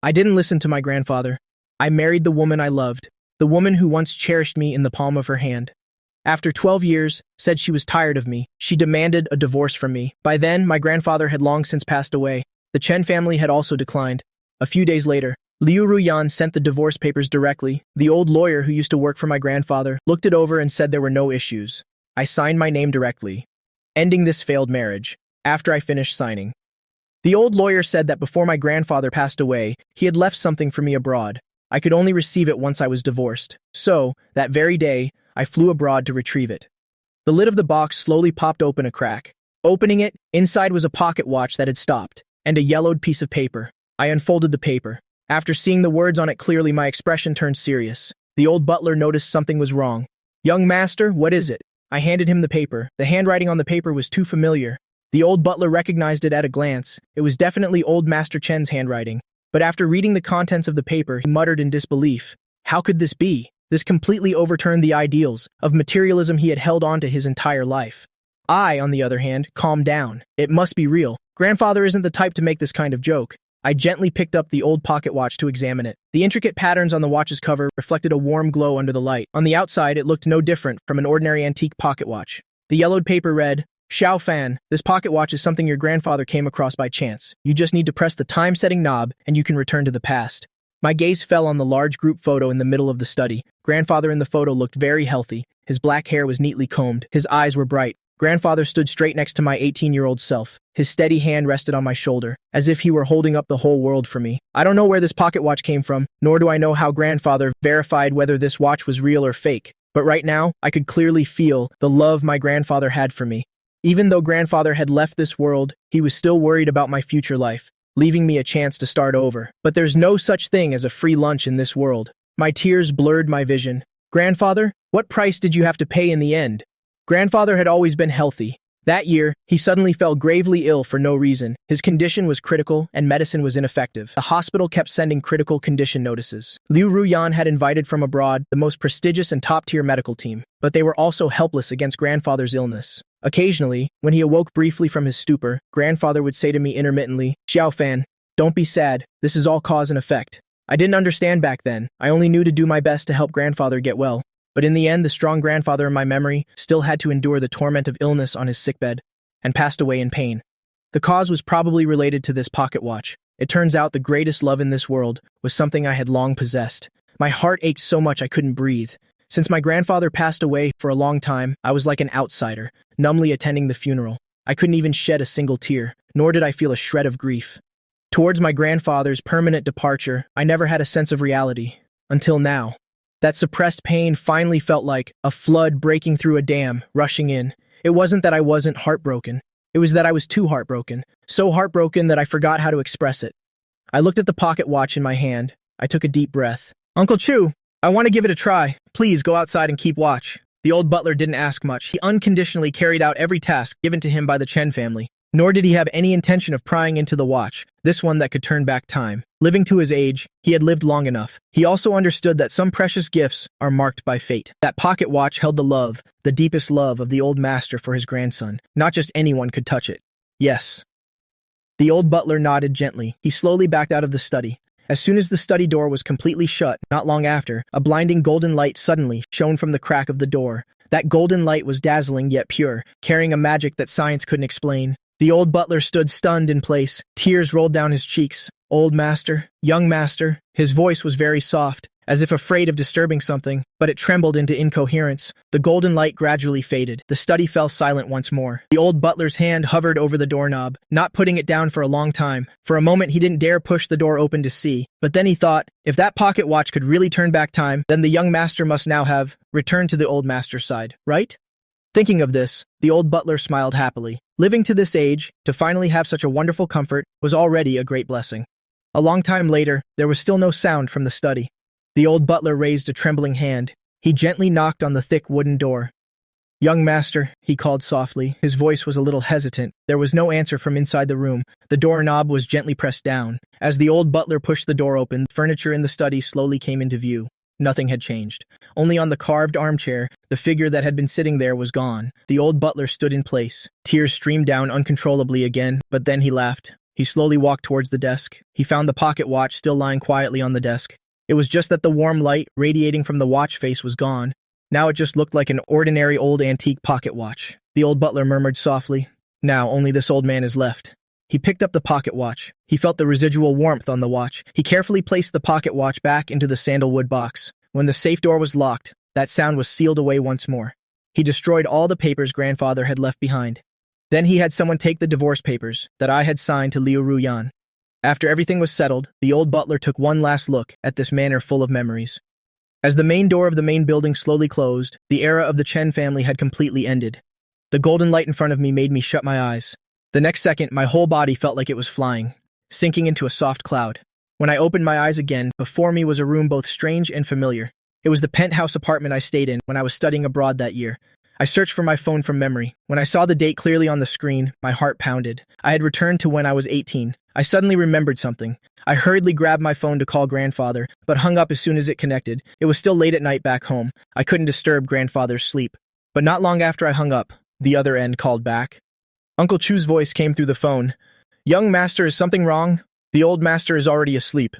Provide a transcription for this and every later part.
I didn't listen to my grandfather. I married the woman I loved, the woman who once cherished me in the palm of her hand. After 12 years, said she was tired of me. She demanded a divorce from me. By then, my grandfather had long since passed away. The Chen family had also declined. A few days later, Liu Ruyan sent the divorce papers directly. The old lawyer who used to work for my grandfather looked it over and said there were no issues. I signed my name directly, ending this failed marriage. After I finished signing, the old lawyer said that before my grandfather passed away, he had left something for me abroad. I could only receive it once I was divorced. So, that very day, I flew abroad to retrieve it. The lid of the box slowly popped open a crack. Opening it, inside was a pocket watch that had stopped, and a yellowed piece of paper. I unfolded the paper. After seeing the words on it clearly, my expression turned serious. The old butler noticed something was wrong. "Young master, what is it?" I handed him the paper. The handwriting on the paper was too familiar. The old butler recognized it at a glance. It was definitely old Master Chen's handwriting. But after reading the contents of the paper, he muttered in disbelief. How could this be? This completely overturned the ideals of materialism he had held on to his entire life. I, on the other hand, calmed down. It must be real. Grandfather isn't the type to make this kind of joke. I gently picked up the old pocket watch to examine it. The intricate patterns on the watch's cover reflected a warm glow under the light. On the outside, it looked no different from an ordinary antique pocket watch. The yellowed paper read, Xiao Fan, this pocket watch is something your grandfather came across by chance. You just need to press the time-setting knob and you can return to the past. My gaze fell on the large group photo in the middle of the study. Grandfather in the photo looked very healthy. His black hair was neatly combed. His eyes were bright. Grandfather stood straight next to my 18-year-old self. His steady hand rested on my shoulder, as if he were holding up the whole world for me. I don't know where this pocket watch came from, nor do I know how grandfather verified whether this watch was real or fake. But right now, I could clearly feel the love my grandfather had for me. Even though grandfather had left this world, he was still worried about my future life, leaving me a chance to start over. But there's no such thing as a free lunch in this world. My tears blurred my vision. Grandfather, what price did you have to pay in the end? Grandfather had always been healthy. That year, he suddenly fell gravely ill for no reason. His condition was critical, and medicine was ineffective. The hospital kept sending critical condition notices. Liu Ruyan had invited from abroad the most prestigious and top-tier medical team, but they were also helpless against grandfather's illness. Occasionally, when he awoke briefly from his stupor, grandfather would say to me intermittently, Xiao Fan, don't be sad, this is all cause and effect. I didn't understand back then. I only knew to do my best to help grandfather get well. But in the end, the strong grandfather in my memory still had to endure the torment of illness on his sickbed and passed away in pain. The cause was probably related to this pocket watch. It turns out the greatest love in this world was something I had long possessed. My heart ached so much I couldn't breathe. Since my grandfather passed away for a long time, I was like an outsider, numbly attending the funeral. I couldn't even shed a single tear, nor did I feel a shred of grief. Towards my grandfather's permanent departure, I never had a sense of reality. Until now. That suppressed pain finally felt like a flood breaking through a dam, rushing in. It wasn't that I wasn't heartbroken. It was that I was too heartbroken. So heartbroken that I forgot how to express it. I looked at the pocket watch in my hand. I took a deep breath. Uncle Chu, I want to give it a try. Please go outside and keep watch. The old butler didn't ask much. He unconditionally carried out every task given to him by the Chen family. Nor did he have any intention of prying into the watch, this one that could turn back time. Living to his age, he had lived long enough. He also understood that some precious gifts are marked by fate. That pocket watch held the love, the deepest love of the old master for his grandson. Not just anyone could touch it. Yes. The old butler nodded gently. He slowly backed out of the study. As soon as the study door was completely shut, not long after, a blinding golden light suddenly shone from the crack of the door. That golden light was dazzling yet pure, carrying a magic that science couldn't explain. The old butler stood stunned in place. Tears rolled down his cheeks. Old master, young master. His voice was very soft, as if afraid of disturbing something, but it trembled into incoherence. The golden light gradually faded. The study fell silent once more. The old butler's hand hovered over the doorknob, not putting it down for a long time. For a moment, he didn't dare push the door open to see. But then he thought, if that pocket watch could really turn back time, then the young master must now have returned to the old master's side, right? Thinking of this, the old butler smiled happily. Living to this age, to finally have such a wonderful comfort, was already a great blessing. A long time later, there was still no sound from the study. The old butler raised a trembling hand. He gently knocked on the thick wooden door. Young master, he called softly. His voice was a little hesitant. There was no answer from inside the room. The doorknob was gently pressed down. As the old butler pushed the door open, furniture in the study slowly came into view. Nothing had changed. Only on the carved armchair, the figure that had been sitting there was gone. The old butler stood in place. Tears streamed down uncontrollably again, but then he laughed. He slowly walked towards the desk. He found the pocket watch still lying quietly on the desk. It was just that the warm light radiating from the watch face was gone. Now it just looked like an ordinary old antique pocket watch. The old butler murmured softly, "Now only this old man is left." He picked up the pocket watch. He felt the residual warmth on the watch. He carefully placed the pocket watch back into the sandalwood box. When the safe door was locked, that sound was sealed away once more. He destroyed all the papers grandfather had left behind. Then he had someone take the divorce papers that I had signed to Liu Ruyan. After everything was settled, the old butler took one last look at this manor full of memories. As the main door of the main building slowly closed, the era of the Chen family had completely ended. The golden light in front of me made me shut my eyes. The next second, my whole body felt like it was flying, sinking into a soft cloud. When I opened my eyes again, before me was a room both strange and familiar. It was the penthouse apartment I stayed in when I was studying abroad that year. I searched for my phone from memory. When I saw the date clearly on the screen, my heart pounded. I had returned to when I was 18. I suddenly remembered something. I hurriedly grabbed my phone to call grandfather, but hung up as soon as it connected. It was still late at night back home. I couldn't disturb grandfather's sleep. But not long after I hung up, the other end called back. Uncle Chu's voice came through the phone. "Young master, is something wrong? The old master is already asleep."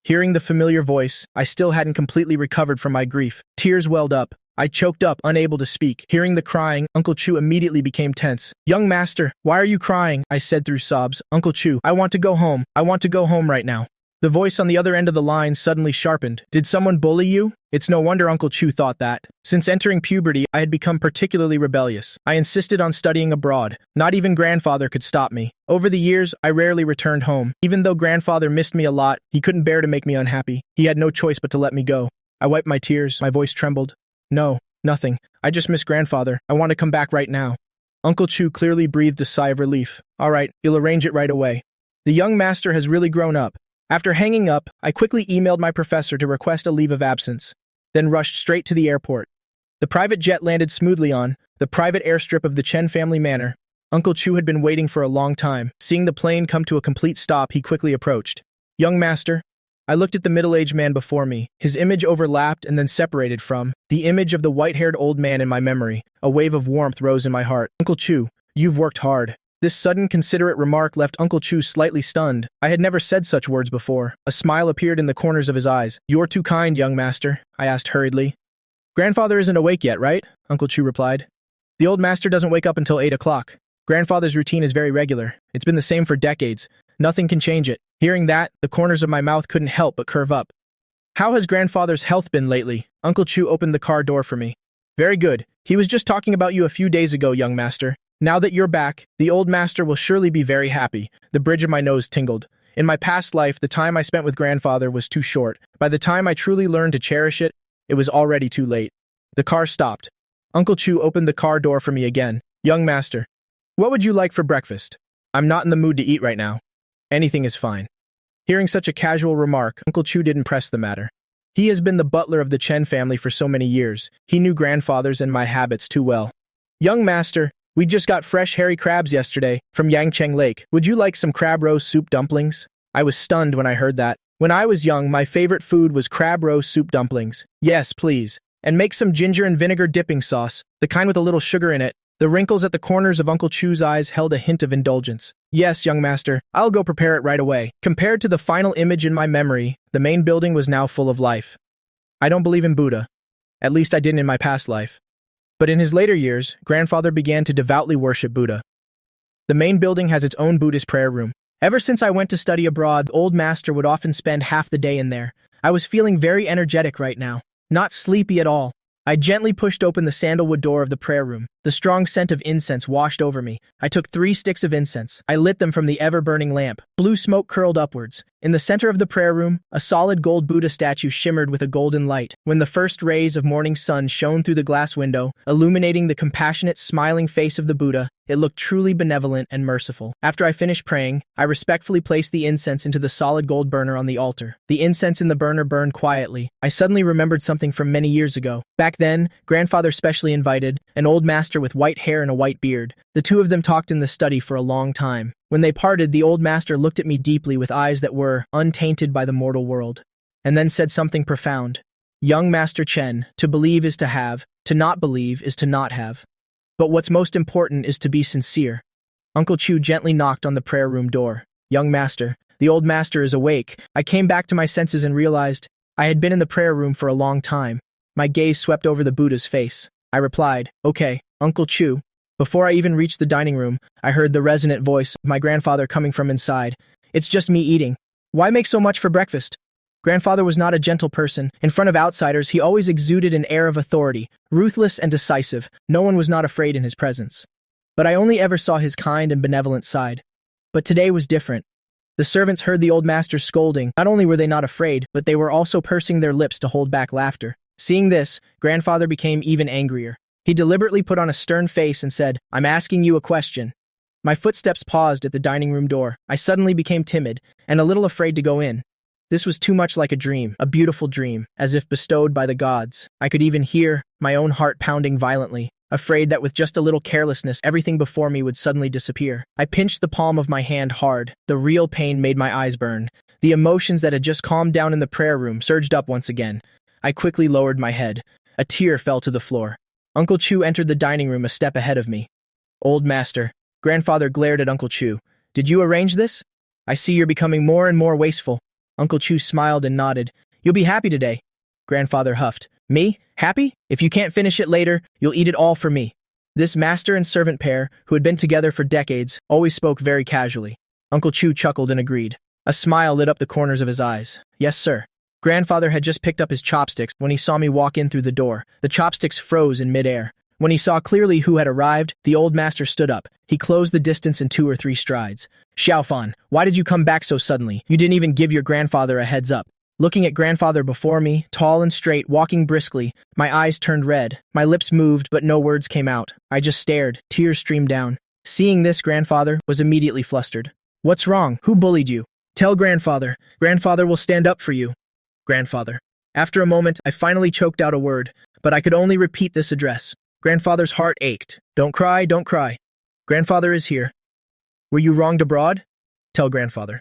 Hearing the familiar voice, I still hadn't completely recovered from my grief. Tears welled up. I choked up, unable to speak. Hearing the crying, Uncle Chu immediately became tense. "Young master, why are you crying?" I said through sobs. "Uncle Chu, I want to go home. I want to go home right now." The voice on the other end of the line suddenly sharpened. "Did someone bully you?" It's no wonder Uncle Chu thought that. Since entering puberty, I had become particularly rebellious. I insisted on studying abroad. Not even grandfather could stop me. Over the years, I rarely returned home. Even though grandfather missed me a lot, he couldn't bear to make me unhappy. He had no choice but to let me go. I wiped my tears. My voice trembled. "No, nothing. I just miss grandfather. I want to come back right now." Uncle Chu clearly breathed a sigh of relief. "All right, you'll arrange it right away. The young master has really grown up." After hanging up, I quickly emailed my professor to request a leave of absence, then rushed straight to the airport. The private jet landed smoothly on the private airstrip of the Chen family manor. Uncle Chu had been waiting for a long time. Seeing the plane come to a complete stop, he quickly approached. "Young master." I looked at the middle-aged man before me. His image overlapped and then separated from the image of the white-haired old man in my memory. A wave of warmth rose in my heart. "Uncle Chu, you've worked hard." This sudden, considerate remark left Uncle Chu slightly stunned. I had never said such words before. A smile appeared in the corners of his eyes. "You're too kind, young master," I asked hurriedly. "Grandfather isn't awake yet, right?" Uncle Chu replied. "The old master doesn't wake up until 8 o'clock. Grandfather's routine is very regular. It's been the same for decades. Nothing can change it." Hearing that, the corners of my mouth couldn't help but curve up. "How has grandfather's health been lately?" Uncle Chu opened the car door for me. "Very good. He was just talking about you a few days ago, young master. Now that you're back, the old master will surely be very happy." The bridge of my nose tingled. In my past life, the time I spent with grandfather was too short. By the time I truly learned to cherish it, it was already too late. The car stopped. Uncle Chu opened the car door for me again. "Young master, what would you like for breakfast?" "I'm not in the mood to eat right now." "Anything is fine." Hearing such a casual remark, Uncle Chu didn't press the matter. He has been the butler of the Chen family for so many years. He knew grandfather's and my habits too well. "Young master, we just got fresh hairy crabs yesterday from Yangcheng Lake. Would you like some crab roast soup dumplings?" I was stunned when I heard that. When I was young, my favorite food was crab roast soup dumplings. "Yes, please. And make some ginger and vinegar dipping sauce, the kind with a little sugar in it." The wrinkles at the corners of Uncle Chu's eyes held a hint of indulgence. "Yes, young master, I'll go prepare it right away." Compared to the final image in my memory, the main building was now full of life. I don't believe in Buddha. At least I didn't in my past life. But in his later years, grandfather began to devoutly worship Buddha. The main building has its own Buddhist prayer room. Ever since I went to study abroad, the old master would often spend half the day in there. I was feeling very energetic right now, not sleepy at all. I gently pushed open the sandalwood door of the prayer room. The strong scent of incense washed over me. I took 3 sticks of incense. I lit them from the ever-burning lamp. Blue smoke curled upwards. In the center of the prayer room, a solid gold Buddha statue shimmered with a golden light. When the first rays of morning sun shone through the glass window, illuminating the compassionate, smiling face of the Buddha, it looked truly benevolent and merciful. After I finished praying, I respectfully placed the incense into the solid gold burner on the altar. The incense in the burner burned quietly. I suddenly remembered something from many years ago. Back then, grandfather specially invited an old master with white hair and a white beard. The two of them talked in the study for a long time. When they parted, the old master looked at me deeply with eyes that were untainted by the mortal world, and then said something profound. "Young Master Chen, to believe is to have, to not believe is to not have. But what's most important is to be sincere." Uncle Chu gently knocked on the prayer room door. Young master, the old master is awake. I came back to my senses and realized I had been in the prayer room for a long time. My gaze swept over the Buddha's face. I replied, okay, Uncle Chu. Before I even reached the dining room, I heard the resonant voice of my grandfather coming from inside. It's just me eating. Why make so much for breakfast? Grandfather was not a gentle person. In front of outsiders, he always exuded an air of authority, ruthless and decisive. No one was not afraid in his presence. But I only ever saw his kind and benevolent side. But today was different. The servants heard the old master scolding. Not only were they not afraid, but they were also pursing their lips to hold back laughter. Seeing this, grandfather became even angrier. He deliberately put on a stern face and said, I'm asking you a question. My footsteps paused at the dining room door. I suddenly became timid and a little afraid to go in. This was too much like a dream, a beautiful dream, as if bestowed by the gods. I could even hear my own heart pounding violently, afraid that with just a little carelessness, everything before me would suddenly disappear. I pinched the palm of my hand hard. The real pain made my eyes burn. The emotions that had just calmed down in the prayer room surged up once again. I quickly lowered my head. A tear fell to the floor. Uncle Chu entered the dining room a step ahead of me. Old master. Grandfather glared at Uncle Chu. Did you arrange this? I see you're becoming more and more wasteful. Uncle Chu smiled and nodded. You'll be happy today. Grandfather huffed. Me? Happy? If you can't finish it later, you'll eat it all for me. This master and servant pair, who had been together for decades, always spoke very casually. Uncle Chu chuckled and agreed. A smile lit up the corners of his eyes. Yes, sir. Grandfather had just picked up his chopsticks when he saw me walk in through the door. The chopsticks froze in midair. When he saw clearly who had arrived, the old master stood up. He closed the distance in 2 or 3 strides. Xiaofan, why did you come back so suddenly? You didn't even give your grandfather a heads up. Looking at grandfather before me, tall and straight, walking briskly, my eyes turned red. My lips moved, but no words came out. I just stared. Tears streamed down. Seeing this, grandfather was immediately flustered. What's wrong? Who bullied you? Tell grandfather. Grandfather will stand up for you. Grandfather. After a moment, I finally choked out a word, but I could only repeat this address. Grandfather's heart ached. Don't cry, don't cry. Grandfather is here. Were you wronged abroad? Tell grandfather.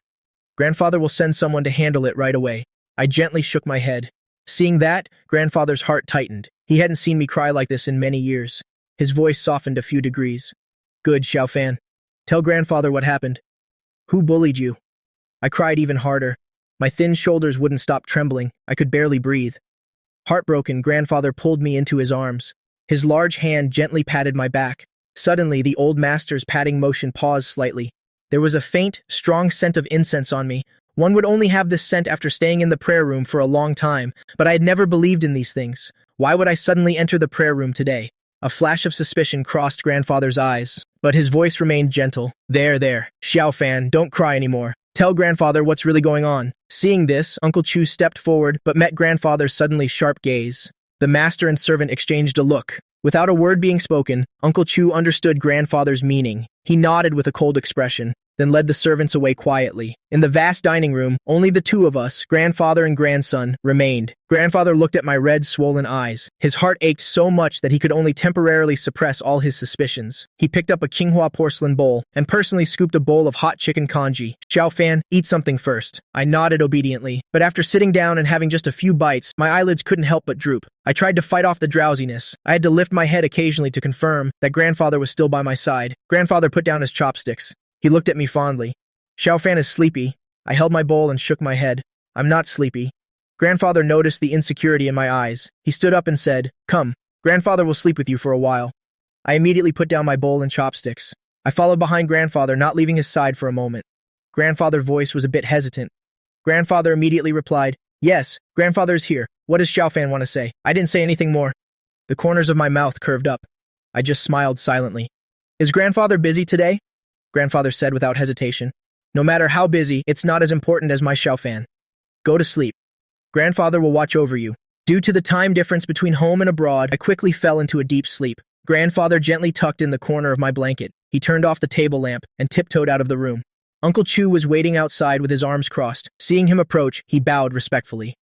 Grandfather will send someone to handle it right away. I gently shook my head. Seeing that, grandfather's heart tightened. He hadn't seen me cry like this in many years. His voice softened a few degrees. Good, Xiaofan. Tell grandfather what happened. Who bullied you? I cried even harder. My thin shoulders wouldn't stop trembling. I could barely breathe. Heartbroken, grandfather pulled me into his arms. His large hand gently patted my back. Suddenly, the old master's patting motion paused slightly. There was a faint, strong scent of incense on me. One would only have this scent after staying in the prayer room for a long time, but I had never believed in these things. Why would I suddenly enter the prayer room today? A flash of suspicion crossed grandfather's eyes, but his voice remained gentle. There, Xiaofan, don't cry anymore. Tell grandfather what's really going on. Seeing this, Uncle Chu stepped forward, but met grandfather's suddenly sharp gaze. The master and servant exchanged a look. Without a word being spoken, Uncle Chu understood grandfather's meaning. He nodded with a cold expression, then led the servants away quietly. In the vast dining room, only the two of us, grandfather and grandson, remained. Grandfather looked at my red, swollen eyes. His heart ached so much that he could only temporarily suppress all his suspicions. He picked up a Qinghua porcelain bowl and personally scooped a bowl of hot chicken congee. Xiaofan, eat something first. I nodded obediently, but after sitting down and having just a few bites, my eyelids couldn't help but droop. I tried to fight off the drowsiness. I had to lift my head occasionally to confirm that grandfather was still by my side. Grandfather put down his chopsticks. He looked at me fondly. Xiaofan is sleepy. I held my bowl and shook my head. I'm not sleepy. Grandfather noticed the insecurity in my eyes. He stood up and said, Come, grandfather will sleep with you for a while. I immediately put down my bowl and chopsticks. I followed behind grandfather, not leaving his side for a moment. Grandfather's voice was a bit hesitant. Grandfather immediately replied, Yes, grandfather is here. What does Xiaofan want to say? I didn't say anything more. The corners of my mouth curved up. I just smiled silently. Is grandfather busy today? Grandfather said without hesitation. No matter how busy, it's not as important as my Xiaofan. Go to sleep. Grandfather will watch over you. Due to the time difference between home and abroad, I quickly fell into a deep sleep. Grandfather gently tucked in the corner of my blanket. He turned off the table lamp and tiptoed out of the room. Uncle Chu was waiting outside with his arms crossed. Seeing him approach, he bowed respectfully.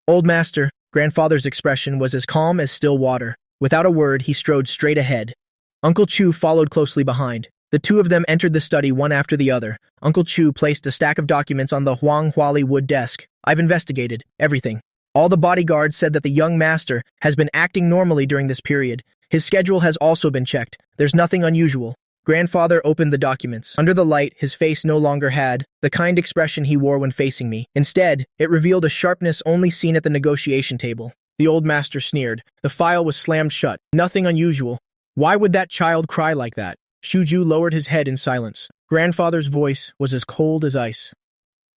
Old master, grandfather's expression was as calm as still water. Without a word, he strode straight ahead. Uncle Chu followed closely behind. The two of them entered the study one after the other. Uncle Chu placed a stack of documents on the Huang Huali wood desk. I've investigated everything. All the bodyguards said that the young master has been acting normally during this period. His schedule has also been checked. There's nothing unusual. Grandfather opened the documents. Under the light, his face no longer had the kind expression he wore when facing me. Instead, it revealed a sharpness only seen at the negotiation table. The old master sneered. The file was slammed shut. Nothing unusual. Why would that child cry like that? Shuju lowered his head in silence. Grandfather's voice was as cold as ice.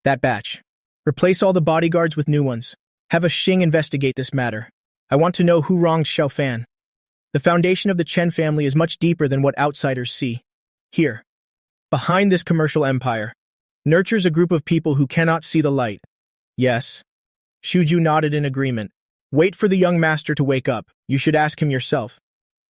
That batch. Replace all the bodyguards with new ones. Have a Xing investigate this matter. I want to know who wronged Xiaofan. The foundation of the Chen family is much deeper than what outsiders see. Here, behind this commercial empire, nurtures a group of people who cannot see the light. Yes. Shuju nodded in agreement. Wait for the young master to wake up. You should ask him yourself.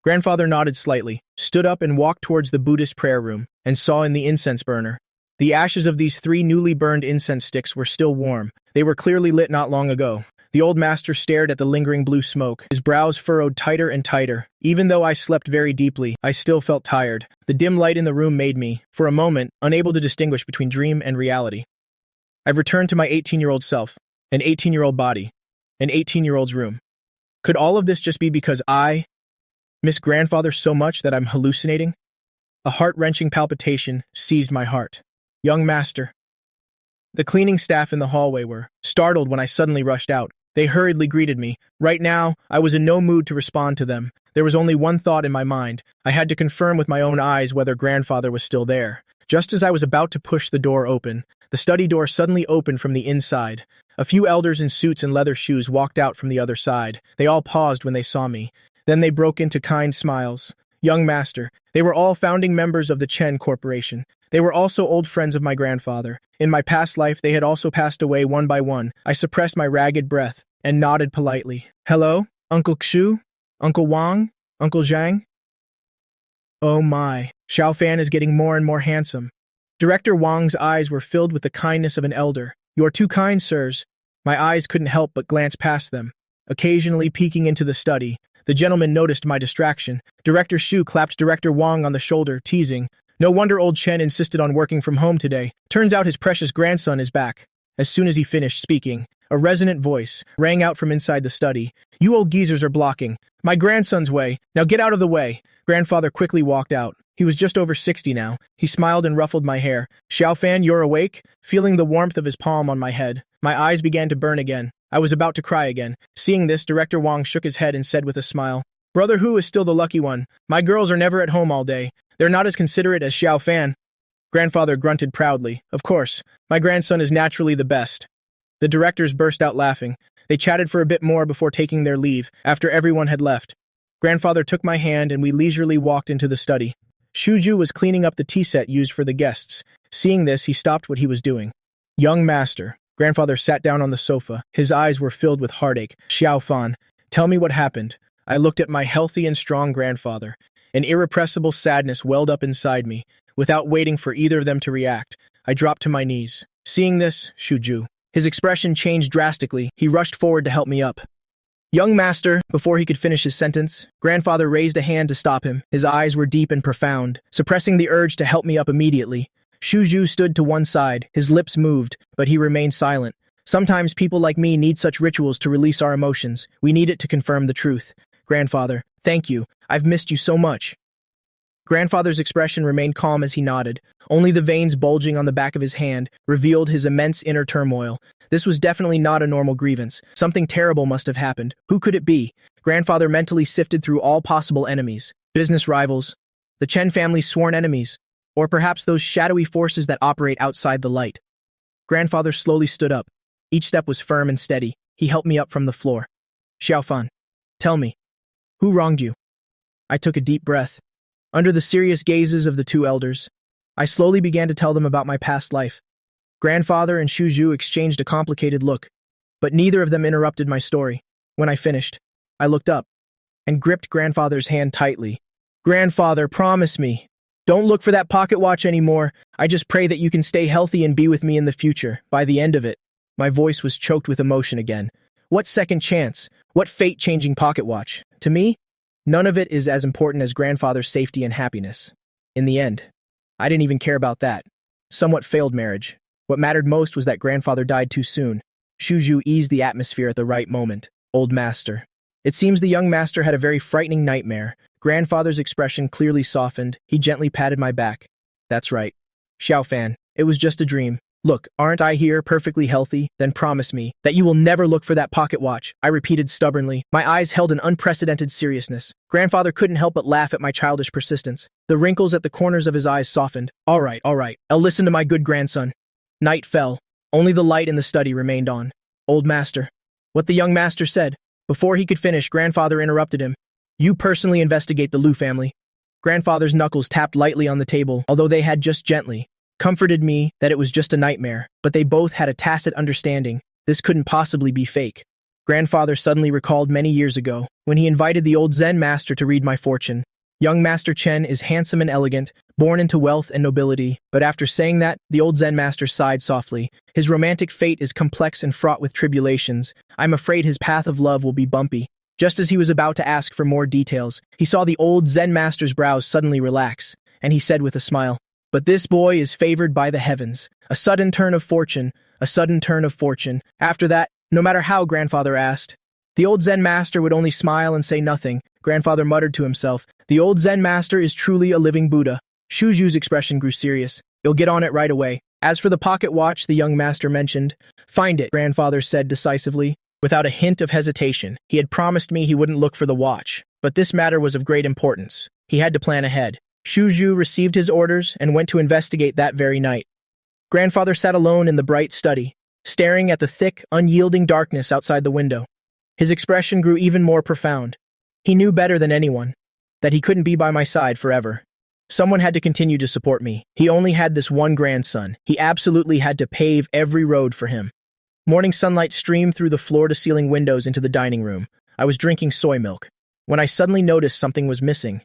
Grandfather nodded slightly, stood up and walked towards the Buddhist prayer room, and saw in the incense burner. The ashes of these 3 newly burned incense sticks were still warm. They were clearly lit not long ago. The old master stared at the lingering blue smoke, his brows furrowed tighter and tighter. Even though I slept very deeply, I still felt tired. The dim light in the room made me, for a moment, unable to distinguish between dream and reality. I've returned to my 18-year-old self, an 18-year-old body, an 18-year-old's room. Could all of this just be because I miss grandfather so much that I'm hallucinating? A heart-wrenching palpitation seized my heart. Young master. The cleaning staff in the hallway were startled when I suddenly rushed out. They hurriedly greeted me. Right now, I was in no mood to respond to them. There was only one thought in my mind. I had to confirm with my own eyes whether grandfather was still there. Just as I was about to push the door open, the study door suddenly opened from the inside. A few elders in suits and leather shoes walked out from the other side. They all paused when they saw me. Then they broke into kind smiles. Young master. They were all founding members of the Chen Corporation. They were also old friends of my grandfather. In my past life, they had also passed away one by one. I suppressed my ragged breath and nodded politely. Hello, Uncle Xu? Uncle Wang? Uncle Zhang? Oh my, Xiaofan is getting more and more handsome. Director Wang's eyes were filled with the kindness of an elder. You are too kind, sirs. My eyes couldn't help but glance past them, occasionally peeking into the study. The gentleman noticed my distraction. Director Xu clapped Director Wang on the shoulder, teasing. No wonder old Chen insisted on working from home today. Turns out his precious grandson is back. As soon as he finished speaking, a resonant voice rang out from inside the study. You old geezers are blocking my grandson's way. Now get out of the way. Grandfather quickly walked out. He was just over 60 now. He smiled and ruffled my hair. Xiaofan, you're awake? Feeling the warmth of his palm on my head, my eyes began to burn again. I was about to cry again. Seeing this, Director Wang shook his head and said with a smile, Brother Hu is still the lucky one. My girls are never at home all day. They're not as considerate as Xiaofan. Grandfather grunted proudly. Of course, my grandson is naturally the best. The directors burst out laughing. They chatted for a bit more before taking their leave, after everyone had left. Grandfather took my hand and we leisurely walked into the study. Shuju was cleaning up the tea set used for the guests. Seeing this, he stopped what he was doing. Young master. Grandfather sat down on the sofa. His eyes were filled with heartache. Xiaofan, tell me what happened. I looked at my healthy and strong grandfather. An irrepressible sadness welled up inside me. Without waiting for either of them to react, I dropped to my knees. Seeing this, Shuju. His expression changed drastically. He rushed forward to help me up. Young master, before he could finish his sentence, grandfather raised a hand to stop him. His eyes were deep and profound, suppressing the urge to help me up immediately. Shuju stood to one side. His lips moved, but he remained silent. Sometimes people like me need such rituals to release our emotions. We need it to confirm the truth. Grandfather, thank you. I've missed you so much. Grandfather's expression remained calm as he nodded. Only the veins bulging on the back of his hand revealed his immense inner turmoil. This was definitely not a normal grievance. Something terrible must have happened. Who could it be? Grandfather mentally sifted through all possible enemies. Business rivals, the Chen family's sworn enemies, or perhaps those shadowy forces that operate outside the light. Grandfather slowly stood up. Each step was firm and steady. He helped me up from the floor. Xiaofan, tell me, who wronged you? I took a deep breath. Under the serious gazes of the two elders, I slowly began to tell them about my past life. Grandfather and Shuju exchanged a complicated look, but neither of them interrupted my story. When I finished, I looked up and gripped Grandfather's hand tightly. Grandfather, promise me. Don't look for that pocket watch anymore. I just pray that you can stay healthy and be with me in the future. By the end of it, my voice was choked with emotion again. What second chance? What fate-changing pocket watch? To me, none of it is as important as grandfather's safety and happiness. In the end, I didn't even care about that. Somewhat failed marriage. What mattered most was that grandfather died too soon. Shuju eased the atmosphere at the right moment. Old master. It seems the young master had a very frightening nightmare. Grandfather's expression clearly softened. He gently patted my back. That's right. Xiaofan, it was just a dream. Look, aren't I here, perfectly healthy? Then promise me that you will never look for that pocket watch, I repeated stubbornly. My eyes held an unprecedented seriousness. Grandfather couldn't help but laugh at my childish persistence. The wrinkles at the corners of his eyes softened. All right. I'll listen to my good grandson. Night fell. Only the light in the study remained on. Old master. What the young master said. Before he could finish, Grandfather interrupted him. You personally investigate the Liu family. Grandfather's knuckles tapped lightly on the table, although they had just gently comforted me that it was just a nightmare, but they both had a tacit understanding this couldn't possibly be fake. Grandfather suddenly recalled many years ago, when he invited the old Zen master to read my fortune. Young Master Chen is handsome and elegant, born into wealth and nobility, but after saying that, the old Zen master sighed softly. His romantic fate is complex and fraught with tribulations. I'm afraid his path of love will be bumpy. Just as he was about to ask for more details, he saw the old Zen master's brows suddenly relax, and he said with a smile, but this boy is favored by the heavens. A sudden turn of fortune, a sudden turn of fortune. After that, no matter how, Grandfather asked. The old Zen master would only smile and say nothing. Grandfather muttered to himself, the old Zen master is truly a living Buddha. Shuju's expression grew serious. You'll get on it right away. As for the pocket watch the young master mentioned, find it, Grandfather said decisively. Without a hint of hesitation, he had promised me he wouldn't look for the watch, but this matter was of great importance. He had to plan ahead. Shuju received his orders and went to investigate that very night. Grandfather sat alone in the bright study, staring at the thick, unyielding darkness outside the window. His expression grew even more profound. He knew better than anyone that he couldn't be by my side forever. Someone had to continue to support me. He only had this one grandson. He absolutely had to pave every road for him. Morning sunlight streamed through the floor-to-ceiling windows into the dining room. I was drinking soy milk, when I suddenly noticed something was missing.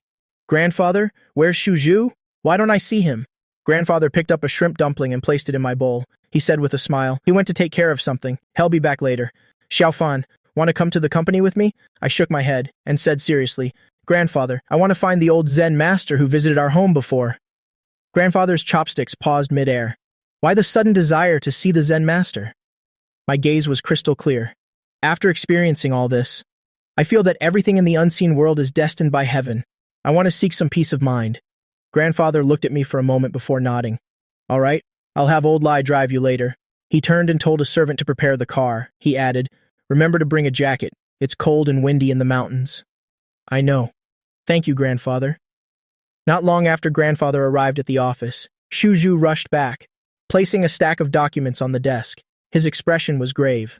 Grandfather, where's Shuju? Why don't I see him? Grandfather picked up a shrimp dumpling and placed it in my bowl. He said with a smile, he went to take care of something. He'll be back later. Xiaofan, want to come to the company with me? I shook my head and said seriously, Grandfather, I want to find the old Zen master who visited our home before. Grandfather's chopsticks paused mid-air. Why the sudden desire to see the Zen master? My gaze was crystal clear. After experiencing all this, I feel that everything in the unseen world is destined by heaven. I want to seek some peace of mind. Grandfather looked at me for a moment before nodding. All right, I'll have old Lai drive you later. He turned and told a servant to prepare the car. He added, remember to bring a jacket. It's cold and windy in the mountains. I know. Thank you, Grandfather. Not long after Grandfather arrived at the office, Shuju rushed back, placing a stack of documents on the desk. His expression was grave.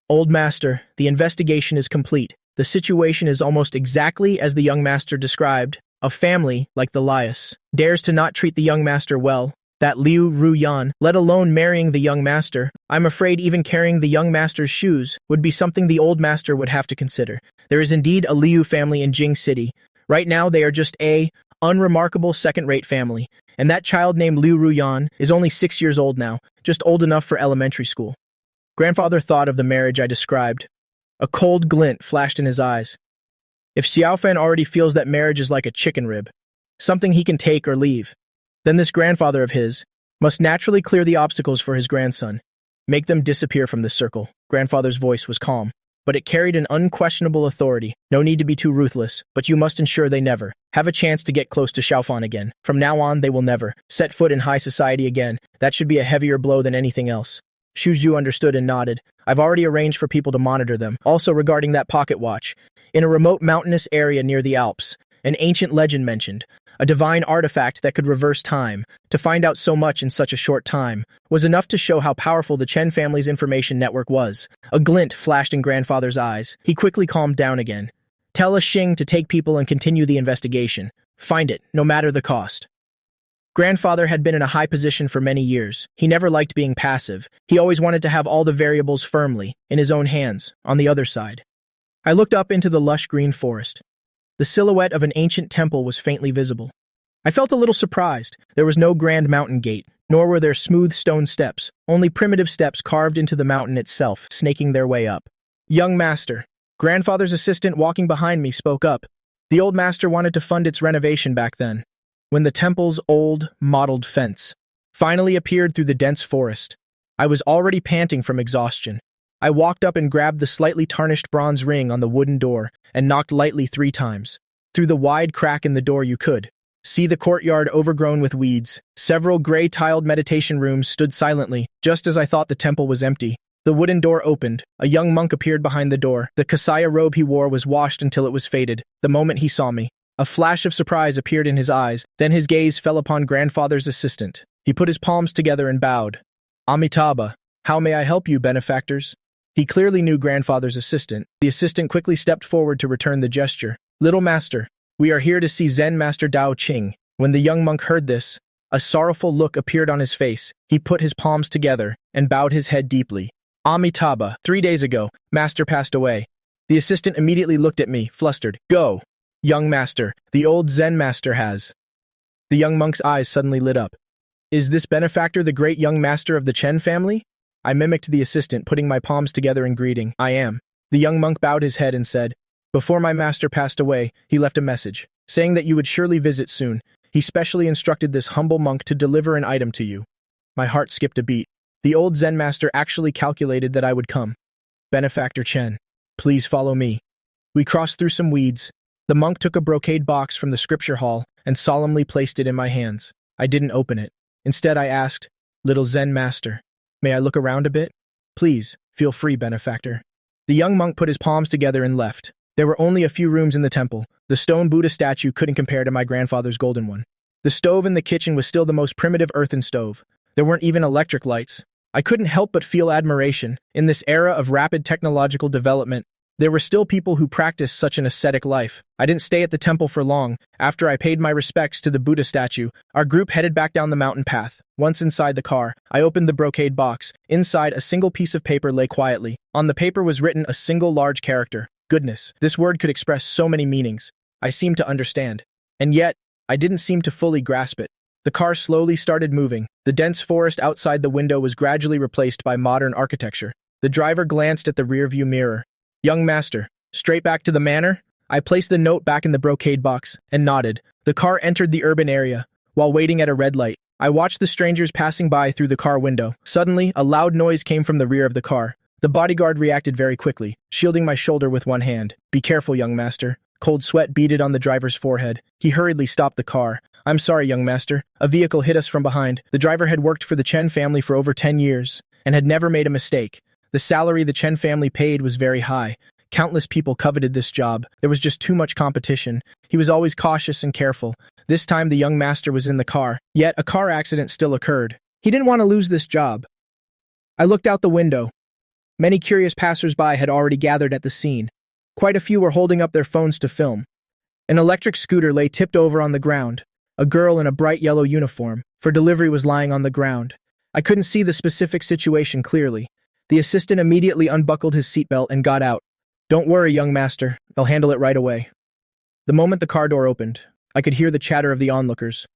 Old Master, the investigation is complete. The situation is almost exactly as the young master described. A family, like the Lias, dares to not treat the young master well. That Liu Ruyan, let alone marrying the young master. I'm afraid even carrying the young master's shoes would be something the old master would have to consider. There is indeed a Liu family in Jing City. Right now they are just a unremarkable second-rate family. And that child named Liu Ruyan is only 6 years old now, just old enough for elementary school. Grandfather thought of the marriage I described. A cold glint flashed in his eyes. If Xiaofan already feels that marriage is like a chicken rib, something he can take or leave, then this grandfather of his must naturally clear the obstacles for his grandson, make them disappear from this circle. Grandfather's voice was calm, but it carried an unquestionable authority. No need to be too ruthless, but you must ensure they never have a chance to get close to Xiaofan again. From now on, they will never set foot in high society again. That should be a heavier blow than anything else. Shuju understood and nodded. I've already arranged for people to monitor them. Also regarding that pocket watch, in a remote mountainous area near the Alps, an ancient legend mentioned a divine artifact that could reverse time. To find out so much in such a short time was enough to show how powerful the Chen family's information network was. A glint flashed in Grandfather's eyes. He quickly calmed down again. Tell a Xing to take people and continue the investigation. Find it, no matter the cost. Grandfather had been in a high position for many years. He never liked being passive. He always wanted to have all the variables firmly in his own hands. On the other side, I looked up into the lush green forest. The silhouette of an ancient temple was faintly visible. I felt a little surprised. There was no grand mountain gate, nor were there smooth stone steps, only primitive steps carved into the mountain itself, snaking their way up. Young master, Grandfather's assistant walking behind me spoke up. The old master wanted to fund its renovation back then, when the temple's old, mottled fence finally appeared through the dense forest. I was already panting from exhaustion. I walked up and grabbed the slightly tarnished bronze ring on the wooden door and knocked lightly 3 times. Through the wide crack in the door you could see the courtyard overgrown with weeds. Several gray-tiled meditation rooms stood silently, just as I thought the temple was empty. The wooden door opened. A young monk appeared behind the door. The kasaya robe he wore was washed until it was faded. The moment he saw me, a flash of surprise appeared in his eyes. Then his gaze fell upon grandfather's assistant. He put his palms together and bowed. Amitabha, how may I help you, benefactors? He clearly knew grandfather's assistant. The assistant quickly stepped forward to return the gesture. Little master, we are here to see Zen Master Dao Qing. When the young monk heard this, a sorrowful look appeared on his face. He put his palms together and bowed his head deeply. Amitabha, 3 days ago, master passed away. The assistant immediately looked at me, flustered. Go, young master, the old Zen master has. The young monk's eyes suddenly lit up. Is this benefactor the great young master of the Chen family? I mimicked the assistant, putting my palms together in greeting. I am. The young monk bowed his head and said, before my master passed away, he left a message, saying that you would surely visit soon. He specially instructed this humble monk to deliver an item to you. My heart skipped a beat. The old Zen master actually calculated that I would come. Benefactor Chen, please follow me. We crossed through some weeds. The monk took a brocade box from the scripture hall and solemnly placed it in my hands. I didn't open it. Instead, I asked, little Zen master, may I look around a bit? Please, feel free, benefactor. The young monk put his palms together and left. There were only a few rooms in the temple. The stone Buddha statue couldn't compare to my grandfather's golden one. The stove in the kitchen was still the most primitive earthen stove. There weren't even electric lights. I couldn't help but feel admiration. In this era of rapid technological development, there were still people who practiced such an ascetic life. I didn't stay at the temple for long. After I paid my respects to the Buddha statue, our group headed back down the mountain path. Once inside the car, I opened the brocade box. Inside, a single piece of paper lay quietly. On the paper was written a single large character. Goodness, this word could express so many meanings. I seemed to understand. And yet, I didn't seem to fully grasp it. The car slowly started moving. The dense forest outside the window was gradually replaced by modern architecture. The driver glanced at the rearview mirror. Young master, straight back to the manor? I placed the note back in the brocade box and nodded. The car entered the urban area. While waiting at a red light, I watched the strangers passing by through the car window. Suddenly, a loud noise came from the rear of the car. The bodyguard reacted very quickly, shielding my shoulder with one hand. Be careful, young master. Cold sweat beaded on the driver's forehead. He hurriedly stopped the car. I'm sorry, young master. A vehicle hit us from behind. The driver had worked for the Chen family for over 10 years and had never made a mistake. The salary the Chen family paid was very high. Countless people coveted this job. There was just too much competition. He was always cautious and careful. This time the young master was in the car. Yet a car accident still occurred. He didn't want to lose this job. I looked out the window. Many curious passers-by had already gathered at the scene. Quite a few were holding up their phones to film. An electric scooter lay tipped over on the ground. A girl in a bright yellow uniform for delivery was lying on the ground. I couldn't see the specific situation clearly. The assistant immediately unbuckled his seatbelt and got out. Don't worry, young master. I'll handle it right away. The moment the car door opened, I could hear the chatter of the onlookers.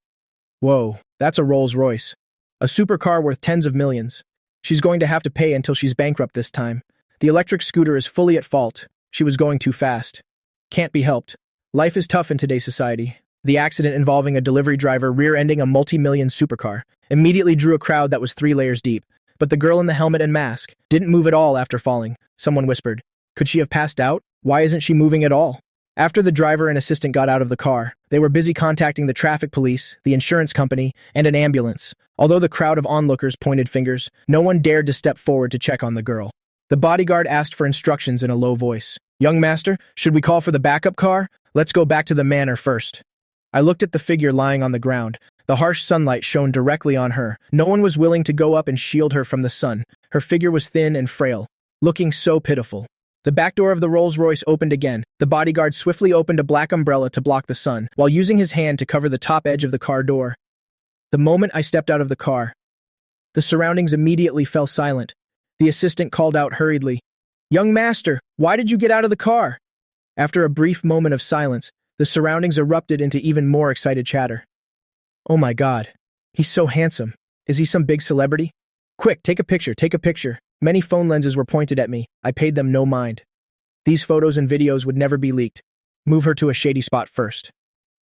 Whoa, that's a Rolls-Royce. A supercar worth tens of millions. She's going to have to pay until she's bankrupt this time. The electric scooter is fully at fault. She was going too fast. Can't be helped. Life is tough in today's society. The accident involving a delivery driver rear-ending a multi-million supercar immediately drew a crowd that was 3 layers deep. But the girl in the helmet and mask didn't move at all after falling. Someone whispered, could she have passed out? Why isn't she moving at all? After the driver and assistant got out of the car, they were busy contacting the traffic police, the insurance company, and an ambulance. Although the crowd of onlookers pointed fingers, no one dared to step forward to check on the girl. The bodyguard asked for instructions in a low voice. Young master, should we call for the backup car? Let's go back to the manor first. I looked at the figure lying on the ground. The harsh sunlight shone directly on her. No one was willing to go up and shield her from the sun. Her figure was thin and frail, looking so pitiful. The back door of the Rolls-Royce opened again. The bodyguard swiftly opened a black umbrella to block the sun, while using his hand to cover the top edge of the car door. The moment I stepped out of the car, the surroundings immediately fell silent. The assistant called out hurriedly, Young master, why did you get out of the car? After a brief moment of silence, the surroundings erupted into even more excited chatter. Oh my God, he's so handsome. Is he some big celebrity? Quick, take a picture, take a picture. Many phone lenses were pointed at me. I paid them no mind. These photos and videos would never be leaked. Move her to a shady spot first.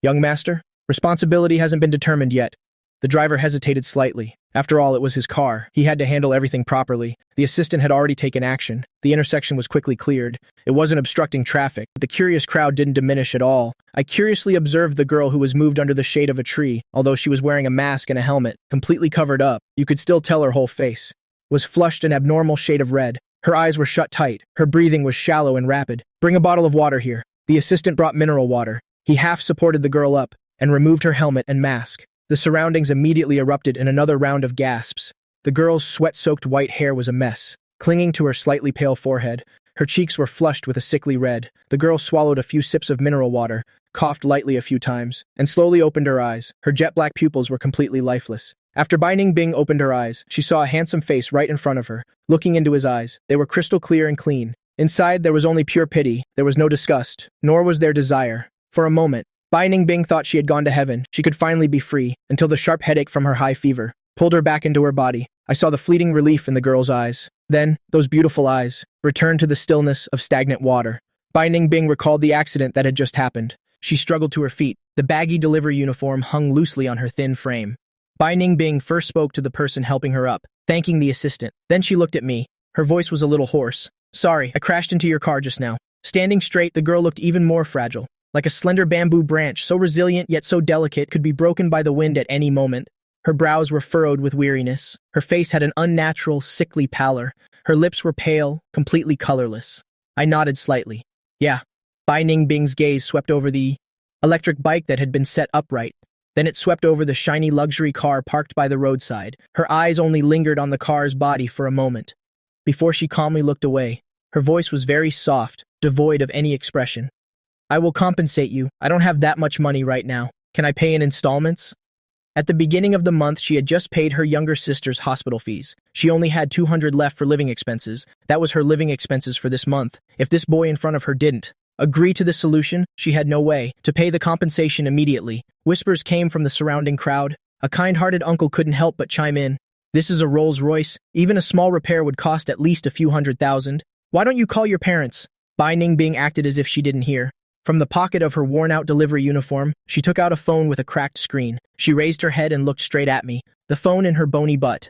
Young master, responsibility hasn't been determined yet. The driver hesitated slightly. After all, it was his car. He had to handle everything properly. The assistant had already taken action. The intersection was quickly cleared. It wasn't obstructing traffic. The curious crowd didn't diminish at all. I curiously observed the girl who was moved under the shade of a tree. Although she was wearing a mask and a helmet, completely covered up, you could still tell her whole face was flushed an abnormal shade of red. Her eyes were shut tight. Her breathing was shallow and rapid. "Bring a bottle of water here." The assistant brought mineral water. He half supported the girl up and removed her helmet and mask. The surroundings immediately erupted in another round of gasps. The girl's sweat-soaked white hair was a mess, clinging to her slightly pale forehead. Her cheeks were flushed with a sickly red. The girl swallowed a few sips of mineral water, coughed lightly a few times, and slowly opened her eyes. Her jet-black pupils were completely lifeless. After Bai Ningbing opened her eyes, she saw a handsome face right in front of her. Looking into his eyes, they were crystal clear and clean. Inside, there was only pure pity. There was no disgust, nor was there desire. For a moment, Bai Ningbing thought she had gone to heaven. She could finally be free, until the sharp headache from her high fever pulled her back into her body. I saw the fleeting relief in the girl's eyes. Then, those beautiful eyes returned to the stillness of stagnant water. Bai Ningbing recalled the accident that had just happened. She struggled to her feet. The baggy delivery uniform hung loosely on her thin frame. Bai Ningbing first spoke to the person helping her up, thanking the assistant. Then she looked at me. Her voice was a little hoarse. "Sorry, I crashed into your car just now." Standing straight, the girl looked even more fragile. Like a slender bamboo branch, so resilient yet so delicate, could be broken by the wind at any moment. Her brows were furrowed with weariness. Her face had an unnatural, sickly pallor. Her lips were pale, completely colorless. I nodded slightly. "Yeah." Bai Ningbing's gaze swept over the electric bike that had been set upright. Then it swept over the shiny luxury car parked by the roadside. Her eyes only lingered on the car's body for a moment, before she calmly looked away. Her voice was very soft, devoid of any expression. "I will compensate you. I don't have that much money right now. Can I pay in installments?" At the beginning of the month, she had just paid her younger sister's hospital fees. She only had 200 left for living expenses. That was her living expenses for this month. If this boy in front of her didn't agree to the solution, she had no way to pay the compensation immediately. Whispers came from the surrounding crowd. A kind-hearted uncle couldn't help but chime in. "This is a Rolls-Royce. Even a small repair would cost at least a few $100,000. Why don't you call your parents?" Bai Ningbing acted as if she didn't hear. From the pocket of her worn-out delivery uniform, she took out a phone with a cracked screen. She raised her head and looked straight at me, the phone in her bony butt.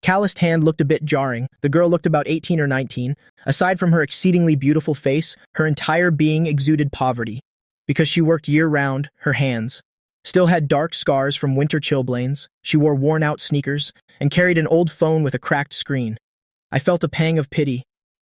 Calloused hand looked a bit jarring. The girl looked about 18 or 19. Aside from her exceedingly beautiful face, her entire being exuded poverty. Because she worked year-round, her hands still had dark scars from winter chilblains. She wore worn-out sneakers and carried an old phone with a cracked screen. I felt a pang of pity.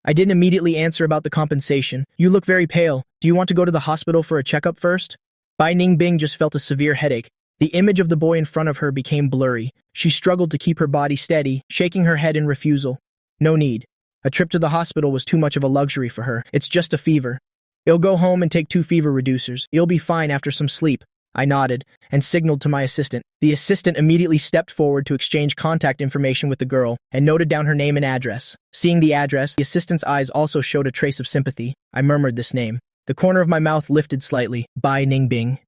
I didn't immediately answer about the compensation. "You look very pale. Do you want to go to the hospital for a checkup first?" Bai Ningbing just felt a severe headache. The image of the boy in front of her became blurry. She struggled to keep her body steady, shaking her head in refusal. "No need. A trip to the hospital was too much of a luxury for her. It's just a fever. You'll go home and take 2 fever reducers. You'll be fine after some sleep." I nodded and signaled to my assistant. The assistant immediately stepped forward to exchange contact information with the girl and noted down her name and address. Seeing the address, the assistant's eyes also showed a trace of sympathy. I murmured this name. The corner of my mouth lifted slightly. "Bai Ningbing.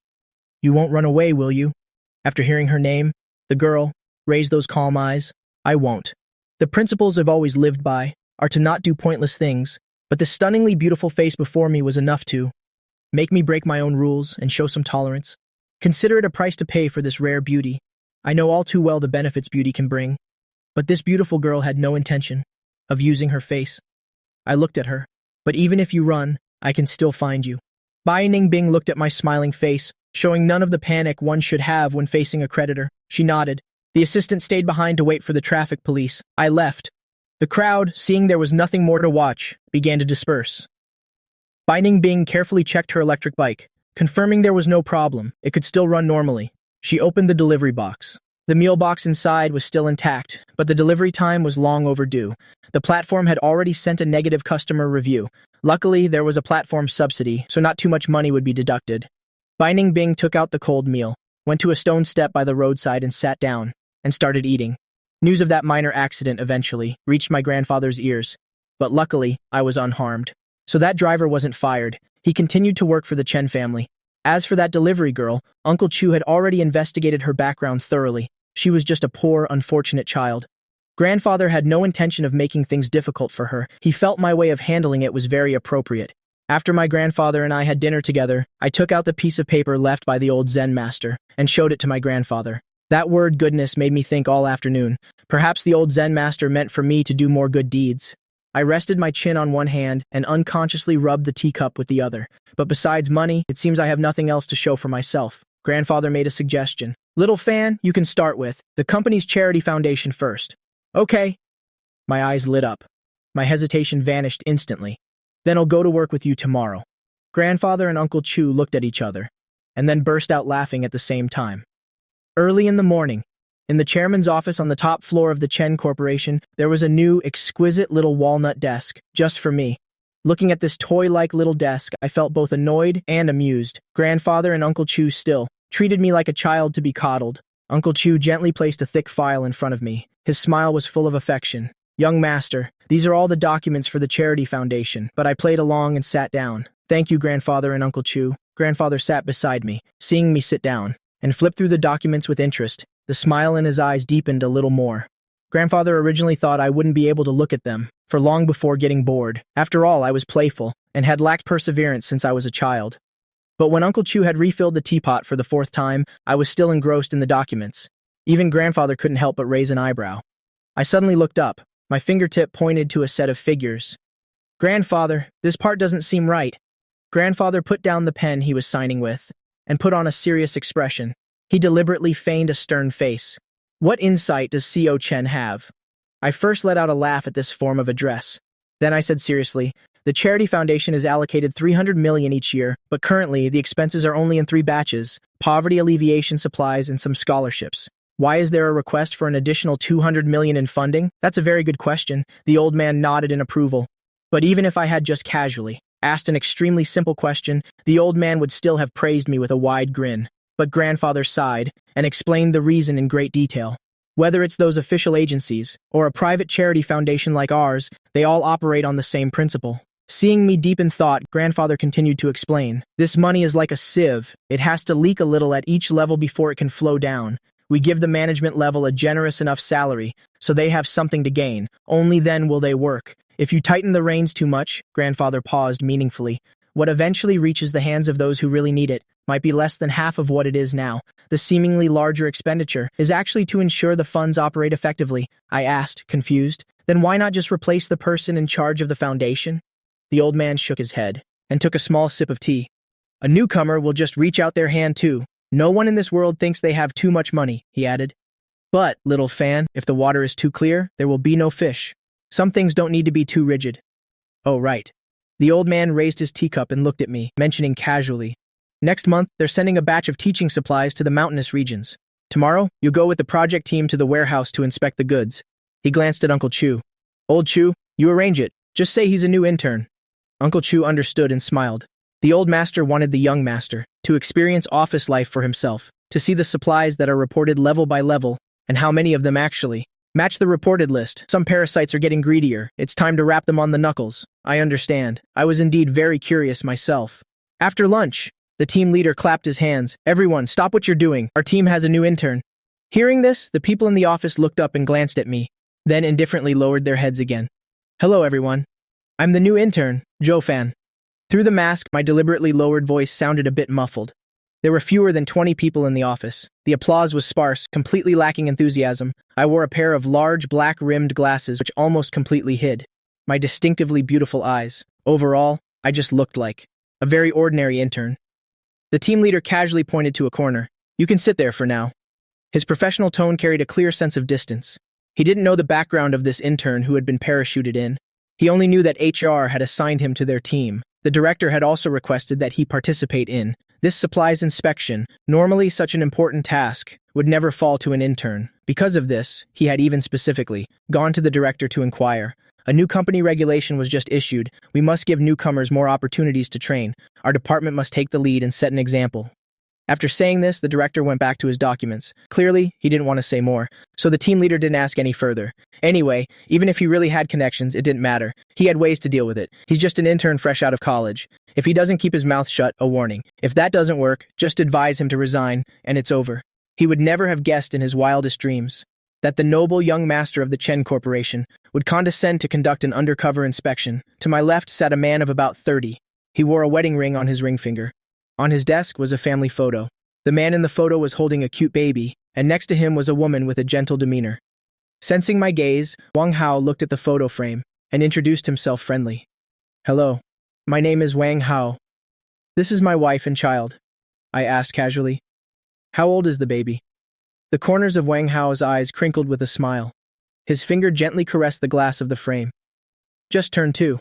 You won't run away, will you?" After hearing her name, the girl raised those calm eyes. "I won't. The principles I've always lived by are to not do pointless things, but the stunningly beautiful face before me was enough to make me break my own rules and show some tolerance. Consider it a price to pay for this rare beauty. I know all too well the benefits beauty can bring, but this beautiful girl had no intention of using her face." I looked at her. "But even if you run, I can still find you." Bai Ningbing looked at my smiling face, showing none of the panic one should have when facing a creditor. She nodded. The assistant stayed behind to wait for the traffic police. I left. The crowd, seeing there was nothing more to watch, began to disperse. Bai Ningbing carefully checked her electric bike, confirming there was no problem. It could still run normally. She opened the delivery box. The meal box inside was still intact, but the delivery time was long overdue. The platform had already sent a negative customer review. Luckily, there was a platform subsidy, so not too much money would be deducted. Bai Ningbing took out the cold meal, went to a stone step by the roadside and sat down, and started eating. News of that minor accident eventually reached my grandfather's ears, but luckily, I was unharmed. So that driver wasn't fired. He continued to work for the Chen family. As for that delivery girl, Uncle Chu had already investigated her background thoroughly. She was just a poor, unfortunate child. Grandfather had no intention of making things difficult for her. He felt my way of handling it was very appropriate. After my grandfather and I had dinner together, I took out the piece of paper left by the old Zen master and showed it to my grandfather. That word goodness made me think all afternoon. Perhaps the old Zen master meant for me to do more good deeds. I rested my chin on one hand and unconsciously rubbed the teacup with the other. But besides money, it seems I have nothing else to show for myself. Grandfather made a suggestion. Little fan, you can start with the company's charity foundation first. Okay. My eyes lit up. My hesitation vanished instantly. Then I'll go to work with you tomorrow. Grandfather and Uncle Chu looked at each other, and then burst out laughing at the same time. Early in the morning, in the chairman's office on the top floor of the Chen Corporation, there was a new, exquisite little walnut desk, just for me. Looking at this toy-like little desk, I felt both annoyed and amused. Grandfather and Uncle Chu still treated me like a child to be coddled. Uncle Chu gently placed a thick file in front of me. His smile was full of affection. Young master, these are all the documents for the charity foundation, but I played along and sat down. Thank you, Grandfather and Uncle Chu. Grandfather sat beside me, seeing me sit down, and flipped through the documents with interest. The smile in his eyes deepened a little more. Grandfather originally thought I wouldn't be able to look at them, for long before getting bored. After all, I was playful, and had lacked perseverance since I was a child. But when Uncle Chu had refilled the teapot for the 4th time, I was still engrossed in the documents. Even Grandfather couldn't help but raise an eyebrow. I suddenly looked up. My fingertip pointed to a set of figures. Grandfather, this part doesn't seem right. Grandfather put down the pen he was signing with, and put on a serious expression. He deliberately feigned a stern face. What insight does C.O. Chen have? I first let out a laugh at this form of address. Then I said seriously, the charity foundation is allocated 300 million each year, but currently the expenses are only in 3 batches, poverty alleviation supplies and some scholarships. Why is there a request for an additional 200 million in funding? That's a very good question. The old man nodded in approval. But even if I had just casually asked an extremely simple question, the old man would still have praised me with a wide grin. But Grandfather sighed and explained the reason in great detail. Whether it's those official agencies or a private charity foundation like ours, they all operate on the same principle. Seeing me deep in thought, Grandfather continued to explain. This money is like a sieve. It has to leak a little at each level before it can flow down. We give the management level a generous enough salary, so they have something to gain. Only then will they work. If you tighten the reins too much, Grandfather paused meaningfully, what eventually reaches the hands of those who really need it might be less than half of what it is now. The seemingly larger expenditure is actually to ensure the funds operate effectively. I asked, confused. Then why not just replace the person in charge of the foundation? The old man shook his head and took a small sip of tea. A newcomer will just reach out their hand too. No one in this world thinks they have too much money, he added. But, little fan, if the water is too clear, there will be no fish. Some things don't need to be too rigid. Oh, right. The old man raised his teacup and looked at me, mentioning casually, next month, they're sending a batch of teaching supplies to the mountainous regions. Tomorrow, you'll go with the project team to the warehouse to inspect the goods. He glanced at Uncle Chu. Old Chu, you arrange it. Just say he's a new intern. Uncle Chu understood and smiled. The old master wanted the young master to experience office life for himself, to see the supplies that are reported level by level, and how many of them actually match the reported list. Some parasites are getting greedier. It's time to wrap them on the knuckles. I understand. I was indeed very curious myself. After lunch, the team leader clapped his hands. Everyone, stop what you're doing. Our team has a new intern. Hearing this, the people in the office looked up and glanced at me, then indifferently lowered their heads again. Hello, everyone. I'm the new intern, Joe Fan. Through the mask, my deliberately lowered voice sounded a bit muffled. There were fewer than 20 people in the office. The applause was sparse, completely lacking enthusiasm. I wore a pair of large, black-rimmed glasses which almost completely hid my distinctively beautiful eyes. Overall, I just looked like a very ordinary intern. The team leader casually pointed to a corner. You can sit there for now. His professional tone carried a clear sense of distance. He didn't know the background of this intern who had been parachuted in. He only knew that HR had assigned him to their team. The director had also requested that he participate in this supplies inspection. Normally, such an important task would never fall to an intern. Because of this, he had even specifically gone to the director to inquire. A new company regulation was just issued. We must give newcomers more opportunities to train. Our department must take the lead and set an example. After saying this, the director went back to his documents. Clearly, he didn't want to say more, so the team leader didn't ask any further. Anyway, even if he really had connections, it didn't matter. He had ways to deal with it. He's just an intern fresh out of college. If he doesn't keep his mouth shut, a warning. If that doesn't work, just advise him to resign, and it's over. He would never have guessed in his wildest dreams that the noble young master of the Chen Corporation would condescend to conduct an undercover inspection. To my left sat a man of about 30. He wore a wedding ring on his ring finger. On his desk was a family photo. The man in the photo was holding a cute baby, and next to him was a woman with a gentle demeanor. Sensing my gaze, Wang Hao looked at the photo frame and introduced himself friendly. Hello, my name is Wang Hao. This is my wife and child, I asked casually. How old is the baby? The corners of Wang Hao's eyes crinkled with a smile. His finger gently caressed the glass of the frame. Just turned 2.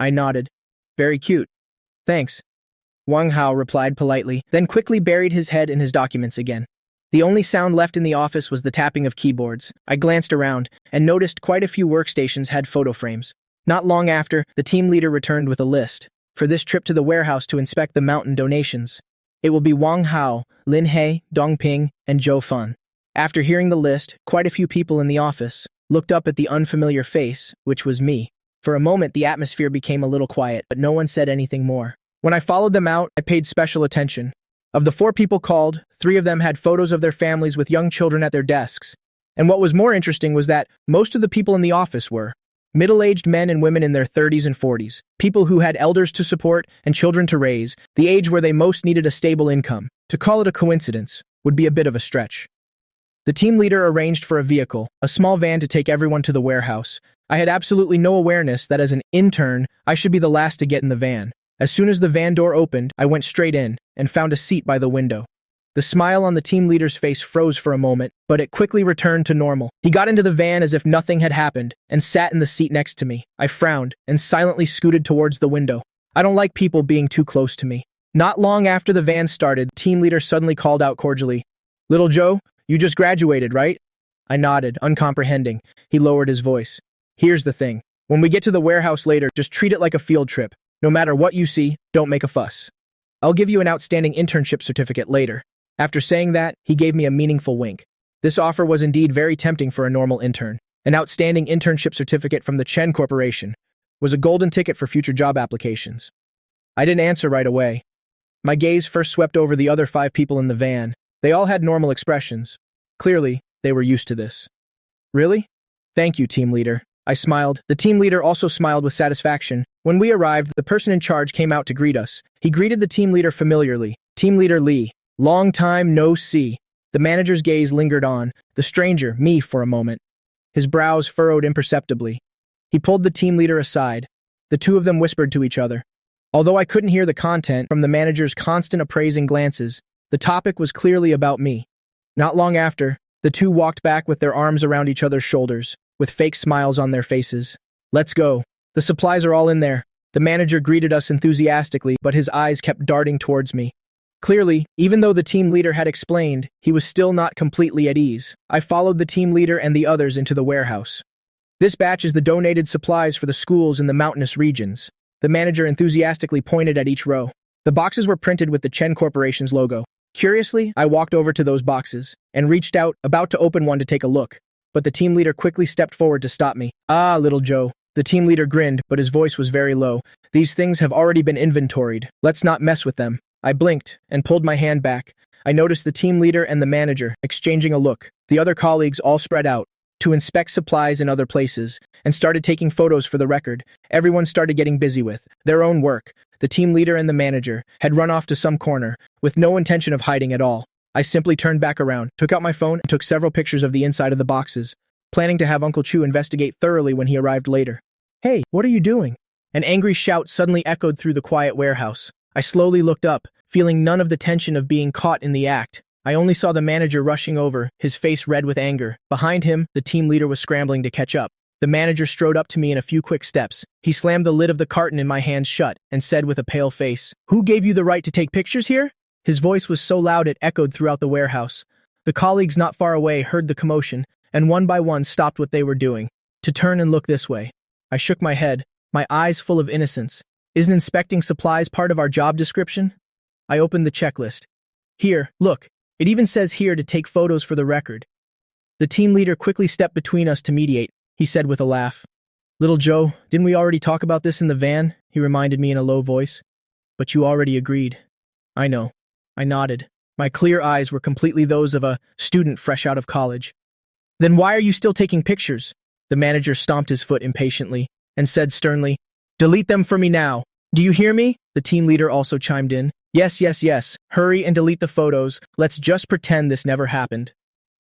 I nodded. Very cute. Thanks. Wang Hao replied politely, then quickly buried his head in his documents again. The only sound left in the office was the tapping of keyboards. I glanced around and noticed quite a few workstations had photo frames. Not long after, the team leader returned with a list for this trip to the warehouse to inspect the mountain donations. It will be Wang Hao, Lin He, Dong Ping, and Zhou Fun. After hearing the list, quite a few people in the office looked up at the unfamiliar face, which was me. For a moment, the atmosphere became a little quiet, but no one said anything more. When I followed them out, I paid special attention. Of the 4 people called, 3 of them had photos of their families with young children at their desks. And what was more interesting was that most of the people in the office were middle-aged men and women in their 30s and 40s, people who had elders to support and children to raise, the age where they most needed a stable income. To call it a coincidence would be a bit of a stretch. The team leader arranged for a vehicle, a small van to take everyone to the warehouse. I had absolutely no awareness that as an intern, I should be the last to get in the van. As soon as the van door opened, I went straight in and found a seat by the window. The smile on the team leader's face froze for a moment, but it quickly returned to normal. He got into the van as if nothing had happened and sat in the seat next to me. I frowned and silently scooted towards the window. I don't like people being too close to me. Not long after the van started, the team leader suddenly called out cordially, "Little Joe, you just graduated, right?" I nodded, uncomprehending. He lowered his voice. "Here's the thing. When we get to the warehouse later, just treat it like a field trip. No matter what you see, don't make a fuss. I'll give you an outstanding internship certificate later." After saying that, he gave me a meaningful wink. This offer was indeed very tempting for a normal intern. An outstanding internship certificate from the Chen Corporation was a golden ticket for future job applications. I didn't answer right away. My gaze first swept over the other 5 people in the van. They all had normal expressions. Clearly, they were used to this. Really? Thank you, team leader. I smiled. The team leader also smiled with satisfaction. When we arrived, the person in charge came out to greet us. He greeted the team leader familiarly. Team leader Lee. Long time no see. The manager's gaze lingered on the stranger, me, for a moment. His brows furrowed imperceptibly. He pulled the team leader aside. The 2 of them whispered to each other. Although I couldn't hear the content from the manager's constant appraising glances, the topic was clearly about me. Not long after, the 2 walked back with their arms around each other's shoulders, with fake smiles on their faces. Let's go. The supplies are all in there. The manager greeted us enthusiastically, but his eyes kept darting towards me. Clearly, even though the team leader had explained, he was still not completely at ease. I followed the team leader and the others into the warehouse. This batch is the donated supplies for the schools in the mountainous regions. The manager enthusiastically pointed at each row. The boxes were printed with the Chen Corporation's logo. Curiously, I walked over to those boxes and reached out, about to open one to take a look. But the team leader quickly stepped forward to stop me. "Ah, little Joe." The team leader grinned, but his voice was very low. "These things have already been inventoried. Let's not mess with them." I blinked and pulled my hand back. I noticed the team leader and the manager exchanging a look. The other colleagues all spread out to inspect supplies in other places and started taking photos for the record. Everyone started getting busy with their own work. The team leader and the manager had run off to some corner with no intention of hiding at all. I simply turned back around, took out my phone, and took several pictures of the inside of the boxes, planning to have Uncle Chu investigate thoroughly when he arrived later. "Hey, what are you doing?" An angry shout suddenly echoed through the quiet warehouse. I slowly looked up, feeling none of the tension of being caught in the act. I only saw the manager rushing over, his face red with anger. Behind him, the team leader was scrambling to catch up. The manager strode up to me in a few quick steps. He slammed the lid of the carton in my hands shut and said with a pale face, "Who gave you the right to take pictures here?" His voice was so loud it echoed throughout the warehouse. The colleagues not far away heard the commotion, and one by one stopped what they were doing to turn and look this way. I shook my head, my eyes full of innocence. Isn't inspecting supplies part of our job description? I opened the checklist. Here, look, it even says here to take photos for the record. The team leader quickly stepped between us to mediate. He said with a laugh, "Little Joe, didn't we already talk about this in the van?" He reminded me in a low voice. "But you already agreed." "I know." I nodded. My clear eyes were completely those of a student fresh out of college. "Then why are you still taking pictures?" The manager stomped his foot impatiently and said sternly, "Delete them for me now. Do you hear me?" The team leader also chimed in. Yes. Hurry and delete the photos. Let's just pretend this never happened."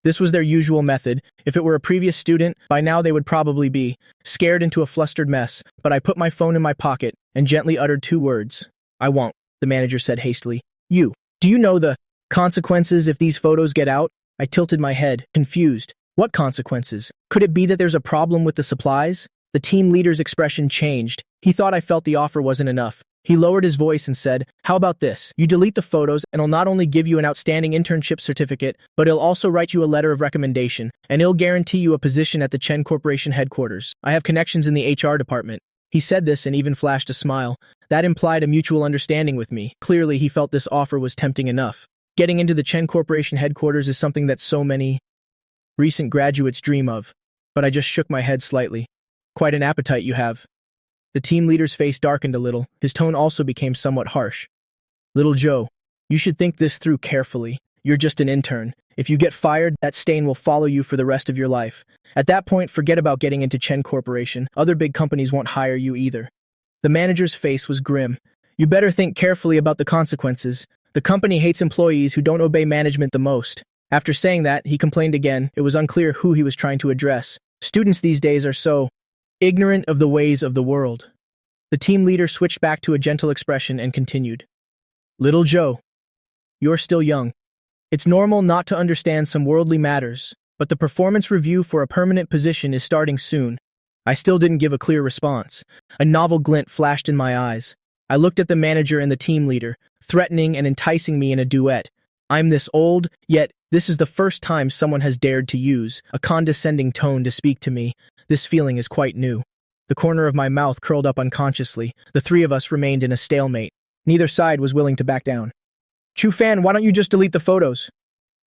This was their usual method. If it were a previous student, by now they would probably be scared into a flustered mess, but I put my phone in my pocket and gently uttered 2 words. I won't, the manager said hastily. Do you know the consequences if these photos get out? I tilted my head, confused. What consequences? Could it be that there's a problem with the supplies? The team leader's expression changed. He thought I felt the offer wasn't enough. He lowered his voice and said, how about this? You delete the photos and I'll not only give you an outstanding internship certificate, but he'll also write you a letter of recommendation, and he'll guarantee you a position at the Chen Corporation headquarters. I have connections in the HR department. He said this and even flashed a smile. That implied a mutual understanding with me. Clearly, he felt this offer was tempting enough. Getting into the Chen Corporation headquarters is something that so many recent graduates dream of. But I just shook my head slightly. Quite an appetite you have. The team leader's face darkened a little. His tone also became somewhat harsh. Little Joe, you should think this through carefully. You're just an intern. If you get fired, that stain will follow you for the rest of your life. At that point, forget about getting into Chen Corporation. Other big companies won't hire you either. The manager's face was grim. You better think carefully about the consequences. The company hates employees who don't obey management the most. After saying that, he complained again. It was unclear who he was trying to address. Students these days are so ignorant of the ways of the world. The team leader switched back to a gentle expression and continued. Little Joe, you're still young. It's normal not to understand some worldly matters, but the performance review for a permanent position is starting soon. I still didn't give a clear response. A novel glint flashed in my eyes. I looked at the manager and the team leader, threatening and enticing me in a duet. I'm this old, yet this is the first time someone has dared to use a condescending tone to speak to me. This feeling is quite new. The corner of my mouth curled up unconsciously. The 3 of us remained in a stalemate. Neither side was willing to back down. Chu Fan, why don't you just delete the photos?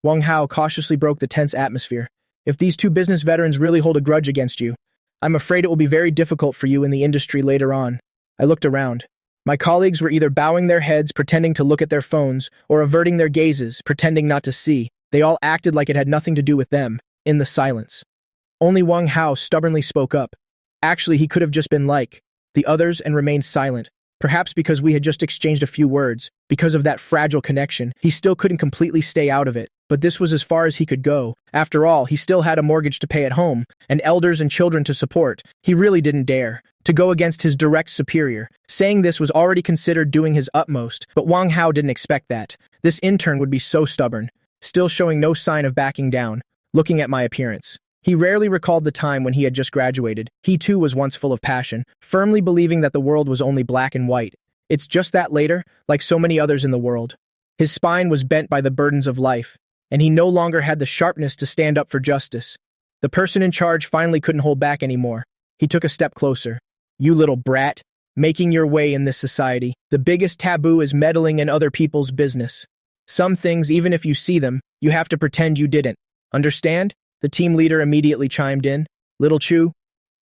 Wang Hao cautiously broke the tense atmosphere. If these 2 business veterans really hold a grudge against you, I'm afraid it will be very difficult for you in the industry later on. I looked around. My colleagues were either bowing their heads, pretending to look at their phones, or averting their gazes, pretending not to see. They all acted like it had nothing to do with them, in the silence. Only Wang Hao stubbornly spoke up. Actually, he could have just been like the others and remained silent. Perhaps because we had just exchanged a few words. Because of that fragile connection, he still couldn't completely stay out of it. But this was as far as he could go. After all, he still had a mortgage to pay at home, and elders and children to support. He really didn't dare to go against his direct superior. Saying this was already considered doing his utmost, but Wang Hao didn't expect that. This intern would be so stubborn, still showing no sign of backing down, looking at my appearance. He rarely recalled the time when he had just graduated. He too was once full of passion, firmly believing that the world was only black and white. It's just that later, like so many others in the world, his spine was bent by the burdens of life, and he no longer had the sharpness to stand up for justice. The person in charge finally couldn't hold back anymore. He took a step closer. You little brat, making your way in this society. The biggest taboo is meddling in other people's business. Some things, even if you see them, you have to pretend you didn't. Understand? The team leader immediately chimed in. Little Chu,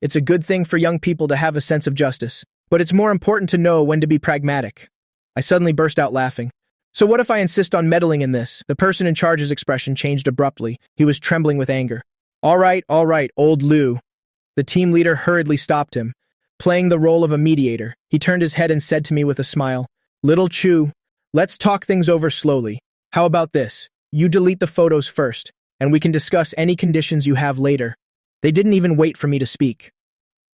it's a good thing for young people to have a sense of justice, but it's more important to know when to be pragmatic. I suddenly burst out laughing. So what if I insist on meddling in this? The person in charge's expression changed abruptly. He was trembling with anger. All right, old Liu. The team leader hurriedly stopped him. Playing the role of a mediator, he turned his head and said to me with a smile, Little Chu, let's talk things over slowly. How about this? You delete the photos first, and we can discuss any conditions you have later. They didn't even wait for me to speak.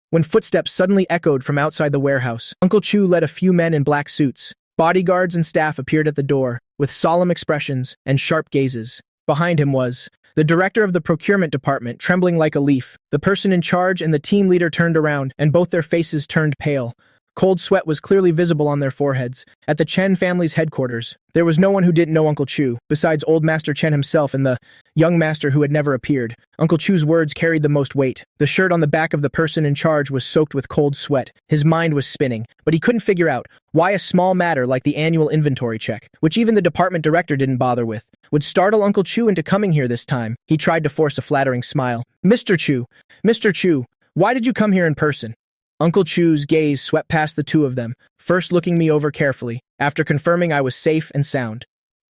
When footsteps suddenly echoed from outside the warehouse, Uncle Chu led a few men in black suits. Bodyguards and staff appeared at the door, with solemn expressions and sharp gazes. Behind him was the director of the procurement department, trembling like a leaf. The person in charge and the team leader turned around, and both their faces turned pale. Cold sweat was clearly visible on their foreheads. At the Chen family's headquarters, there was no one who didn't know Uncle Chu, besides old Master Chen himself and the young master who had never appeared. Uncle Chu's words carried the most weight. The shirt on the back of the person in charge was soaked with cold sweat. His mind was spinning, but he couldn't figure out why a small matter like the annual inventory check, which even the department director didn't bother with, would startle Uncle Chu into coming here this time. He tried to force a flattering smile. Mr. Chu, why did you come here in person? Uncle Chu's gaze swept past the 2 of them, first looking me over carefully, after confirming I was safe and sound.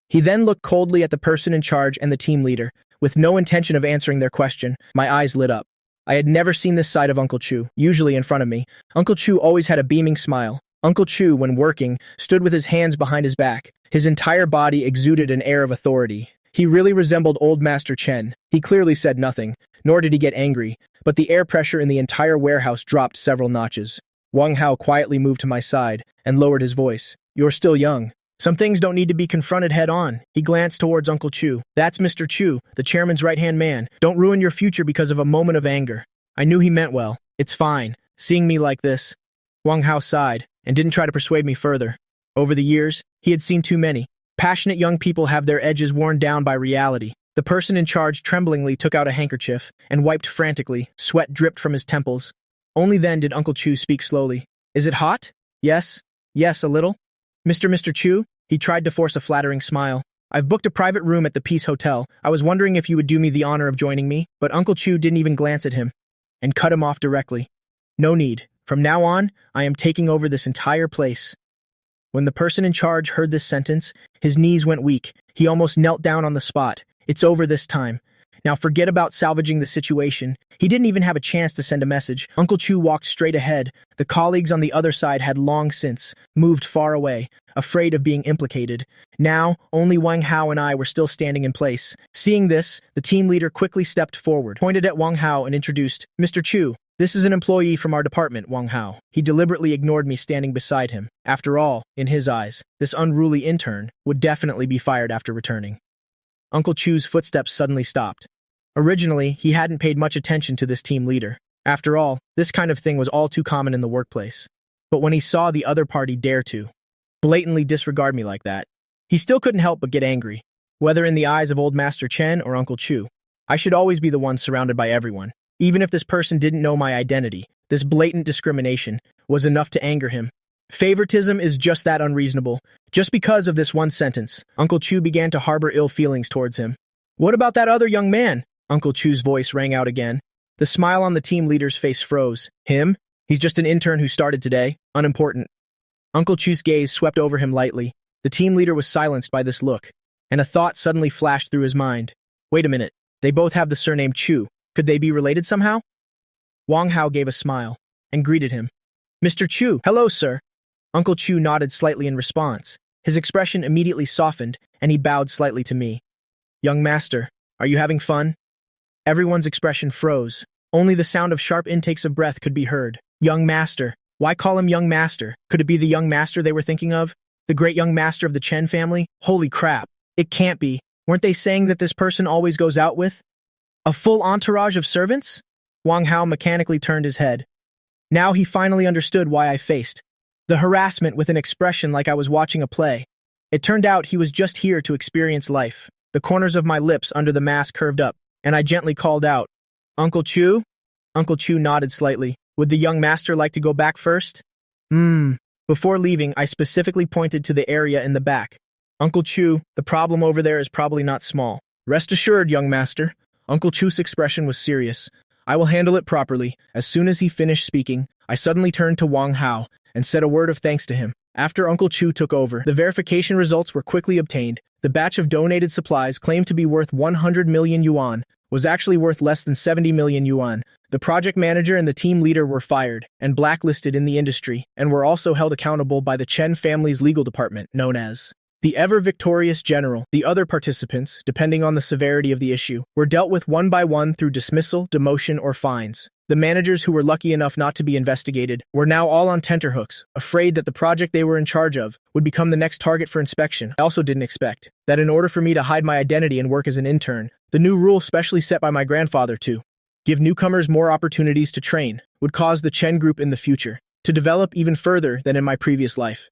He then looked coldly at the person in charge and the team leader. With no intention of answering their question, my eyes lit up. I had never seen this side of Uncle Chu, usually in front of me. Uncle Chu always had a beaming smile. Uncle Chu, when working, stood with his hands behind his back. His entire body exuded an air of authority. He really resembled old Master Chen. He clearly said nothing, nor did he get angry, but the air pressure in the entire warehouse dropped several notches. Wang Hao quietly moved to my side and lowered his voice. You're still young. Some things don't need to be confronted head-on. He glanced towards Uncle Chu. That's Mr. Chu, the chairman's right-hand man. Don't ruin your future because of a moment of anger. I knew he meant well. It's fine. Seeing me like this. Wang Hao sighed and didn't try to persuade me further. Over the years, he had seen too many. Passionate young people have their edges worn down by reality. The person in charge tremblingly took out a handkerchief and wiped frantically. Sweat dripped from his temples. Only then did Uncle Chu speak slowly. Is it hot? Yes. Yes, a little. Mr. Chu? He tried to force a flattering smile. I've booked a private room at the Peace Hotel. I was wondering if you would do me the honor of joining me, but Uncle Chu didn't even glance at him and cut him off directly. No need. From now on, I am taking over this entire place. When the person in charge heard this sentence, his knees went weak. He almost knelt down on the spot. It's over this time. Now forget about salvaging the situation. He didn't even have a chance to send a message. Uncle Chu walked straight ahead. The colleagues on the other side had long since moved far away, afraid of being implicated. Now, only Wang Hao and I were still standing in place. Seeing this, the team leader quickly stepped forward, pointed at Wang Hao and introduced, Mr. Chu. This is an employee from our department, Wang Hao. He deliberately ignored me standing beside him. After all, in his eyes, this unruly intern would definitely be fired after returning. Uncle Chu's footsteps suddenly stopped. Originally, he hadn't paid much attention to this team leader. After all, this kind of thing was all too common in the workplace. But when he saw the other party dare to blatantly disregard me like that, he still couldn't help but get angry. Whether in the eyes of old Master Chen or Uncle Chu, I should always be the one surrounded by everyone. Even if this person didn't know my identity, this blatant discrimination was enough to anger him. Favoritism is just that unreasonable. Just because of this one sentence, Uncle Chu began to harbor ill feelings towards him. What about that other young man? Uncle Chu's voice rang out again. The smile on the team leader's face froze. Him? He's just an intern who started today. Unimportant. Uncle Chu's gaze swept over him lightly. The team leader was silenced by this look, and a thought suddenly flashed through his mind. Wait a minute. They both have the surname Chu. Could they be related somehow? Wang Hao gave a smile and greeted him. Mr. Chu, hello, sir. Uncle Chu nodded slightly in response. His expression immediately softened, and he bowed slightly to me. Young master, are you having fun? Everyone's expression froze. Only the sound of sharp intakes of breath could be heard. Young master. Why call him young master? Could it be the young master they were thinking of? The great young master of the Chen family? Holy crap. It can't be. Weren't they saying that this person always goes out with a full entourage of servants? Wang Hao mechanically turned his head. Now he finally understood why I faced the harassment with an expression like I was watching a play. It turned out he was just here to experience life. The corners of my lips under the mask curved up, and I gently called out, Uncle Chu? Uncle Chu nodded slightly. Would the young master like to go back first? Before leaving, I specifically pointed to the area in the back. Uncle Chu, the problem over there is probably not small. Rest assured, young master. Uncle Chu's expression was serious. I will handle it properly. As soon as he finished speaking, I suddenly turned to Wang Hao and said a word of thanks to him. After Uncle Chu took over, the verification results were quickly obtained. The batch of donated supplies claimed to be worth 100 million yuan was actually worth less than 70 million yuan. The project manager and the team leader were fired and blacklisted in the industry and were also held accountable by the Chen family's legal department, known as the ever-victorious general. The other participants, depending on the severity of the issue, were dealt with one by one through dismissal, demotion, or fines. The managers who were lucky enough not to be investigated were now all on tenterhooks, afraid that the project they were in charge of would become the next target for inspection. I also didn't expect that in order for me to hide my identity and work as an intern, the new rule specially set by my grandfather to give newcomers more opportunities to train would cause the Chen Group in the future to develop even further than in my previous life.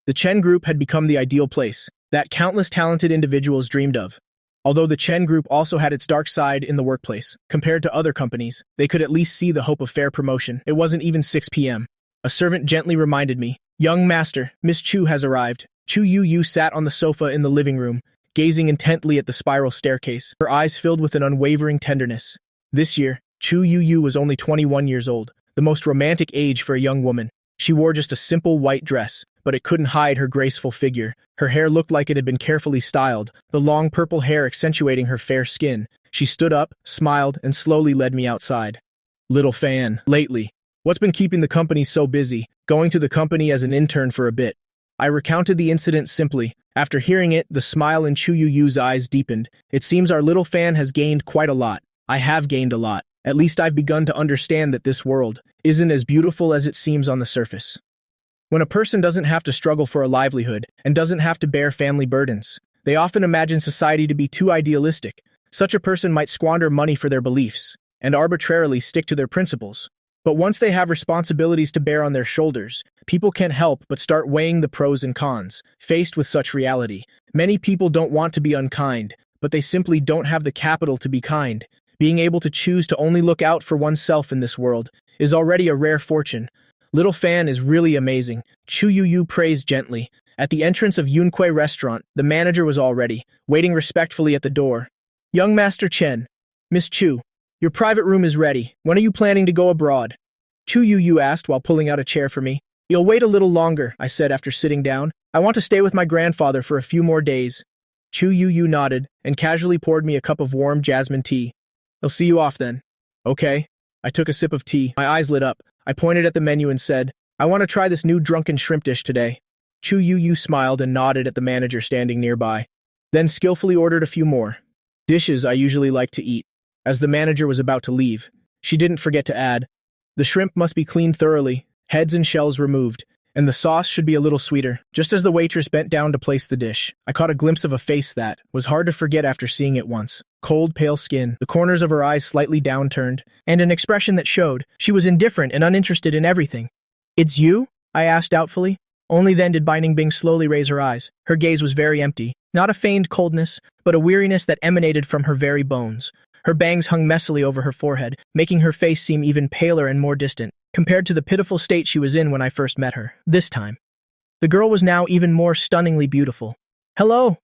The Chen Group had become the ideal place that countless talented individuals dreamed of. Although the Chen Group also had its dark side in the workplace, compared to other companies, they could at least see the hope of fair promotion. It wasn't even 6 p.m. A servant gently reminded me, Young master, Miss Chu has arrived. Chu Yu sat on the sofa in the living room, gazing intently at the spiral staircase, her eyes filled with an unwavering tenderness. This year, Chu Yu was only 21 years old, the most romantic age for a young woman. She wore just a simple white dress, but it couldn't hide her graceful figure. Her hair looked like it had been carefully styled, the long purple hair accentuating her fair skin. She stood up, smiled, and slowly led me outside. Little fan, lately, what's been keeping the company so busy? Going to the company as an intern for a bit. I recounted the incident simply, After hearing it, the smile in Chu Yu's eyes deepened. It seems our little fan has gained quite a lot. I have gained a lot. At least I've begun to understand that this world isn't as beautiful as it seems on the surface. When a person doesn't have to struggle for a livelihood and doesn't have to bear family burdens, they often imagine society to be too idealistic. Such a person might squander money for their beliefs and arbitrarily stick to their principles. But once they have responsibilities to bear on their shoulders, people can't help but start weighing the pros and cons. Faced with such reality, many people don't want to be unkind, but they simply don't have the capital to be kind. Being able to choose to only look out for oneself in this world is already a rare fortune. Little fan is really amazing, Chu Yu praised gently. At the entrance of Yunkui restaurant, the manager was already waiting respectfully at the door. Young Master Chen, Miss Chu, your private room is ready. When are you planning to go abroad? Chu Yu asked while pulling out a chair for me. You'll wait a little longer, I said after sitting down. I want to stay with my grandfather for a few more days. Chu Yu nodded and casually poured me a cup of warm jasmine tea. I'll see you off then. Okay. I took a sip of tea. My eyes lit up. I pointed at the menu and said, I want to try this new drunken shrimp dish today. Chu Yu smiled and nodded at the manager standing nearby, then skillfully ordered a few more dishes I usually like to eat. As the manager was about to leave, she didn't forget to add, the shrimp must be cleaned thoroughly, heads and shells removed, and the sauce should be a little sweeter. Just as the waitress bent down to place the dish, I caught a glimpse of a face that was hard to forget after seeing it once. Cold, pale skin, the corners of her eyes slightly downturned, and an expression that showed she was indifferent and uninterested in everything. It's you? I asked doubtfully. Only then did Bai Ningbing slowly raise her eyes. Her gaze was very empty, not a feigned coldness, but a weariness that emanated from her very bones. Her bangs hung messily over her forehead, making her face seem even paler and more distant, compared to the pitiful state she was in when I first met her. This time, the girl was now even more stunningly beautiful. Hello,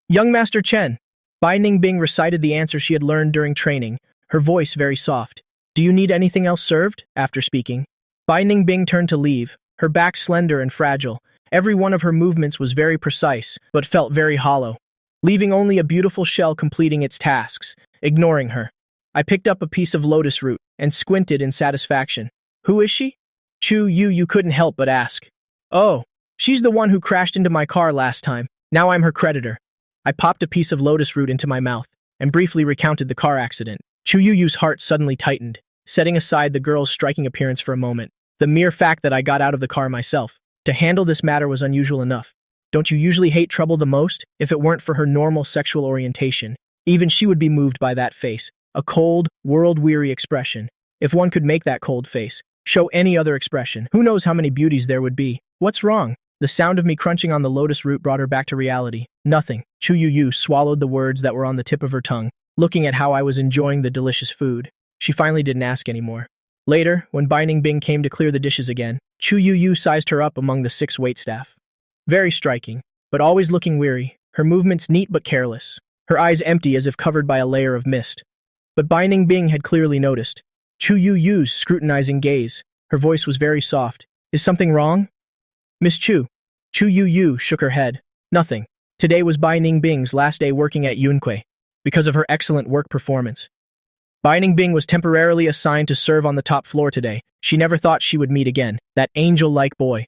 young Master Chen. Bai Ningbing recited the answer she had learned during training, her voice very soft. Do you need anything else served? After speaking, Bai Ningbing turned to leave, her back slender and fragile. Every one of her movements was very precise, but felt very hollow, leaving only a beautiful shell completing its tasks. Ignoring her, I picked up a piece of lotus root and squinted in satisfaction. Who is she? Chu Yu couldn't help but ask. Oh, she's the one who crashed into my car last time. Now I'm her creditor. I popped a piece of lotus root into my mouth and briefly recounted the car accident. Chu Yu's heart suddenly tightened, setting aside the girl's striking appearance for a moment. The mere fact that I got out of the car myself to handle this matter was unusual enough. Don't you usually hate trouble the most? If it weren't for her normal sexual orientation, even she would be moved by that face, a cold, world-weary expression. If one could make that cold face show any other expression, who knows how many beauties there would be. What's wrong? The sound of me crunching on the lotus root brought her back to reality. Nothing. Chu Yu swallowed the words that were on the tip of her tongue, looking at how I was enjoying the delicious food. She finally didn't ask anymore. Later, when Bai Ningbing came to clear the dishes again, Chu Yu sized her up among the 6 waitstaff. Very striking, but always looking weary, her movements neat but careless, her eyes empty as if covered by a layer of mist. But Bai Ningbing had clearly noticed Chu Yu's scrutinizing gaze. Her voice was very soft. Is something wrong? Miss Chu. Chu Yu shook her head. Nothing. Today was Bai Ningbing's last day working at Yunkui, because of her excellent work performance. Bai Ningbing was temporarily assigned to serve on the top floor today. She never thought she would meet again that angel-like boy.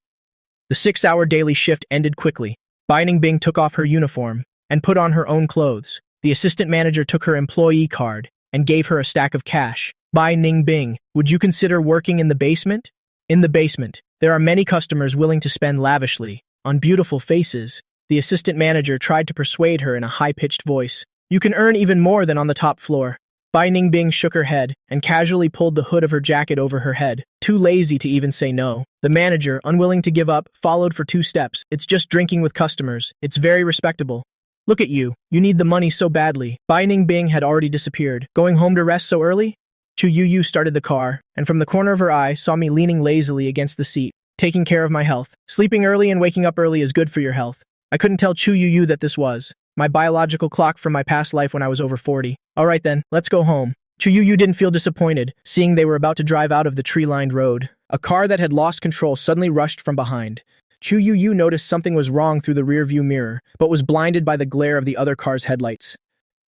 The 6-hour daily shift ended quickly. Bai Ningbing took off her uniform and put on her own clothes. The assistant manager took her employee card and gave her a stack of cash. Bai Ningbing, would you consider working in the basement? In the basement, there are many customers willing to spend lavishly on beautiful faces. The assistant manager tried to persuade her in a high-pitched voice. You can earn even more than on the top floor. Bai Ningbing shook her head and casually pulled the hood of her jacket over her head, too lazy to even say no. The manager, unwilling to give up, followed for 2 steps. It's just drinking with customers. It's very respectable. Look at you. You need the money so badly. Bai Ningbing had already disappeared. Going home to rest so early? Chu Yu started the car, and from the corner of her eye saw me leaning lazily against the seat, taking care of my health. Sleeping early and waking up early is good for your health. I couldn't tell Chu Yu that this was my biological clock from my past life when I was over 40. All right then, let's go home. Chu Yu didn't feel disappointed, seeing they were about to drive out of the tree-lined road. A car that had lost control suddenly rushed from behind. Chu Yu noticed something was wrong through the rear-view mirror, but was blinded by the glare of the other car's headlights.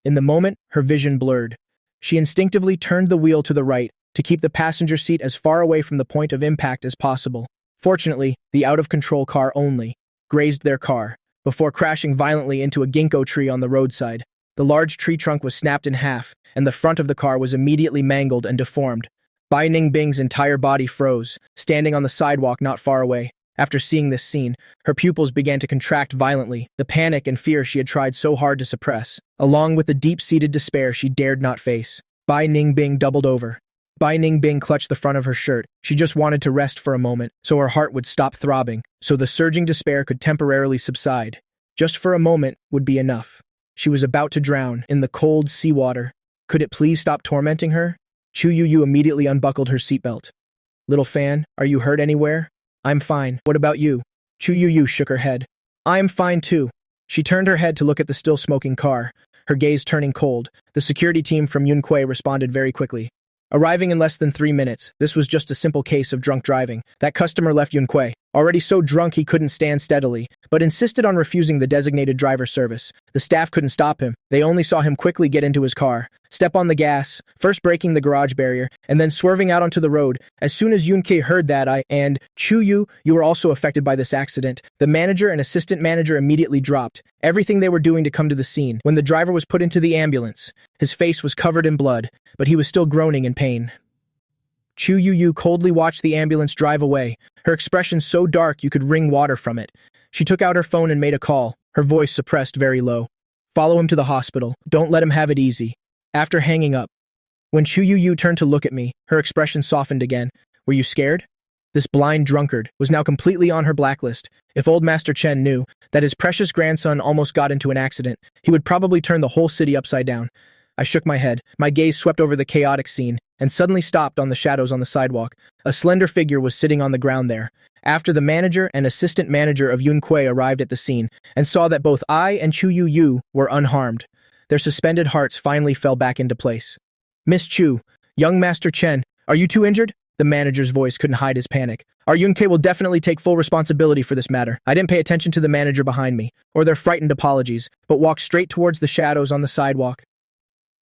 In the moment, her vision blurred. She instinctively turned the wheel to the right to keep the passenger seat as far away from the point of impact as possible. Fortunately, the out-of-control car only grazed their car, before crashing violently into a ginkgo tree on the roadside. The large tree trunk was snapped in half, and the front of the car was immediately mangled and deformed. Bai Ningbing's entire body froze, standing on the sidewalk not far away. After seeing this scene, her pupils began to contract violently, the panic and fear she had tried so hard to suppress, along with the deep-seated despair she dared not face. Bai Ningbing doubled over. Bai Ningbing clutched the front of her shirt. She just wanted to rest for a moment, so her heart would stop throbbing, so the surging despair could temporarily subside. Just for a moment would be enough. She was about to drown in the cold seawater. Could it please stop tormenting her? Chu Yu immediately unbuckled her seatbelt. "Little fan, are you hurt anywhere?" "I'm fine. What about you?" Chu Yu shook her head. "I'm fine too." She turned her head to look at the still smoking car, her gaze turning cold. The security team from Yunque responded very quickly. Arriving in less than 3 minutes, this was just a simple case of drunk driving. That customer left Yunque, already so drunk he couldn't stand steadily, but insisted on refusing the designated driver service. The staff couldn't stop him. They only saw him quickly get into his car, step on the gas, first breaking the garage barrier, and then swerving out onto the road. As soon as Yunque heard that and Chu Yu were also affected by this accident, the manager and assistant manager immediately dropped everything they were doing to come to the scene. When the driver was put into the ambulance, his face was covered in blood, but he was still groaning in pain. Chu Yu coldly watched the ambulance drive away, her expression so dark you could wring water from it. She took out her phone and made a call, her voice suppressed very low. "Follow him to the hospital. Don't let him have it easy." After hanging up, when Chu Yu turned to look at me, her expression softened again. "Were you scared?" This blind drunkard was now completely on her blacklist. If old Master Chen knew that his precious grandson almost got into an accident, he would probably turn the whole city upside down. I shook my head. My gaze swept over the chaotic scene and suddenly stopped on the shadows on the sidewalk. A slender figure was sitting on the ground there. After the manager and assistant manager of Yunque arrived at the scene and saw that both I and Chu Yu were unharmed, their suspended hearts finally fell back into place. "Miss Chu, young Master Chen, are you too injured?" The manager's voice couldn't hide his panic. "Our Yunque will definitely take full responsibility for this matter." I didn't pay attention to the manager behind me, or their frightened apologies, but walked straight towards the shadows on the sidewalk.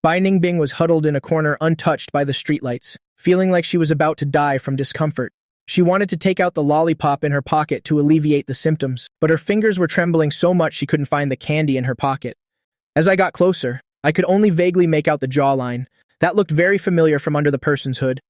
Bai Ningbing was huddled in a corner untouched by the streetlights, feeling like she was about to die from discomfort. She wanted to take out the lollipop in her pocket to alleviate the symptoms, but her fingers were trembling so much she couldn't find the candy in her pocket. As I got closer, I could only vaguely make out the jawline. That looked very familiar from under the person's hood.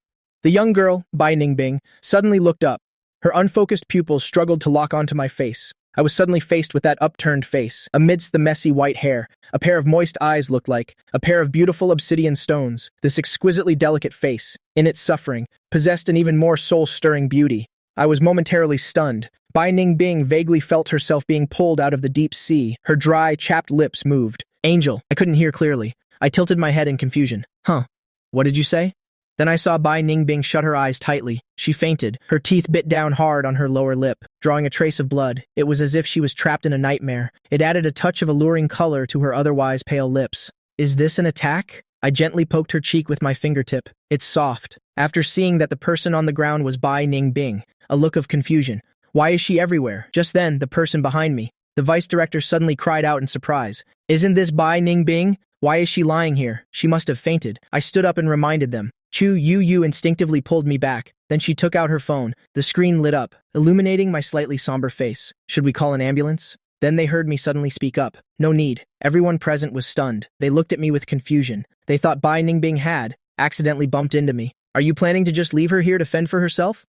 The young girl, Bai Ningbing, suddenly looked up. Her unfocused pupils struggled to lock onto my face. I was suddenly faced with that upturned face. Amidst the messy white hair, a pair of moist eyes looked like a pair of beautiful obsidian stones. This exquisitely delicate face, in its suffering, possessed an even more soul-stirring beauty. I was momentarily stunned. Bai Ningbing vaguely felt herself being pulled out of the deep sea. Her dry, chapped lips moved. "Angel." I couldn't hear clearly. I tilted my head in confusion. "Huh? What did you say?" Then I saw Bai Ningbing shut her eyes tightly. She fainted. Her teeth bit down hard on her lower lip, drawing a trace of blood. It was as if she was trapped in a nightmare. It added a touch of alluring color to her otherwise pale lips. "Is this an attack?" I gently poked her cheek with my fingertip. "It's soft." After seeing that the person on the ground was Bai Ningbing, a look of confusion. "Why is she everywhere?" Just then, the person behind me, the vice director, suddenly cried out in surprise. "Isn't this Bai Ningbing? Why is she lying here? She must have fainted." I stood up and reminded them. Chu Yu instinctively pulled me back. Then she took out her phone. The screen lit up, illuminating my slightly somber face. "Should we call an ambulance?" Then they heard me suddenly speak up. "No need." Everyone present was stunned. They looked at me with confusion. They thought Bai Ningbing had accidentally bumped into me. "Are you planning to just leave her here to fend for herself?"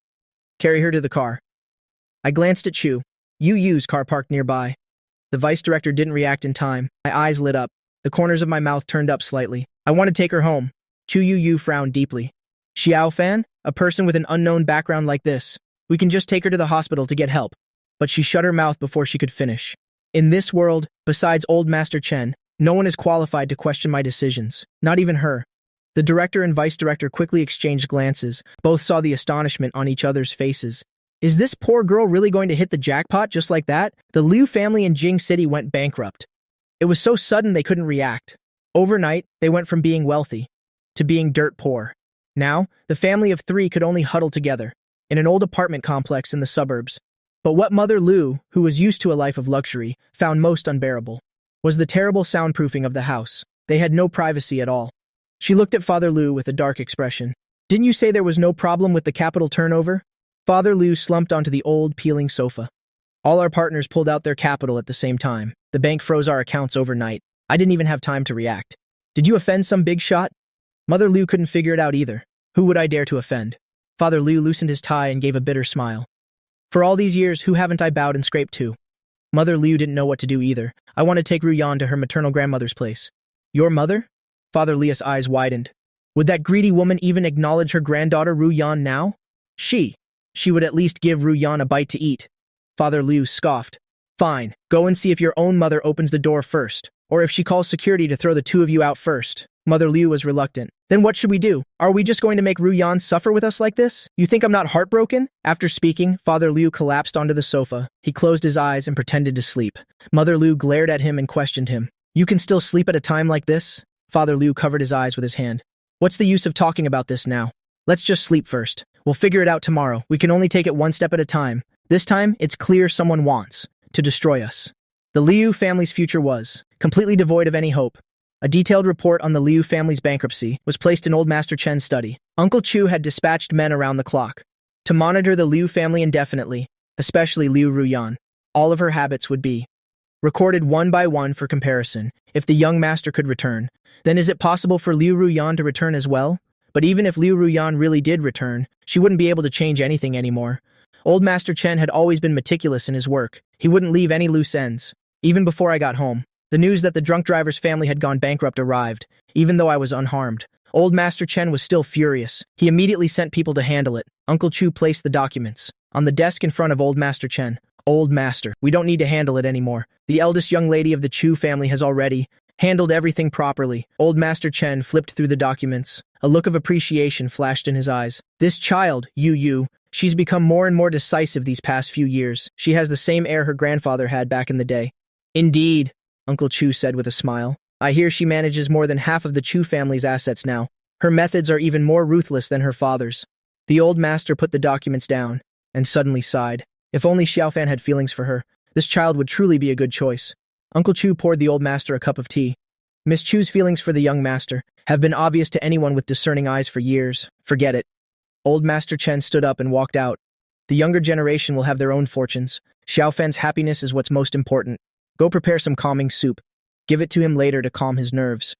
"Carry her to the car." I glanced at Chu Yu's car parked nearby. The vice director didn't react in time. My eyes lit up. The corners of my mouth turned up slightly. "I want to take her home." Chu Yu frowned deeply. "Xiao Fan? A person with an unknown background like this? We can just take her to the hospital to get help." But she shut her mouth before she could finish. "In this world, besides old Master Chen, no one is qualified to question my decisions. Not even her." The director and vice director quickly exchanged glances. Both saw the astonishment on each other's faces. Is this poor girl really going to hit the jackpot just like that? The Liu family in Jing City went bankrupt. It was so sudden they couldn't react. Overnight, they went from being wealthy to being dirt poor. Now, the family of 3 could only huddle together in an old apartment complex in the suburbs. But what Mother Liu, who was used to a life of luxury, found most unbearable was the terrible soundproofing of the house. They had no privacy at all. She looked at Father Liu with a dark expression. "Didn't you say there was no problem with the capital turnover?" Father Liu slumped onto the old, peeling sofa. All our partners pulled out their capital at the same time. The bank froze our accounts overnight. I didn't even have time to react. Did you offend some big shot? Mother Liu couldn't figure it out either. Who would I dare to offend? Father Liu loosened his tie and gave a bitter smile. For all these years, who haven't I bowed and scraped to? Mother Liu didn't know what to do either. I want to take Ruyan to her maternal grandmother's place. Your mother? Father Liu's eyes widened. Would that greedy woman even acknowledge her granddaughter Ruyan now? She would at least give Ruyan a bite to eat. Father Liu scoffed. Fine, go and see if your own mother opens the door first, or if she calls security to throw the two of you out first. Mother Liu was reluctant. Then what should we do? Are we just going to make Ruyan suffer with us like this? You think I'm not heartbroken? After speaking, Father Liu collapsed onto the sofa. He closed his eyes and pretended to sleep. Mother Liu glared at him and questioned him. You can still sleep at a time like this? Father Liu covered his eyes with his hand. What's the use of talking about this now? Let's just sleep first. We'll figure it out tomorrow. We can only take it one step at a time. This time, it's clear someone wants to destroy us. The Liu family's future was completely devoid of any hope. A detailed report on the Liu family's bankruptcy was placed in Old Master Chen's study. Uncle Chu had dispatched men around the clock to monitor the Liu family indefinitely, especially Liu Ruyan. All of her habits would be recorded one by one for comparison. If the young master could return, then is it possible for Liu Ruyan to return as well? But even if Liu Ruyan really did return, she wouldn't be able to change anything anymore. Old Master Chen had always been meticulous in his work. He wouldn't leave any loose ends. Even before I got home, the news that the drunk driver's family had gone bankrupt arrived, even though I was unharmed. Old Master Chen was still furious. He immediately sent people to handle it. Uncle Chu placed the documents on the desk in front of Old Master Chen. Old Master, we don't need to handle it anymore. The eldest young lady of the Chu family has already handled everything properly. Old Master Chen flipped through the documents. A look of appreciation flashed in his eyes. This child, Yu, she's become more and more decisive these past few years. She has the same air her grandfather had back in the day. Indeed, Uncle Chu said with a smile. I hear she manages more than half of the Chu family's assets now. Her methods are even more ruthless than her father's. The old master put the documents down and suddenly sighed. If only Xiaofan had feelings for her, this child would truly be a good choice. Uncle Chu poured the old master a cup of tea. Miss Chu's feelings for the young master have been obvious to anyone with discerning eyes for years. Forget it. Old Master Chen stood up and walked out. The younger generation will have their own fortunes. Xiaofan's happiness is what's most important. Go prepare some calming soup. Give it to him later to calm his nerves.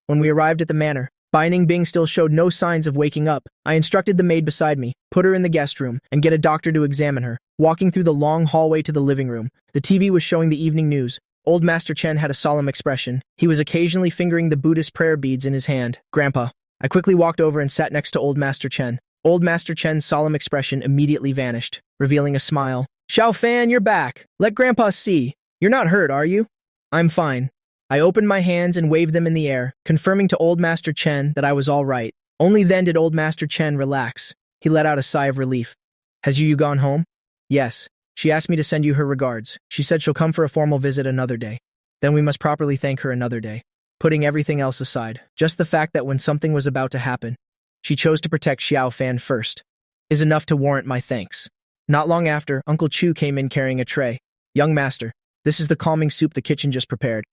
When we arrived at the manor, Bai Ningbing still showed no signs of waking up. I instructed the maid beside me, put her in the guest room, and get a doctor to examine her. Walking through the long hallway to the living room, the TV was showing the evening news. Old Master Chen had a solemn expression. He was occasionally fingering the Buddhist prayer beads in his hand. Grandpa. I quickly walked over and sat next to Old Master Chen. Old Master Chen's solemn expression immediately vanished, revealing a smile. Xiaofan, you're back. Let Grandpa see. You're not hurt, are you? I'm fine. I opened my hands and waved them in the air, confirming to Old Master Chen that I was all right. Only then did Old Master Chen relax. He let out a sigh of relief. Has Yu gone home? Yes. She asked me to send you her regards. She said she'll come for a formal visit another day. Then we must properly thank her another day. Putting everything else aside, just the fact that when something was about to happen, she chose to protect Xiaofan first, is enough to warrant my thanks. Not long after, Uncle Chu came in carrying a tray. Young master, this is the calming soup the kitchen just prepared.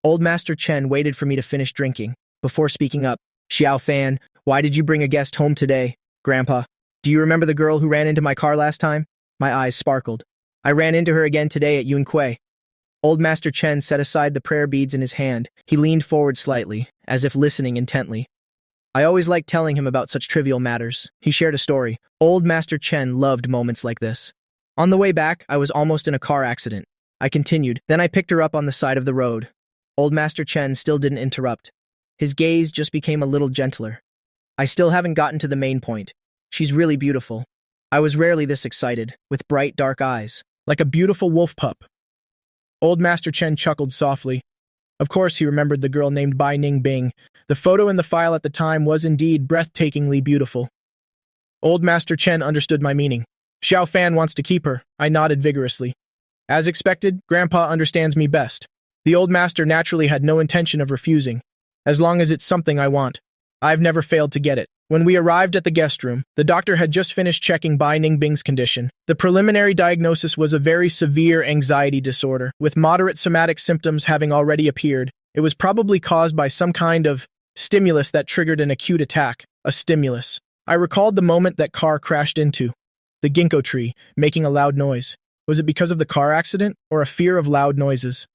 Old Master Chen waited for me to finish drinking, before speaking up. Xiaofan, why did you bring a guest home today? Grandpa, do you remember the girl who ran into my car last time? My eyes sparkled. I ran into her again today at Yunquay. Old Master Chen set aside the prayer beads in his hand. He leaned forward slightly, as if listening intently. I always liked telling him about such trivial matters. He shared a story. Old Master Chen loved moments like this. On the way back, I was almost in a car accident. I continued. Then I picked her up on the side of the road. Old Master Chen still didn't interrupt. His gaze just became a little gentler. I still haven't gotten to the main point. She's really beautiful. I was rarely this excited, with bright, dark eyes. Like a beautiful wolf pup. Old Master Chen chuckled softly. Of course he remembered the girl named Bai Ningbing. The photo in the file at the time was indeed breathtakingly beautiful. Old Master Chen understood my meaning. Xiaofan wants to keep her. I nodded vigorously. As expected, Grandpa understands me best. The old master naturally had no intention of refusing, as long as it's something I want. I've never failed to get it. When we arrived at the guest room, the doctor had just finished checking Bai Ningbing's condition. The preliminary diagnosis was a very severe anxiety disorder, with moderate somatic symptoms having already appeared. It was probably caused by some kind of stimulus that triggered an acute attack. A stimulus. I recalled the moment that car crashed into the ginkgo tree, making a loud noise. Was it because of the car accident or a fear of loud noises?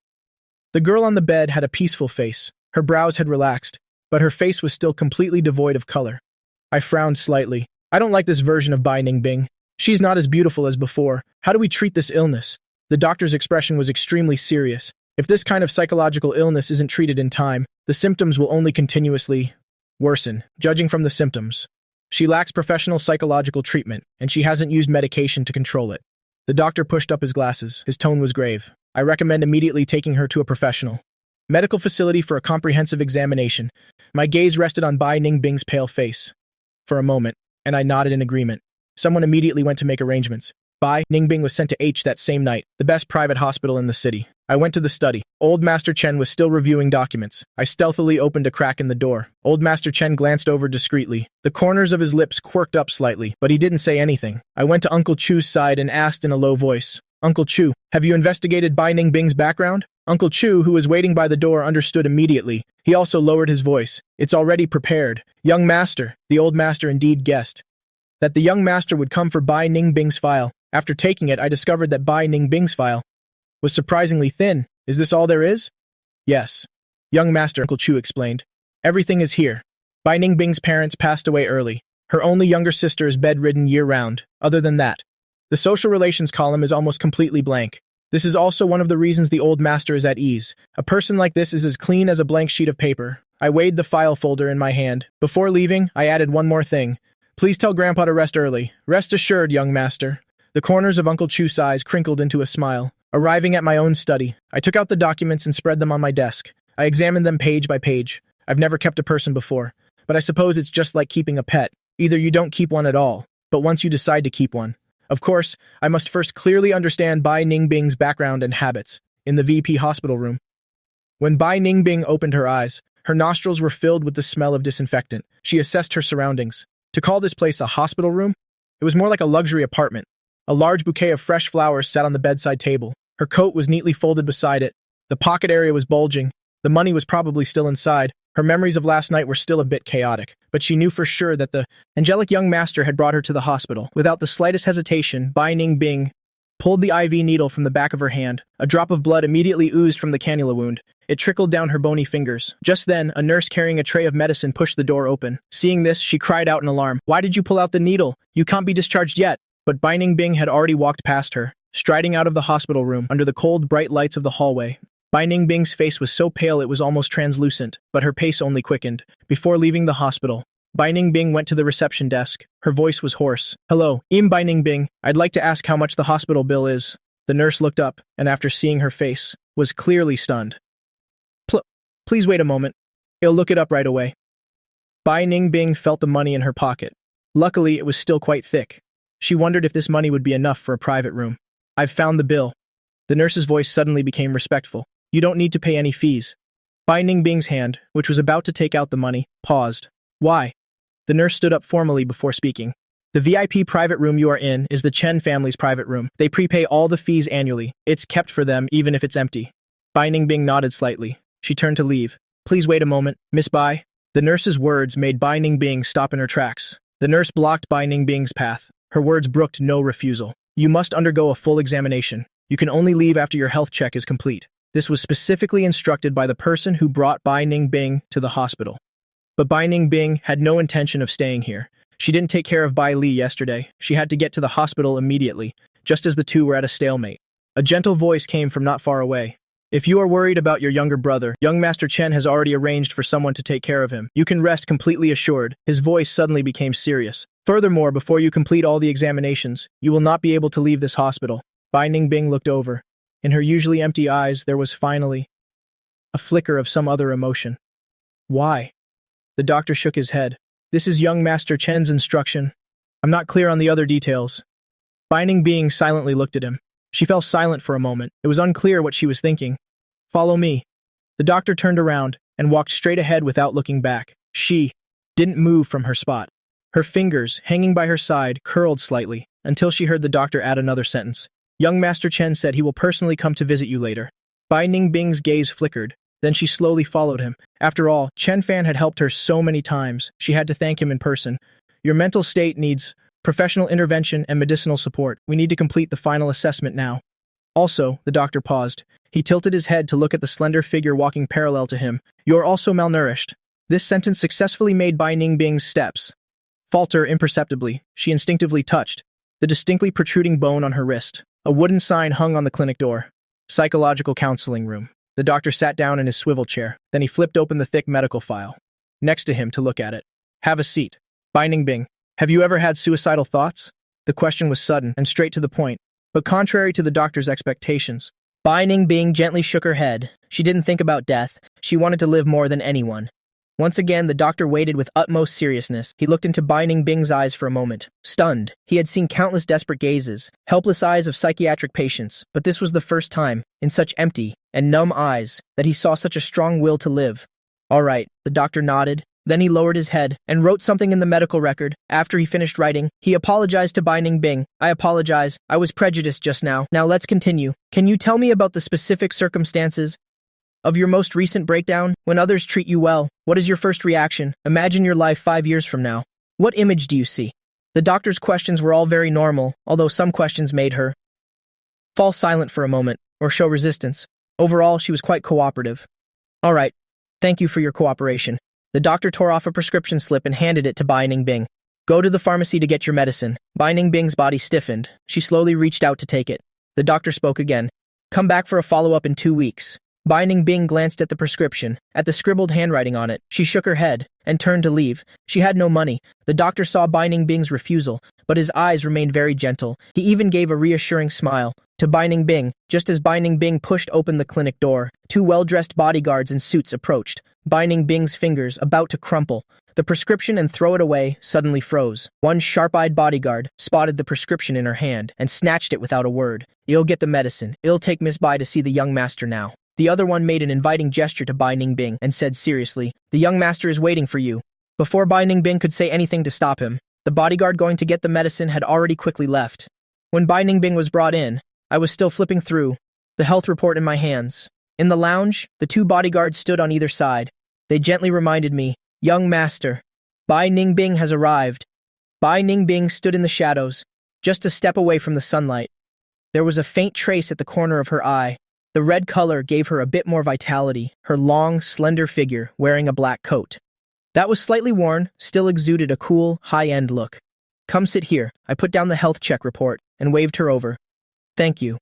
The girl on the bed had a peaceful face. Her brows had relaxed, but her face was still completely devoid of color. I frowned slightly. I don't like this version of Bai Ningbing. She's not as beautiful as before. How do we treat this illness? The doctor's expression was extremely serious. If this kind of psychological illness isn't treated in time, the symptoms will only continuously worsen, judging from the symptoms. She lacks professional psychological treatment, and she hasn't used medication to control it. The doctor pushed up his glasses. His tone was grave. I recommend immediately taking her to a professional medical facility for a comprehensive examination. My gaze rested on Bai Ningbing's pale face for a moment, and I nodded in agreement. Someone immediately went to make arrangements. Bai Ningbing was sent to H that same night, the best private hospital in the city. I went to the study. Old Master Chen was still reviewing documents. I stealthily opened a crack in the door. Old Master Chen glanced over discreetly. The corners of his lips quirked up slightly, but he didn't say anything. I went to Uncle Chu's side and asked in a low voice, "Uncle Chu, have you investigated Bai Ningbing's background?" Uncle Chu, who was waiting by the door, understood immediately. He also lowered his voice. "It's already prepared." Young master, the old master indeed guessed that the young master would come for Bai Ningbing's file. After taking it, I discovered that Bai Ningbing's file was surprisingly thin. Is this all there is? Yes. Young master, Uncle Chu explained. Everything is here. Bai Ningbing's parents passed away early. Her only younger sister is bedridden year-round. Other than that, the social relations column is almost completely blank. This is also one of the reasons the old master is at ease. A person like this is as clean as a blank sheet of paper. I weighed the file folder in my hand. Before leaving, I added one more thing. Please tell Grandpa to rest early. Rest assured, young master. The corners of Uncle Chu's eyes crinkled into a smile. Arriving at my own study, I took out the documents and spread them on my desk. I examined them page by page. I've never kept a person before, but I suppose it's just like keeping a pet. Either you don't keep one at all, but once you decide to keep one. Of course, I must first clearly understand Bai Ningbing's background and habits. In the VP hospital room, when Bai Ningbing opened her eyes, her nostrils were filled with the smell of disinfectant. She assessed her surroundings. To call this place a hospital room, it was more like a luxury apartment. A large bouquet of fresh flowers sat on the bedside table. Her coat was neatly folded beside it. The pocket area was bulging. The money was probably still inside. Her memories of last night were still a bit chaotic, but she knew for sure that the angelic young master had brought her to the hospital. Without the slightest hesitation, Bai Ningbing pulled the IV needle from the back of her hand. A drop of blood immediately oozed from the cannula wound. It trickled down her bony fingers. Just then, a nurse carrying a tray of medicine pushed the door open. Seeing this, she cried out in alarm. "Why did you pull out the needle? You can't be discharged yet." But Bai Ningbing had already walked past her, striding out of the hospital room under the cold, bright lights of the hallway. Bai Ningbing's face was so pale it was almost translucent, but her pace only quickened. Before leaving the hospital, Bai Ningbing went to the reception desk. Her voice was hoarse. "Hello, Bai Ningbing. I'd like to ask how much the hospital bill is." The nurse looked up, and after seeing her face, was clearly stunned. Please wait a moment. I'll look it up right away." Bai Ningbing felt the money in her pocket. Luckily, it was still quite thick. She wondered if this money would be enough for a private room. "I've found the bill." The nurse's voice suddenly became respectful. "You don't need to pay any fees." Bai Ningbing's hand, which was about to take out the money, paused. "Why?" The nurse stood up formally before speaking. "The VIP private room you are in is the Chen family's private room. They prepay all the fees annually. It's kept for them even if it's empty." Bai Ningbing nodded slightly. She turned to leave. "Please wait a moment, Miss Bai." The nurse's words made Bai Ningbing stop in her tracks. The nurse blocked Bai Ningbing's path. Her words brooked no refusal. "You must undergo a full examination. You can only leave after your health check is complete." This was specifically instructed by the person who brought Bai Ningbing to the hospital. But Bai Ningbing had no intention of staying here. She didn't take care of Bai Li yesterday. She had to get to the hospital immediately, just as the two were at a stalemate. A gentle voice came from not far away. "If you are worried about your younger brother, young Master Chen has already arranged for someone to take care of him. You can rest completely assured." His voice suddenly became serious. "Furthermore, before you complete all the examinations, you will not be able to leave this hospital." Bai Ningbing looked over. In her usually empty eyes, there was finally a flicker of some other emotion. "Why?" The doctor shook his head. "This is young Master Chen's instruction. I'm not clear on the other details." Bai Ningbing silently looked at him. She fell silent for a moment. It was unclear what she was thinking. "Follow me." The doctor turned around and walked straight ahead without looking back. She didn't move from her spot. Her fingers, hanging by her side, curled slightly, until she heard the doctor add another sentence. "Young Master Chen said he will personally come to visit you later." Bai Ningbing's gaze flickered. Then she slowly followed him. After all, Chen Fan had helped her so many times. She had to thank him in person. "Your mental state needs Professional intervention and medicinal support. We need to complete the final assessment now. Also, the doctor paused. He tilted his head to look at the slender figure walking parallel to him. You're also malnourished. This sentence successfully made Bai Ningbing's steps falter imperceptibly. She instinctively touched the distinctly protruding bone on her wrist. A wooden sign hung on the clinic door. Psychological counseling room. The doctor sat down in his swivel chair. Then he flipped open the thick medical file next to him to look at it. Have a seat. Bai Ningbing, have you ever had suicidal thoughts? The question was sudden and straight to the point, but contrary to the doctor's expectations. Bai Ningbing gently shook her head. She didn't think about death. She wanted to live more than anyone. Once again, the doctor waited with utmost seriousness. He looked into Bai Ningbing's eyes for a moment. Stunned, he had seen countless desperate gazes, helpless eyes of psychiatric patients, but this was the first time, in such empty and numb eyes, that he saw such a strong will to live. All right, the doctor nodded. Then he lowered his head and wrote something in the medical record. After he finished writing, he apologized to Bai Ningbing. I apologize. I was prejudiced just now. Now let's continue. Can you tell me about the specific circumstances of your most recent breakdown? When others treat you well, what is your first reaction? Imagine your life 5 years from now. What image do you see? The doctor's questions were all very normal, although some questions made her fall silent for a moment, or show resistance. Overall, she was quite cooperative. All right. Thank you for your cooperation. The doctor tore off a prescription slip and handed it to Bai Ningbing. Go to the pharmacy to get your medicine. Bai Ningbing's body stiffened. She slowly reached out to take it. The doctor spoke again. Come back for a follow-up in 2 weeks. Bai Ningbing glanced at the prescription, at the scribbled handwriting on it. She shook her head and turned to leave. She had no money. The doctor saw Bai Ningbing's refusal, but his eyes remained very gentle. He even gave a reassuring smile to Bai Ningbing. Just as Bai Ningbing pushed open the clinic door, 2 well-dressed bodyguards in suits approached. Bai Ningbing's fingers, about to crumple the prescription and throw it away, suddenly froze. One sharp-eyed bodyguard spotted the prescription in her hand and snatched it without a word. You'll get the medicine. It'll take Miss Bai to see the young master now. The other one made an inviting gesture to Bai Ningbing and said seriously, the young master is waiting for you. Before Bai Ningbing could say anything to stop him, the bodyguard going to get the medicine had already quickly left. When Bai Ningbing was brought in, I was still flipping through the health report in my hands. In the lounge, the 2 bodyguards stood on either side. They gently reminded me, young master, Bai Ningbing has arrived. Bai Ningbing stood in the shadows, just a step away from the sunlight. There was a faint trace at the corner of her eye. The red color gave her a bit more vitality, her long, slender figure wearing a black coat that was slightly worn, still exuded a cool, high-end look. Come sit here. I put down the health check report and waved her over. Thank you.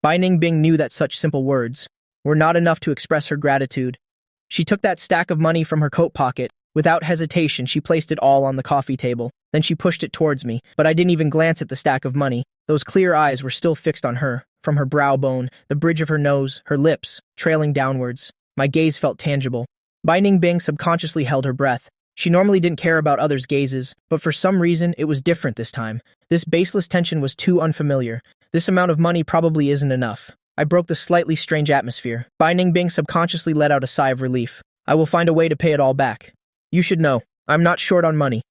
Bai Ningbing knew that such simple words were not enough to express her gratitude. She took that stack of money from her coat pocket. Without hesitation, she placed it all on the coffee table. Then she pushed it towards me, but I didn't even glance at the stack of money. Those clear eyes were still fixed on her. From her brow bone, the bridge of her nose, her lips, trailing downwards. My gaze felt tangible. Bai Ningbing subconsciously held her breath. She normally didn't care about others' gazes, but for some reason it was different this time. This baseless tension was too unfamiliar. This amount of money probably isn't enough. I broke the slightly strange atmosphere. Bai Ningbing subconsciously let out a sigh of relief. I will find a way to pay it all back. You should know, I'm not short on money.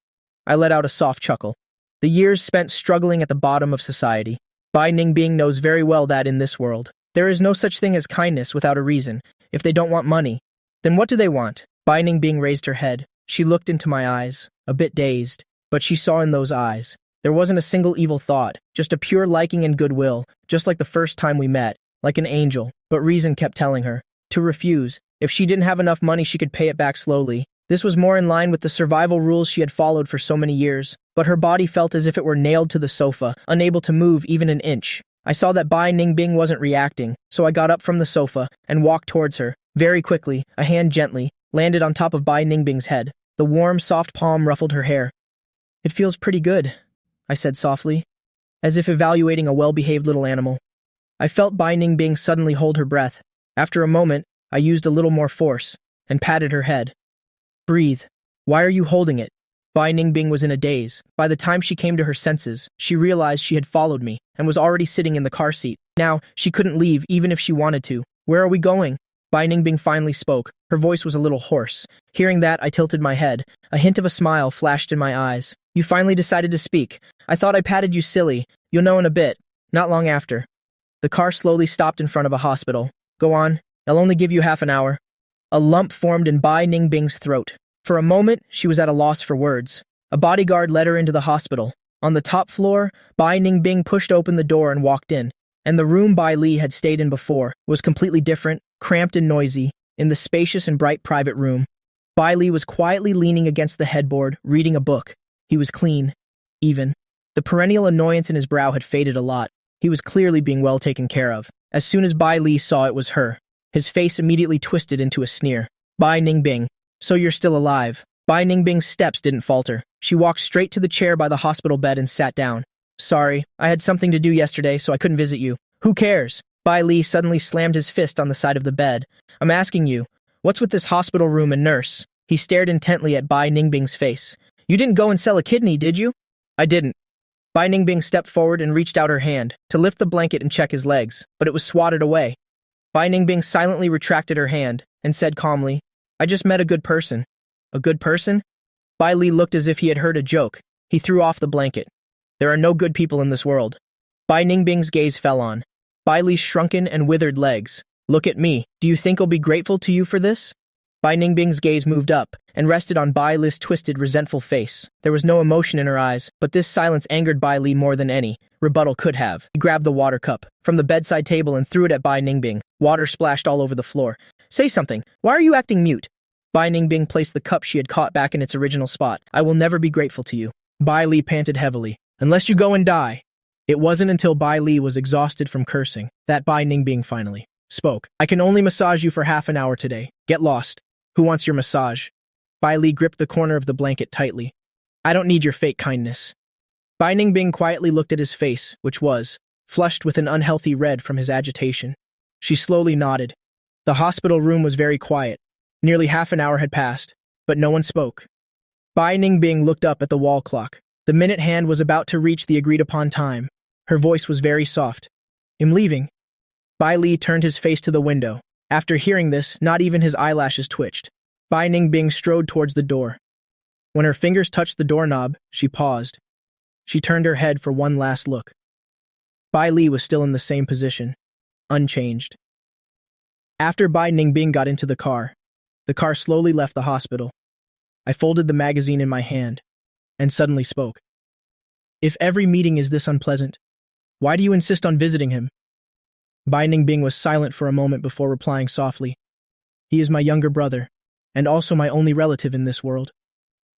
I let out a soft chuckle. The years spent struggling at the bottom of society. Bai Ningbing knows very well that in this world, there is no such thing as kindness without a reason. If they don't want money, then what do they want? Bai Ningbing raised her head. She looked into my eyes, a bit dazed, but she saw in those eyes. There wasn't a single evil thought, just a pure liking and goodwill, just like the first time we met, like an angel. But reason kept telling her to refuse. If she didn't have enough money, she could pay it back slowly. This was more in line with the survival rules she had followed for so many years, but her body felt as if it were nailed to the sofa, unable to move even an inch. I saw that Bai Ningbing wasn't reacting, so I got up from the sofa and walked towards her. Very quickly, a hand gently landed on top of Bai Ningbing's head. The warm, soft palm ruffled her hair. It feels pretty good, I said softly, as if evaluating a well-behaved little animal. I felt Bai Ningbing suddenly hold her breath. After a moment, I used a little more force and patted her head. Breathe. Why are you holding it? Bai Ningbing was in a daze. By the time she came to her senses, she realized she had followed me and was already sitting in the car seat. Now, she couldn't leave even if she wanted to. Where are we going? Bai Ningbing finally spoke. Her voice was a little hoarse. Hearing that, I tilted my head. A hint of a smile flashed in my eyes. You finally decided to speak. I thought I patted you silly. You'll know in a bit. Not long after. The car slowly stopped in front of a hospital. Go on. I'll only give you half an hour. A lump formed in Bai Ningbing's throat. For a moment, she was at a loss for words. A bodyguard led her into the hospital. On the top floor, Bai Ningbing pushed open the door and walked in, and the room Bai Li had stayed in before was completely different, cramped and noisy. In the spacious and bright private room, Bai Li was quietly leaning against the headboard, reading a book. He was clean, even. The perennial annoyance in his brow had faded a lot. He was clearly being well taken care of. As soon as Bai Li saw it was her, his face immediately twisted into a sneer. Bai Ningbing, so you're still alive. Bai Ningbing's steps didn't falter. She walked straight to the chair by the hospital bed and sat down. Sorry, I had something to do yesterday, so I couldn't visit you. Who cares? Bai Li suddenly slammed his fist on the side of the bed. I'm asking you, what's with this hospital room and nurse? He stared intently at Bai Ningbing's face. You didn't go and sell a kidney, did you? I didn't. Bai Ningbing stepped forward and reached out her hand to lift the blanket and check his legs, but it was swatted away. Bai Ningbing silently retracted her hand and said calmly, I just met a good person. A good person? Bai Li looked as if he had heard a joke. He threw off the blanket. There are no good people in this world. Bai Ningbing's gaze fell on Bai Li's shrunken and withered legs. Look at me. Do you think I'll be grateful to you for this? Bai Ningbing's gaze moved up and rested on Bai Li's twisted, resentful face. There was no emotion in her eyes, but this silence angered Bai Li more than any rebuttal could have. He grabbed the water cup from the bedside table and threw it at Bai Ningbing. Water splashed all over the floor. Say something. Why are you acting mute? Bai Ningbing placed the cup she had caught back in its original spot. I will never be grateful to you. Bai Li panted heavily. Unless you go and die. It wasn't until Bai Li was exhausted from cursing that Bai Ningbing finally spoke. I can only massage you for half an hour today. Get lost. Who wants your massage? Bai Li gripped the corner of the blanket tightly. I don't need your fake kindness. Bai Ningbing quietly looked at his face, which was flushed with an unhealthy red from his agitation. She slowly nodded. The hospital room was very quiet. Nearly half an hour had passed, but no one spoke. Bai Ningbing looked up at the wall clock. The minute hand was about to reach the agreed-upon time. Her voice was very soft. I'm leaving. Bai Li turned his face to the window. After hearing this, not even his eyelashes twitched. Bai Ningbing strode towards the door. When her fingers touched the doorknob, she paused. She turned her head for one last look. Bai Li was still in the same position, unchanged. After Bai Ningbing got into the car slowly left the hospital. I folded the magazine in my hand and suddenly spoke. If every meeting is this unpleasant, why do you insist on visiting him? Bai Ningbing was silent for a moment before replying softly. He is my younger brother, and also my only relative in this world.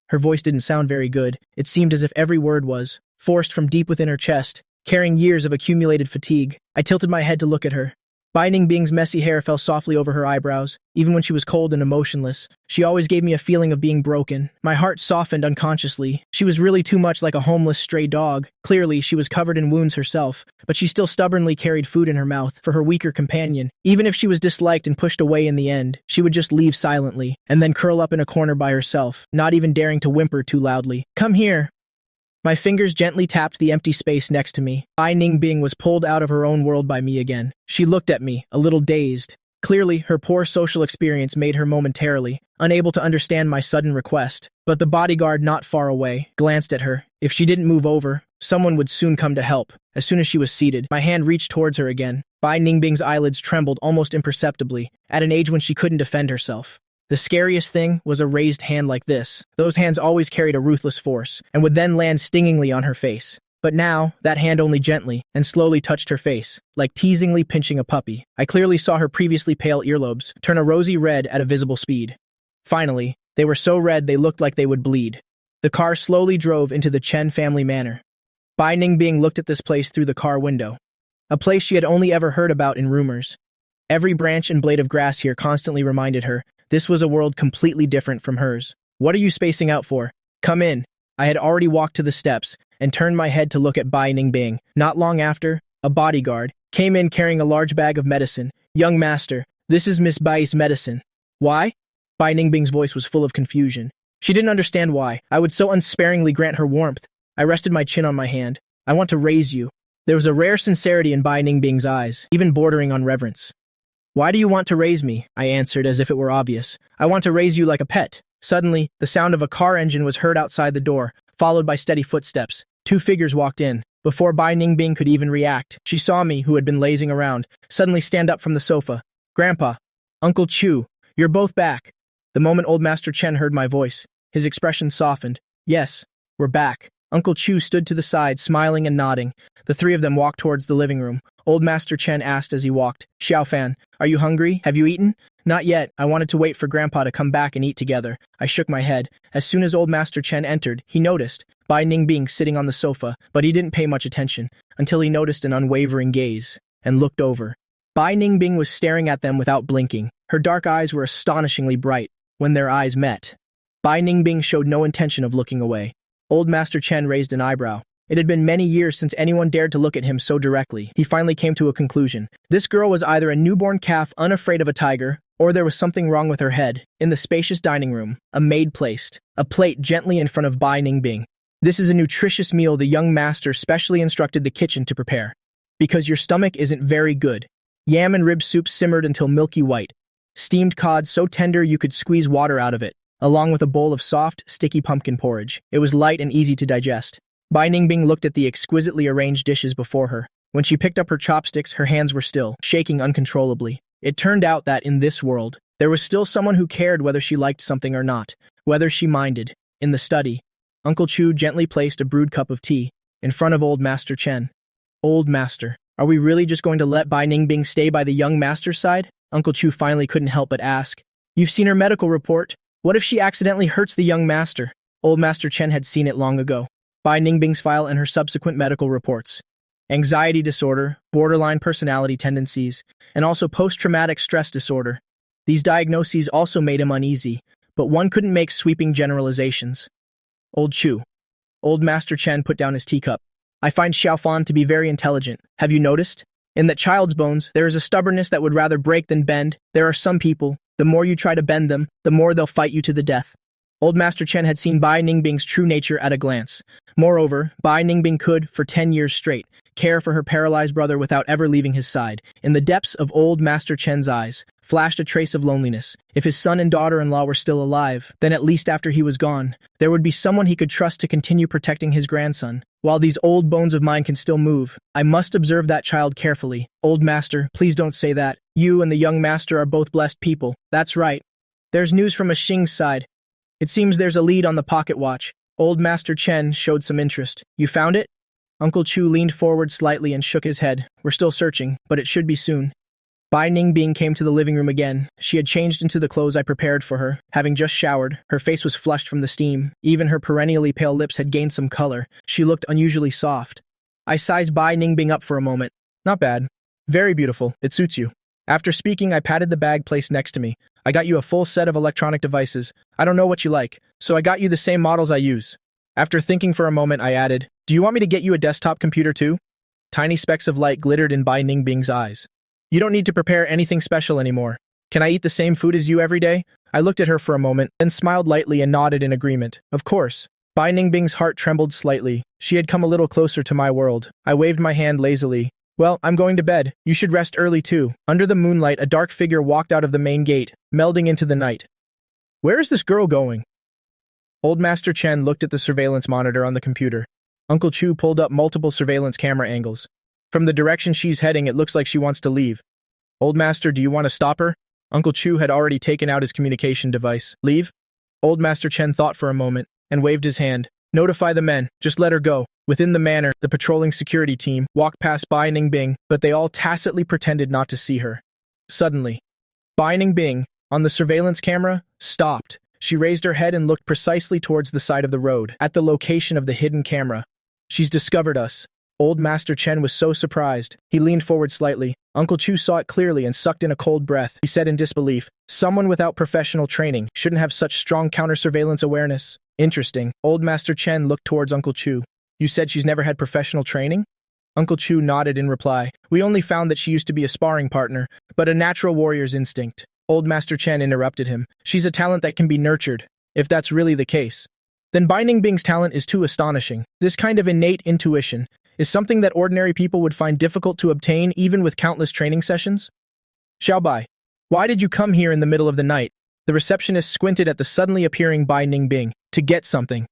Her voice didn't sound very good. It seemed as if every word was forced from deep within her chest, carrying years of accumulated fatigue. I tilted my head to look at her. Bai Ningbing's messy hair fell softly over her eyebrows. Even when she was cold and emotionless, she always gave me a feeling of being broken. My heart softened unconsciously. She was really too much like a homeless stray dog. Clearly, she was covered in wounds herself, but she still stubbornly carried food in her mouth for her weaker companion. Even if she was disliked and pushed away in the end, she would just leave silently, and then curl up in a corner by herself, not even daring to whimper too loudly. Come here. My fingers gently tapped the empty space next to me. Bai Ningbing was pulled out of her own world by me again. She looked at me, a little dazed. Clearly, her poor social experience made her momentarily unable to understand my sudden request. But the bodyguard not far away glanced at her. If she didn't move over, someone would soon come to help. As soon as she was seated, my hand reached towards her again. Bai Ningbing's eyelids trembled almost imperceptibly, at an age when she couldn't defend herself. The scariest thing was a raised hand like this. Those hands always carried a ruthless force, and would then land stingingly on her face. But now, that hand only gently and slowly touched her face, like teasingly pinching a puppy. I clearly saw her previously pale earlobes turn a rosy red at a visible speed. Finally, they were so red they looked like they would bleed. The car slowly drove into the Chen family manor. Bai Ningbing looked at this place through the car window. A place she had only ever heard about in rumors. Every branch and blade of grass here constantly reminded her this was a world completely different from hers. What are you spacing out for? Come in. I had already walked to the steps and turned my head to look at Bai Ningbing. Not long after, a bodyguard came in carrying a large bag of medicine. Young master, this is Miss Bai's medicine. Why? Bai Ningbing's voice was full of confusion. She didn't understand why I would so unsparingly grant her warmth. I rested my chin on my hand. I want to raise you. There was a rare sincerity in Bai Ningbing's eyes, even bordering on reverence. Why do you want to raise me? I answered as if it were obvious. I want to raise you like a pet. Suddenly, the sound of a car engine was heard outside the door, followed by steady footsteps. Two figures walked in. Before Bai Ningbing could even react, she saw me, who had been lazing around, suddenly stand up from the sofa. Grandpa, Uncle Chu, you're both back. The moment old Master Chen heard my voice, his expression softened. Yes, we're back. Uncle Chu stood to the side, smiling and nodding. The three of them walked towards the living room. Old Master Chen asked as he walked, "Xiaofan, are you hungry? Have you eaten?" "Not yet. I wanted to wait for Grandpa to come back and eat together." I shook my head. As soon as Old Master Chen entered, he noticed Bai Ningbing sitting on the sofa, but he didn't pay much attention until he noticed an unwavering gaze and looked over. Bai Ningbing was staring at them without blinking. Her dark eyes were astonishingly bright. When their eyes met, Bai Ningbing showed no intention of looking away. Old Master Chen raised an eyebrow. It had been many years since anyone dared to look at him so directly. He finally came to a conclusion. This girl was either a newborn calf unafraid of a tiger, or there was something wrong with her head. In the spacious dining room, a maid placed a plate gently in front of Bai Ningbing. "This is a nutritious meal the young master specially instructed the kitchen to prepare. Because your stomach isn't very good." Yam and rib soup simmered until milky white. Steamed cod so tender you could squeeze water out of it, along with a bowl of soft, sticky pumpkin porridge. It was light and easy to digest. Bai Ningbing looked at the exquisitely arranged dishes before her. When she picked up her chopsticks, her hands were still shaking uncontrollably. It turned out that in this world, there was still someone who cared whether she liked something or not, whether she minded. In the study, Uncle Chu gently placed a brewed cup of tea in front of Old Master Chen. "Old Master, are we really just going to let Bai Ningbing stay by the young master's side?" Uncle Chu finally couldn't help but ask. "You've seen her medical report. What if she accidentally hurts the young master?" Old Master Chen had seen it long ago. Bai Ningbing's file and her subsequent medical reports. Anxiety disorder, borderline personality tendencies, and also post-traumatic stress disorder. These diagnoses also made him uneasy, but one couldn't make sweeping generalizations. Old Master Chen put down his teacup. "I find Xiaofan to be very intelligent. Have you noticed? In that child's bones, there is a stubbornness that would rather break than bend. There are some people, the more you try to bend them, the more they'll fight you to the death." Old Master Chen had seen Bai Ningbing's true nature at a glance. Moreover, Bai Ningbing could, for 10 years straight, care for her paralyzed brother without ever leaving his side. In the depths of Old Master Chen's eyes flashed a trace of loneliness. If his son and daughter-in-law were still alive, then at least after he was gone, there would be someone he could trust to continue protecting his grandson. While these old bones of mine can still move, I must observe that child carefully. Old Master, please don't say that. You and the young master are both blessed people. That's right. There's news from Xing's side. It seems there's a lead on the pocket watch. Old Master Chen showed some interest. You found it? Uncle Chu leaned forward slightly and shook his head. We're still searching, but it should be soon. Bai Ningbing came to the living room again. She had changed into the clothes I prepared for her. Having just showered, her face was flushed from the steam. Even her perennially pale lips had gained some color. She looked unusually soft. I sized Bai Ningbing up for a moment. Not bad. Very beautiful. It suits you. After speaking, I patted the bag placed next to me. I got you a full set of electronic devices. I don't know what you like, so I got you the same models I use. After thinking for a moment, I added, do you want me to get you a desktop computer too? Tiny specks of light glittered in Bai Ningbing's eyes. You don't need to prepare anything special anymore. Can I eat the same food as you every day? I looked at her for a moment, then smiled lightly and nodded in agreement. Of course. Bai Ningbing's heart trembled slightly. She had come a little closer to my world. I waved my hand lazily. Well, I'm going to bed. You should rest early too. Under the moonlight, a dark figure walked out of the main gate, melding into the night. Where is this girl going? Old Master Chen looked at the surveillance monitor on the computer. Uncle Chu pulled up multiple surveillance camera angles. From the direction she's heading, it looks like she wants to leave. Old Master, do you want to stop her? Uncle Chu had already taken out his communication device. Leave? Old Master Chen thought for a moment and waved his hand. Notify the men. Just let her go. Within the manor, the patrolling security team walked past Bai Ningbing, but they all tacitly pretended not to see her. Suddenly, Bai Ningbing, on the surveillance camera, stopped. She raised her head and looked precisely towards the side of the road, at the location of the hidden camera. She's discovered us. Old Master Chen was so surprised. He leaned forward slightly. Uncle Chu saw it clearly and sucked in a cold breath. He said in disbelief, someone without professional training shouldn't have such strong counter-surveillance awareness. Interesting. Old Master Chen looked towards Uncle Chu. You said she's never had professional training? Uncle Chu nodded in reply. We only found that she used to be a sparring partner, but a natural warrior's instinct. Old Master Chen interrupted him. She's a talent that can be nurtured, if that's really the case. Then Bai Ningbing's talent is too astonishing. This kind of innate intuition is something that ordinary people would find difficult to obtain even with countless training sessions? Xiaobai, why did you come here in the middle of the night? The receptionist squinted at the suddenly appearing Bai Ningbing. To get something.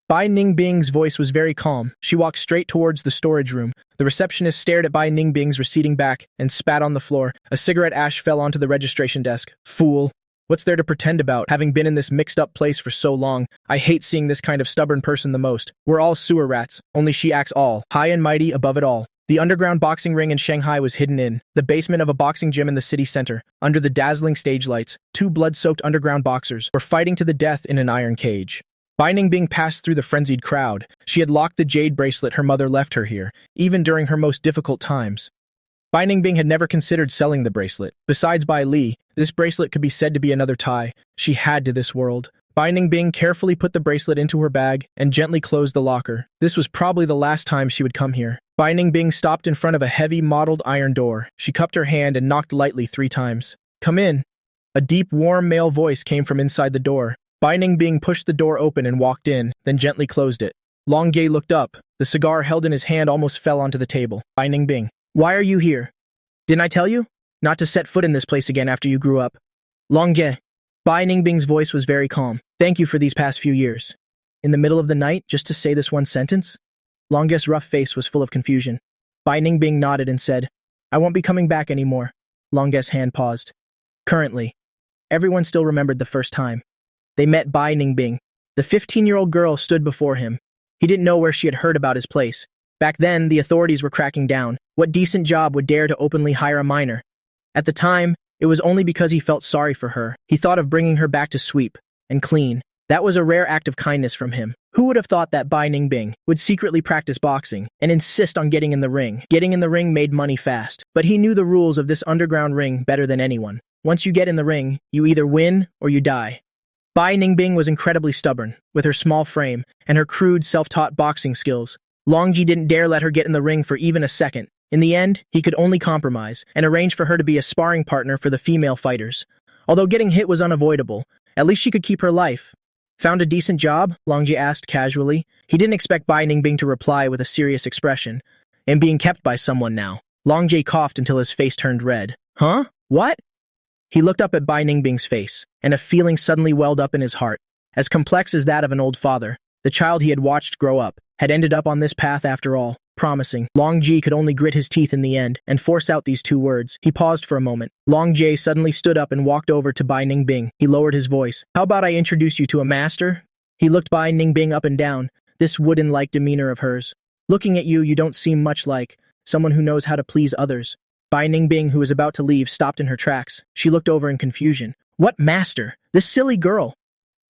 Bai Ningbing's voice was very calm. She walked straight towards the storage room. The receptionist stared at Bai Ningbing's receding back and spat on the floor. A cigarette ash fell onto the registration desk. Fool. What's there to pretend about, having been in this mixed-up place for so long? I hate seeing this kind of stubborn person the most. We're all sewer rats, only she acts all, high and mighty above it all. The underground boxing ring in Shanghai was hidden in the basement of a boxing gym in the city center. Under the dazzling stage lights, two blood-soaked underground boxers were fighting to the death in an iron cage. Bai Ningbing passed through the frenzied crowd. She had locked the jade bracelet her mother left her here, even during her most difficult times. Bai Ningbing had never considered selling the bracelet. Besides Bai Li, this bracelet could be said to be another tie she had to this world. Bai Ningbing carefully put the bracelet into her bag and gently closed the locker. This was probably the last time she would come here. Bai Ningbing stopped in front of a heavy, mottled iron door. She cupped her hand and knocked lightly 3 times. "Come in." A deep, warm male voice came from inside the door. Bai Ningbing pushed the door open and walked in, then gently closed it. Long Ge looked up. The cigar held in his hand almost fell onto the table. "Bai Ningbing, why are you here? Didn't I tell you? Not to set foot in this place again after you grew up." Long Ge. Bai Ningbing's voice was very calm. "Thank you for these past few years. In the middle of the night, just to say this one sentence?" Long Ge's rough face was full of confusion. Bai Ningbing nodded and said, "I won't be coming back anymore." Long Ge's hand paused. Currently, everyone still remembered the first time they met Bai Ningbing. The 15-year-old girl stood before him. He didn't know where she had heard about his place. Back then, the authorities were cracking down. What decent job would dare to openly hire a minor? At the time, it was only because he felt sorry for her. He thought of bringing her back to sweep and clean. That was a rare act of kindness from him. Who would have thought that Bai Ningbing would secretly practice boxing and insist on getting in the ring? Getting in the ring made money fast, but he knew the rules of this underground ring better than anyone. Once you get in the ring, you either win or you die. Bai Ningbing was incredibly stubborn, with her small frame and her crude, self-taught boxing skills. Longji didn't dare let her get in the ring for even a second. In the end, he could only compromise and arrange for her to be a sparring partner for the female fighters. Although getting hit was unavoidable, at least she could keep her life. "Found a decent job?" Longji asked casually. He didn't expect Bai Ningbing to reply with a serious expression. "And being kept by someone now." Longji coughed until his face turned red. "Huh? What?" He looked up at Bai Ningbing's face, and a feeling suddenly welled up in his heart. As complex as that of an old father, the child he had watched grow up had ended up on this path after all. Promising. Long Ji could only grit his teeth in the end and force out these 2 words. He paused for a moment. Long Jie suddenly stood up and walked over to Bai Ningbing. He lowered his voice. "How about I introduce you to a master?" He looked Bai Ningbing up and down, this wooden-like demeanor of hers. "Looking at you, you don't seem much like someone who knows how to please others." Bai Ningbing, who was about to leave, stopped in her tracks. She looked over in confusion. "What master? This silly girl."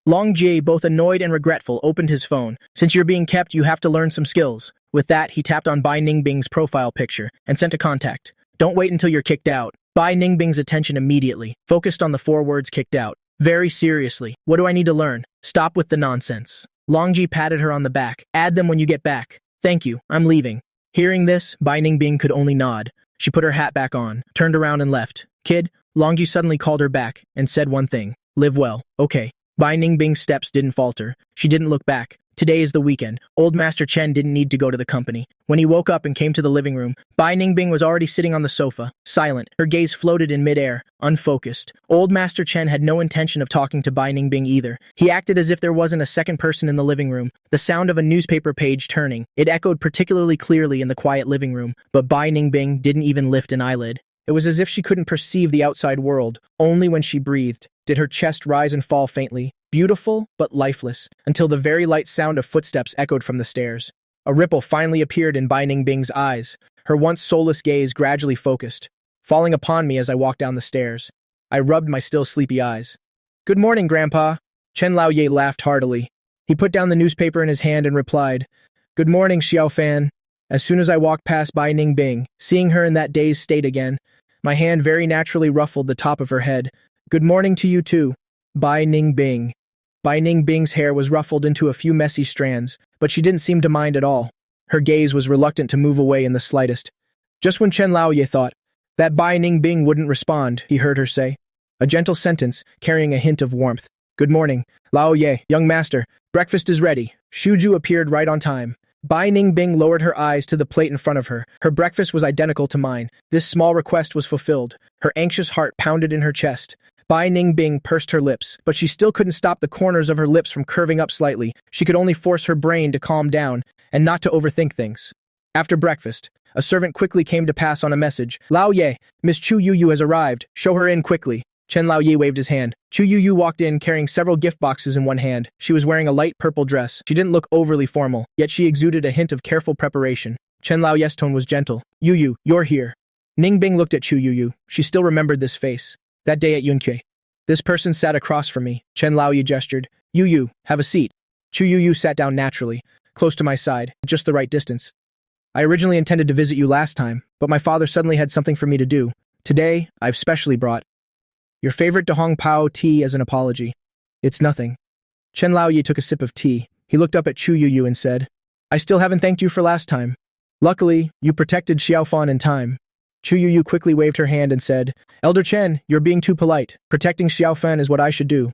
Long Jie, both annoyed and regretful, opened his phone. "Since you're being kept, you have to learn some skills." With that, he tapped on Bai Ningbing's profile picture and sent a contact. "Don't wait until you're kicked out." Bai Ningbing's attention immediately focused on the 4 words "kicked out." "Very seriously, what do I need to learn? Stop with the nonsense." Longji patted her on the back. "Add them when you get back." "Thank you, I'm leaving." Hearing this, Bai Ningbing could only nod. She put her hat back on, turned around and left. "Kid," Longji suddenly called her back and said one thing. "Live well, okay." Bai Ningbing's steps didn't falter. She didn't look back. Today is the weekend. Old Master Chen didn't need to go to the company. When he woke up and came to the living room, Bai Ningbing was already sitting on the sofa, silent. Her gaze floated in midair, unfocused. Old Master Chen had no intention of talking to Bai Ningbing either. He acted as if there wasn't a second person in the living room. The sound of a newspaper page turning, it echoed particularly clearly in the quiet living room, but Bai Ningbing didn't even lift an eyelid. It was as if she couldn't perceive the outside world. Only when she breathed did her chest rise and fall faintly, beautiful but lifeless, until the very light sound of footsteps echoed from the stairs. A ripple finally appeared in Bai Ningbing's eyes. Her once soulless gaze gradually focused, falling upon me as I walked down the stairs. I rubbed my still sleepy eyes. "Good morning, Grandpa." Chen Laoye laughed heartily. He put down the newspaper in his hand and replied, "Good morning, Xiao Fan." As soon as I walked past Bai Ningbing, seeing her in that dazed state again, my hand very naturally ruffled the top of her head. "Good morning to you too, Bai Ningbing." Bai Ningbing's hair was ruffled into a few messy strands, but she didn't seem to mind at all. Her gaze was reluctant to move away in the slightest. Just when Chen Laoye thought that Bai Ningbing wouldn't respond, he heard her say, a gentle sentence carrying a hint of warmth. "Good morning, Laoye, young master. Breakfast is ready." Shuju appeared right on time. Bai Ningbing lowered her eyes to the plate in front of her. Her breakfast was identical to mine. This small request was fulfilled. Her anxious heart pounded in her chest. Bai Ningbing pursed her lips, but she still couldn't stop the corners of her lips from curving up slightly. She could only force her brain to calm down and not to overthink things. After breakfast, a servant quickly came to pass on a message. "Lao Ye, Miss Chu Yu has arrived. Show her in quickly." Chen Lao Yi waved his hand. Chu Yu walked in carrying several gift boxes in one hand. She was wearing a light purple dress. She didn't look overly formal, yet she exuded a hint of careful preparation. Chen Lao Yi's tone was gentle. Yu, you're here. Ning Bing looked at Chu Yu. She still remembered this face. That day at Yunque. This person sat across from me. Chen Lao Yi gestured. Yu, have a seat. Chu Yu sat down naturally, close to my side, at just the right distance. I originally intended to visit you last time, but my father suddenly had something for me to do. Today, I've specially brought your favorite Dahong Pao tea as an apology. It's nothing. Chen Lao Yi took a sip of tea. He looked up at Chu Yu and said, I still haven't thanked you for last time. Luckily, you protected Xiaofan in time. Chu Yu quickly waved her hand and said, Elder Chen, you're being too polite. Protecting Xiaofan is what I should do.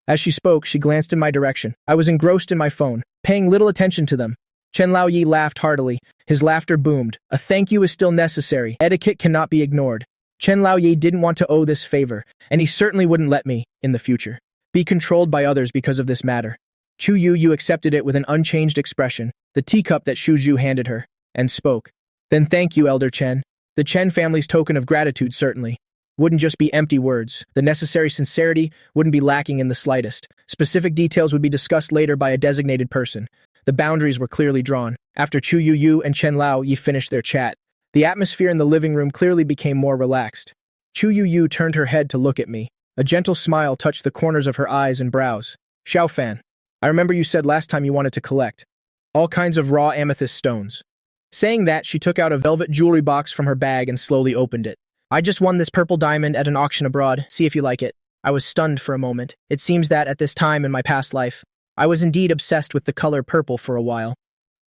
As she spoke, she glanced in my direction. I was engrossed in my phone, paying little attention to them. Chen Lao Yi laughed heartily. His laughter boomed. A thank you is still necessary. Etiquette cannot be ignored. Chen Lao Yi didn't want to owe this favor, and he certainly wouldn't let me, in the future, be controlled by others because of this matter. Chu Yu accepted it with an unchanged expression, the teacup that Shu Zhu handed her, and spoke. Then thank you, Elder Chen. The Chen family's token of gratitude certainly wouldn't just be empty words. The necessary sincerity wouldn't be lacking in the slightest. Specific details would be discussed later by a designated person. The boundaries were clearly drawn. After Chu Yu and Chen Lao Yi finished their chat, the atmosphere in the living room clearly became more relaxed. Chu Yu turned her head to look at me. A gentle smile touched the corners of her eyes and brows. Xiaofan, I remember you said last time you wanted to collect all kinds of raw amethyst stones. Saying that, she took out a velvet jewelry box from her bag and slowly opened it. I just won this purple diamond at an auction abroad. See if you like it. I was stunned for a moment. It seems that at this time in my past life, I was indeed obsessed with the color purple for a while.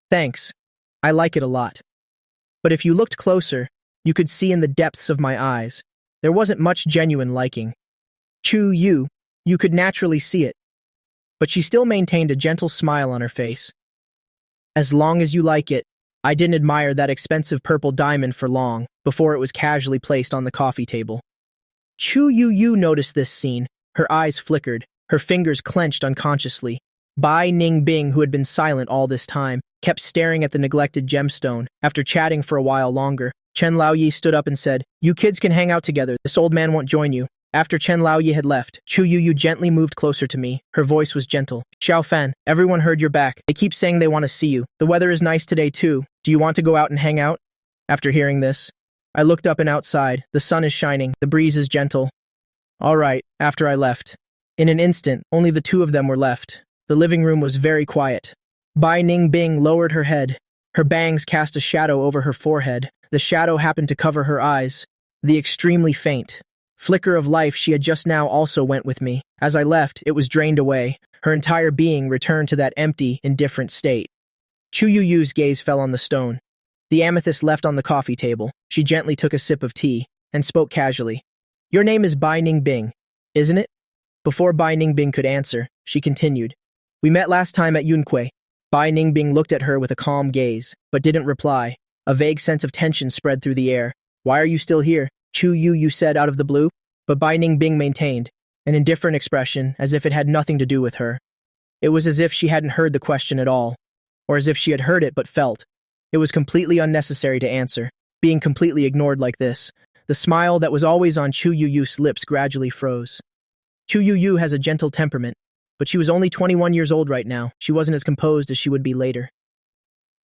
Thanks. I like it a lot. But if you looked closer, you could see in the depths of my eyes. There wasn't much genuine liking. Chu Yu, you could naturally see it. But she still maintained a gentle smile on her face. As long as you like it. I didn't admire that expensive purple diamond for long, before it was casually placed on the coffee table. Chu Yu noticed this scene. Her eyes flickered, her fingers clenched unconsciously. Bai Ningbing, who had been silent all this time, kept staring at the neglected gemstone. After chatting for a while longer, Chen Lao Yi stood up and said, You kids can hang out together, this old man won't join you. After Chen Lao Yi had left, Chu Yu gently moved closer to me. Her voice was gentle. Xiaofan, everyone heard you're back. They keep saying they want to see you. The weather is nice today too. Do you want to go out and hang out? After hearing this, I looked up and outside. The sun is shining. The breeze is gentle. All right, after I left. In an instant, only the two of them were left. The living room was very quiet. Bai Ningbing lowered her head. Her bangs cast a shadow over her forehead. The shadow happened to cover her eyes. The extremely faint flicker of life she had just now also went with me. As I left, it was drained away. Her entire being returned to that empty, indifferent state. Chu Yu's gaze fell on the stone. The amethyst left on the coffee table. She gently took a sip of tea and spoke casually. Your name is Bai Ningbing, isn't it? Before Bai Ningbing could answer, she continued. We met last time at Yunque. Bai Ningbing looked at her with a calm gaze, but didn't reply. A vague sense of tension spread through the air. Why are you still here? Chu Yu said out of the blue, but Bai Ningbing maintained, an indifferent expression as if it had nothing to do with her. It was as if she hadn't heard the question at all, or as if she had heard it but felt. It was completely unnecessary to answer, being completely ignored like this. The smile that was always on Chu Yu's lips gradually froze. Chu Yu has a gentle temperament, but she was only 21 years old right now. She wasn't as composed as she would be later.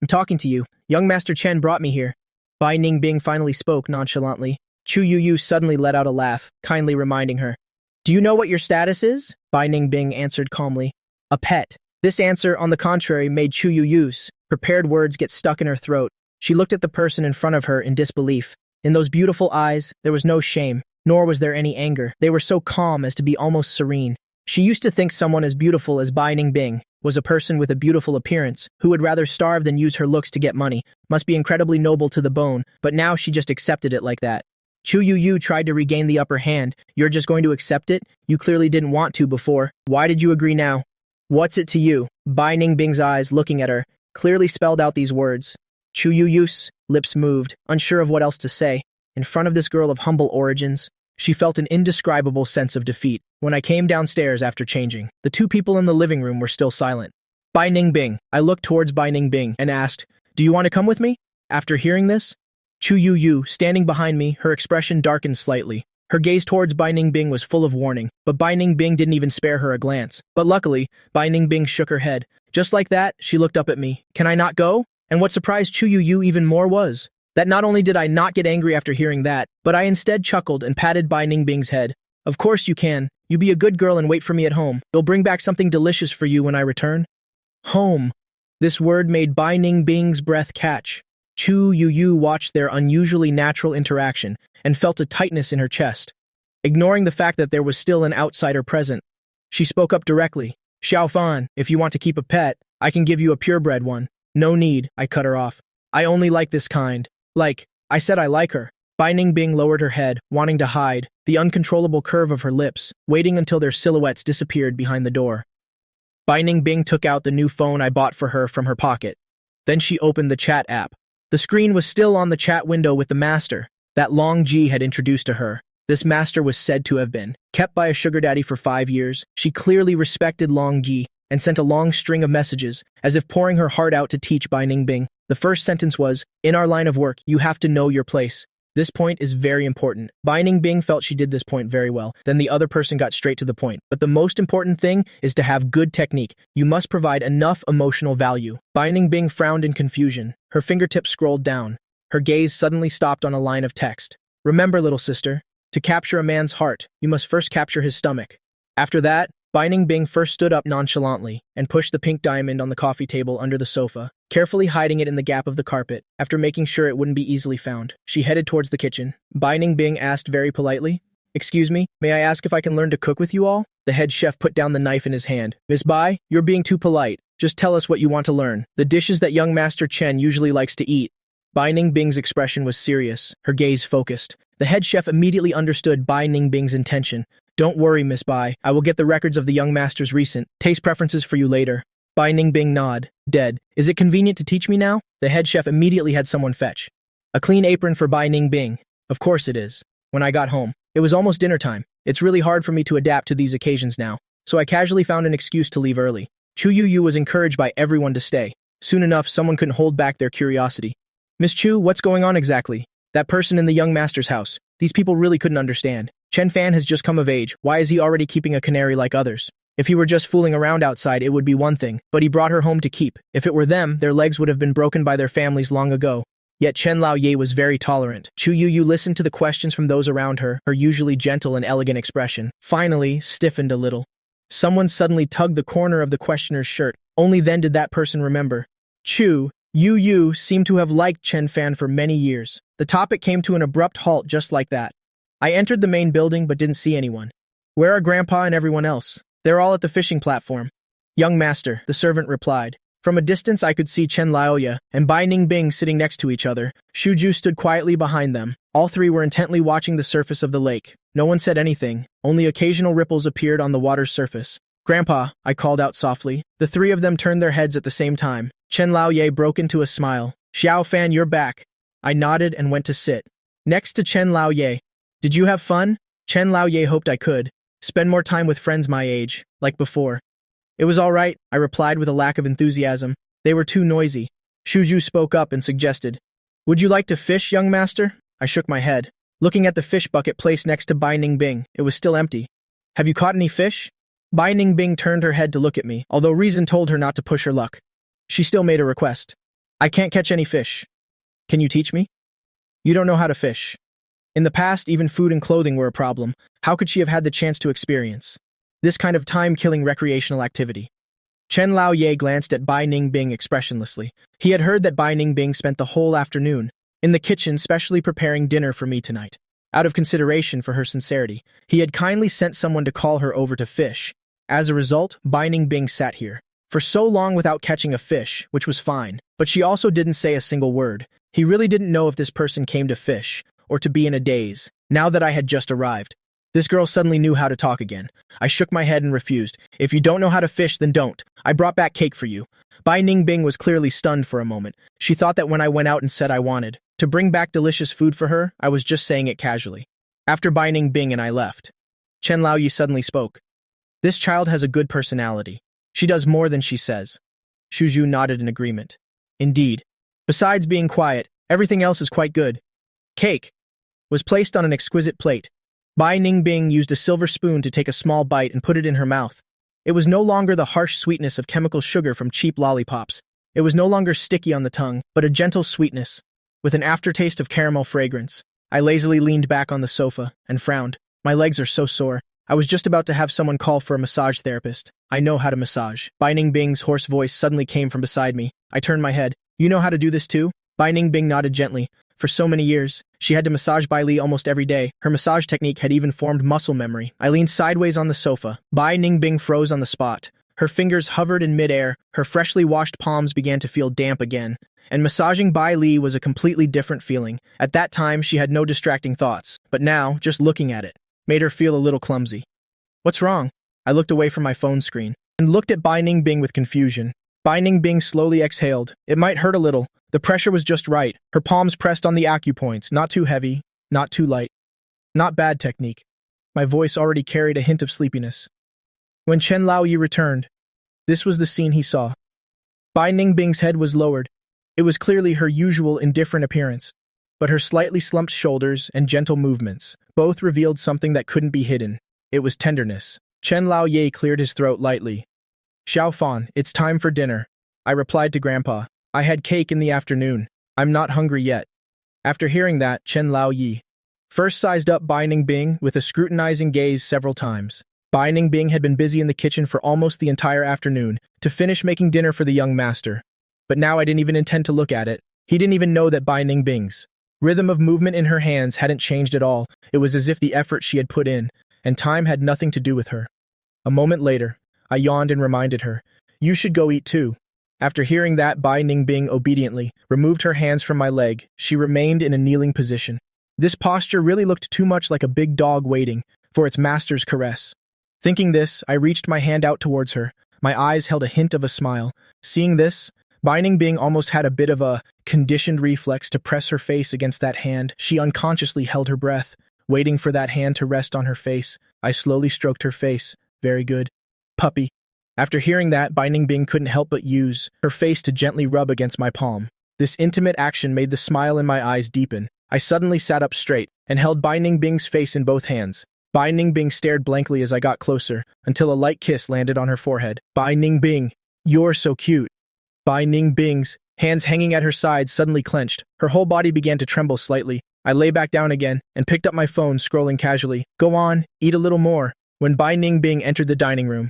I'm talking to you. Young Master Chen brought me here. Bai Ningbing finally spoke nonchalantly. Chu Yu suddenly let out a laugh, kindly reminding her. Do you know what your status is? Bai Ningbing answered calmly. A pet. This answer, on the contrary, made Chu Yu's prepared words get stuck in her throat. She looked at the person in front of her in disbelief. In those beautiful eyes, there was no shame, nor was there any anger. They were so calm as to be almost serene. She used to think someone as beautiful as Bai Ningbing was a person with a beautiful appearance, who would rather starve than use her looks to get money, must be incredibly noble to the bone, but now she just accepted it like that. Chu Yu tried to regain the upper hand. You're just going to accept it? You clearly didn't want to before. Why did you agree now? What's it to you? Bai Ningbing's eyes, looking at her, clearly spelled out these words. Chu Yu's lips moved, unsure of what else to say. In front of this girl of humble origins, she felt an indescribable sense of defeat. When I came downstairs after changing, the two people in the living room were still silent. Bai Ningbing. I looked towards Bai Ningbing and asked, Do you want to come with me? After hearing this, Chu Yu, standing behind me, her expression darkened slightly. Her gaze towards Bai Ningbing was full of warning, but Bai Ningbing didn't even spare her a glance. But luckily, Bai Ningbing shook her head. Just like that, she looked up at me. Can I not go? And what surprised Chu Yu even more was that not only did I not get angry after hearing that, but I instead chuckled and patted Bai Ningbing's head. Of course you can. You be a good girl and wait for me at home. You'll bring back something delicious for you when I return. Home. This word made Bai Ningbing's breath catch. Chu Yu watched their unusually natural interaction and felt a tightness in her chest. Ignoring the fact that there was still an outsider present, she spoke up directly. Xiao Fan, if you want to keep a pet, I can give you a purebred one. No need, I cut her off. I only like this kind. I said I like her. Bai Ningbing lowered her head, wanting to hide the uncontrollable curve of her lips, waiting until their silhouettes disappeared behind the door. Bai Ningbing took out the new phone I bought for her from her pocket. Then she opened the chat app. The screen was still on the chat window with the master that Long Ji had introduced to her. This master was said to have been kept by a sugar daddy for 5 years. She clearly respected Long Ji and sent a long string of messages, as if pouring her heart out to teach Bai Ningbing. The first sentence was, "In our line of work, you have to know your place." This point is very important. Bai Ningbing felt she did this point very well. Then the other person got straight to the point. But the most important thing is to have good technique. You must provide enough emotional value. Bai Ningbing frowned in confusion. Her fingertips scrolled down. Her gaze suddenly stopped on a line of text. Remember, little sister, to capture a man's heart, you must first capture his stomach. After that, Bai Ningbing first stood up nonchalantly and pushed the pink diamond on the coffee table under the sofa, carefully hiding it in the gap of the carpet. After making sure it wouldn't be easily found, she headed towards the kitchen. Bai Ningbing asked very politely, "Excuse me, may I ask if I can learn to cook with you all?" The head chef put down the knife in his hand. "Miss Bai, you're being too polite. Just tell us what you want to learn. The dishes that young Master Chen usually likes to eat." Bai Ningbing's expression was serious, her gaze focused. The head chef immediately understood Bai Ningbing's intention. "Don't worry, Miss Bai. I will get the records of the young master's recent taste preferences for you later." Bai Ningbing nod. "Dead. Is it convenient to teach me now?" The head chef immediately had someone fetch a clean apron for Bai Ningbing. "Of course it is." When I got home, it was almost dinner time. It's really hard for me to adapt to these occasions now, so I casually found an excuse to leave early. Chu Yu was encouraged by everyone to stay. Soon enough, someone couldn't hold back their curiosity. "Miss Chu, what's going on exactly?" "That person in the young master's house. These people really couldn't understand. Chen Fan has just come of age. Why is he already keeping a canary like others? If he were just fooling around outside, it would be one thing, but he brought her home to keep. If it were them, their legs would have been broken by their families long ago." Yet Chen Laoye was very tolerant. Chu Yu listened to the questions from those around her, her usually gentle and elegant expression finally stiffened a little. Someone suddenly tugged the corner of the questioner's shirt. Only then did that person remember. Chu Yu seemed to have liked Chen Fan for many years. The topic came to an abrupt halt just like that. I entered the main building but didn't see anyone. "Where are Grandpa and everyone else?" "They're all at the fishing platform." "Young master," the servant replied. From a distance I could see Chen Laoya and Bai Ningbing sitting next to each other. Shuju stood quietly behind them. All three were intently watching the surface of the lake. No one said anything. Only occasional ripples appeared on the water's surface. "Grandpa," I called out softly. The three of them turned their heads at the same time. Chen Laoye broke into a smile. "Xiao Fan, you're back." I nodded and went to sit next to Chen Laoye. "Did you have fun?" Chen Laoye hoped I could spend more time with friends my age, like before. "It was all right," I replied with a lack of enthusiasm. "They were too noisy." Shuju spoke up and suggested, "Would you like to fish, young master?" I shook my head, looking at the fish bucket placed next to Bai Ningbing. It was still empty. "Have you caught any fish?" Bai Ningbing turned her head to look at me, although reason told her not to push her luck. She still made a request. "I can't catch any fish. Can you teach me?" "You don't know how to fish." In the past, even food and clothing were a problem. How could she have had the chance to experience this kind of time-killing recreational activity? Chen Laoye glanced at Bai Ningbing expressionlessly. He had heard that Bai Ningbing spent the whole afternoon in the kitchen specially preparing dinner for me tonight. Out of consideration for her sincerity, he had kindly sent someone to call her over to fish. As a result, Bai Ningbing sat here for so long without catching a fish, which was fine, but she also didn't say a single word. He really didn't know if this person came to fish or to be in a daze, now that I had just arrived. This girl suddenly knew how to talk again. I shook my head and refused. "If you don't know how to fish, then don't. I brought back cake for you." Bai Ningbing was clearly stunned for a moment. She thought that when I went out and said I wanted to bring back delicious food for her, I was just saying it casually. After Bai Ningbing and I left, Chen Laoyi suddenly spoke. "This child has a good personality. She does more than she says." Shuju nodded in agreement. "Indeed. Besides being quiet, everything else is quite good." Cake was placed on an exquisite plate. Bai Ningbing used a silver spoon to take a small bite and put it in her mouth. It was no longer the harsh sweetness of chemical sugar from cheap lollipops. It was no longer sticky on the tongue, but a gentle sweetness, with an aftertaste of caramel fragrance. I lazily leaned back on the sofa and frowned. My legs are so sore. I was just about to have someone call for a massage therapist. I know how to massage. Bai Ningbing's hoarse voice suddenly came from beside me. I turned my head. You know how to do this too? Bai Ningbing nodded gently. For so many years, she had to massage Bai Li almost every day. Her massage technique had even formed muscle memory. I leaned sideways on the sofa. Bai Ningbing froze on the spot. Her fingers hovered in midair. Her freshly washed palms began to feel damp again. And massaging Bai Li was a completely different feeling. At that time, she had no distracting thoughts. But now, just looking at it, made her feel a little clumsy. What's wrong? I looked away from my phone screen and looked at Bai Ningbing with confusion. Bai Ningbing slowly exhaled. It might hurt a little. The pressure was just right. Her palms pressed on the acupoints, not too heavy, not too light. Not bad technique. My voice already carried a hint of sleepiness. When Chen Laoyi returned, this was the scene he saw. Bai Ningbing's head was lowered. It was clearly her usual indifferent appearance, but her slightly slumped shoulders and gentle movements both revealed something that couldn't be hidden. It was tenderness. Chen Laoyi cleared his throat lightly. Xiao Fan, it's time for dinner. I replied to Grandpa. I had cake in the afternoon. I'm not hungry yet. After hearing that, Chen Laoyi first sized up Bai Ningbing with a scrutinizing gaze several times. Bai Ningbing had been busy in the kitchen for almost the entire afternoon to finish making dinner for the young master. But now I didn't even intend to look at it. He didn't even know that Bai Ningbing's rhythm of movement in her hands hadn't changed at all. It was as if the effort she had put in and time had nothing to do with her. A moment later, I yawned and reminded her, you should go eat too. After hearing that, Bai Ningbing obediently removed her hands from my leg. She remained in a kneeling position. This posture really looked too much like a big dog waiting for its master's caress. Thinking this, I reached my hand out towards her. My eyes held a hint of a smile. Seeing this, Bai Ningbing almost had a bit of a conditioned reflex to press her face against that hand. She unconsciously held her breath, waiting for that hand to rest on her face. I slowly stroked her face. Very good. Puppy. After hearing that, Bai Ningbing couldn't help but use her face to gently rub against my palm. This intimate action made the smile in my eyes deepen. I suddenly sat up straight and held Bai Ningbing's face in both hands. Bai Ningbing stared blankly as I got closer, until a light kiss landed on her forehead. Bai Ningbing, you're so cute. Bai Ningbing's hands hanging at her sides suddenly clenched. Her whole body began to tremble slightly. I lay back down again and picked up my phone, scrolling casually. Go on, eat a little more. When Bai Ningbing entered the dining room,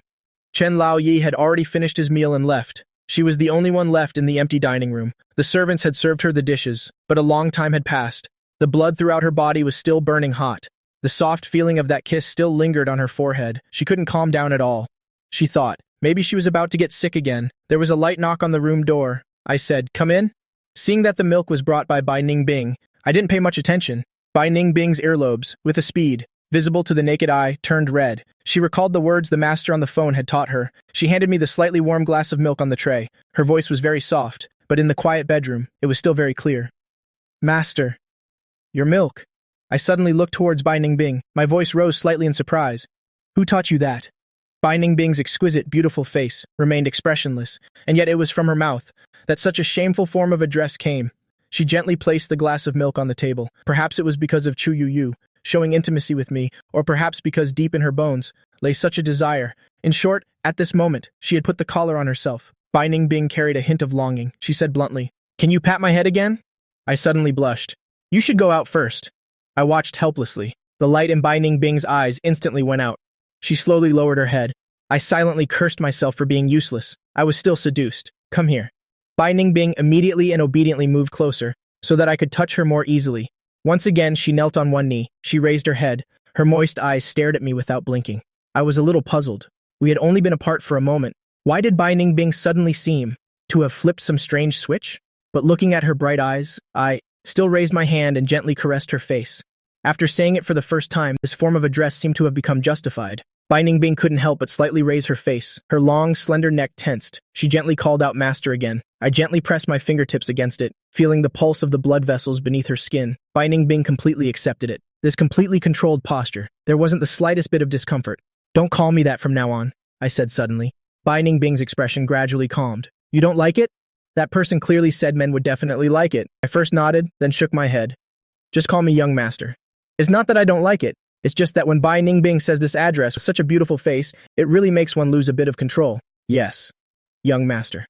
Chen Laoyi had already finished his meal and left. She was the only one left in the empty dining room. The servants had served her the dishes, but a long time had passed. The blood throughout her body was still burning hot. The soft feeling of that kiss still lingered on her forehead. She couldn't calm down at all. She thought, maybe she was about to get sick again. There was a light knock on the room door. I said, come in. Seeing that the milk was brought by Bai Ningbing, I didn't pay much attention. Bai Ningbing's earlobes, with a speed visible to the naked eye, turned red. She recalled the words the master on the phone had taught her. She handed me the slightly warm glass of milk on the tray. Her voice was very soft, but in the quiet bedroom, it was still very clear. Master, your milk. I suddenly looked towards Bai Ningbing. My voice rose slightly in surprise. Who taught you that? Bai Ningbing's exquisite, beautiful face remained expressionless, and yet it was from her mouth that such a shameful form of address came. She gently placed the glass of milk on the table. Perhaps it was because of Chu Yu showing intimacy with me, or perhaps because deep in her bones lay such a desire. In short, at this moment, she had put the collar on herself. Bai Ningbing carried a hint of longing. She said bluntly, can you pat my head again? I suddenly blushed. You should go out first. I watched helplessly. The light in Bai Ningbing's eyes instantly went out. She slowly lowered her head. I silently cursed myself for being useless. I was still seduced. Come here. Bai Ningbing immediately and obediently moved closer, so that I could touch her more easily. Once again, she knelt on one knee. She raised her head. Her moist eyes stared at me without blinking. I was a little puzzled. We had only been apart for a moment. Why did Bai Ningbing suddenly seem to have flipped some strange switch? But looking at her bright eyes, I still raised my hand and gently caressed her face. After saying it for the first time, this form of address seemed to have become justified. Bai Ningbing couldn't help but slightly raise her face. Her long, slender neck tensed. She gently called out master again. I gently pressed my fingertips against it, feeling the pulse of the blood vessels beneath her skin. Bai Ningbing completely accepted it. This completely controlled posture. There wasn't the slightest bit of discomfort. Don't call me that from now on, I said suddenly. Bai Ningbing's expression gradually calmed. You don't like it? That person clearly said men would definitely like it. I first nodded, then shook my head. Just call me young master. It's not that I don't like it. It's just that when Bai Ningbing says this address with such a beautiful face, it really makes one lose a bit of control. Yes, young master.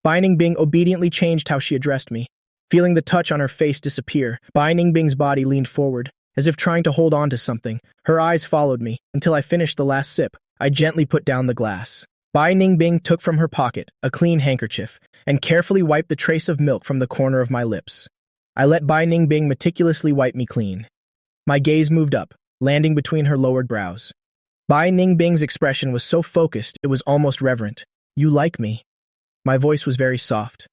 Bai Ningbing obediently changed how she addressed me. Feeling the touch on her face disappear, Bai Ningbing's body leaned forward, as if trying to hold on to something. Her eyes followed me until I finished the last sip. I gently put down the glass. Bai Ningbing took from her pocket a clean handkerchief and carefully wiped the trace of milk from the corner of my lips. I let Bai Ningbing meticulously wipe me clean. My gaze moved up, landing between her lowered brows. Bai Ningbing's expression was so focused it was almost reverent. You like me? My voice was very soft.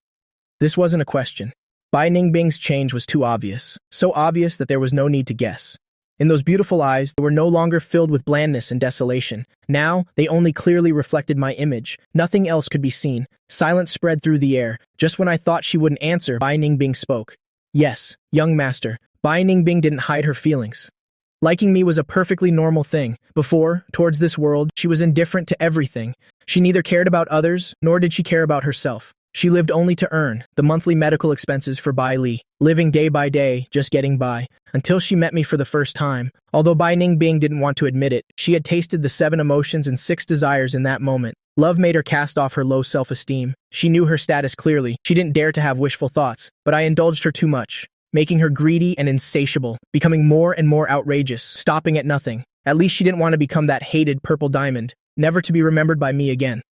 This wasn't a question. Bai Ningbing's change was too obvious, so obvious that there was no need to guess. In those beautiful eyes, they were no longer filled with blandness and desolation. Now, they only clearly reflected my image. Nothing else could be seen. Silence spread through the air. Just when I thought she wouldn't answer, Bai Ningbing spoke. Yes, young master. Bai Ningbing didn't hide her feelings. Liking me was a perfectly normal thing. Before, towards this world, she was indifferent to everything. She neither cared about others, nor did she care about herself. She lived only to earn the monthly medical expenses for Bai Li, living day by day, just getting by, until she met me for the first time. Although Bai Ningbing didn't want to admit it, she had tasted the 7 emotions and 6 desires in that moment. Love made her cast off her low self-esteem. She knew her status clearly. She didn't dare to have wishful thoughts, but I indulged her too much, making her greedy and insatiable, becoming more and more outrageous, stopping at nothing. At least she didn't want to become that hated purple diamond, never to be remembered by me again.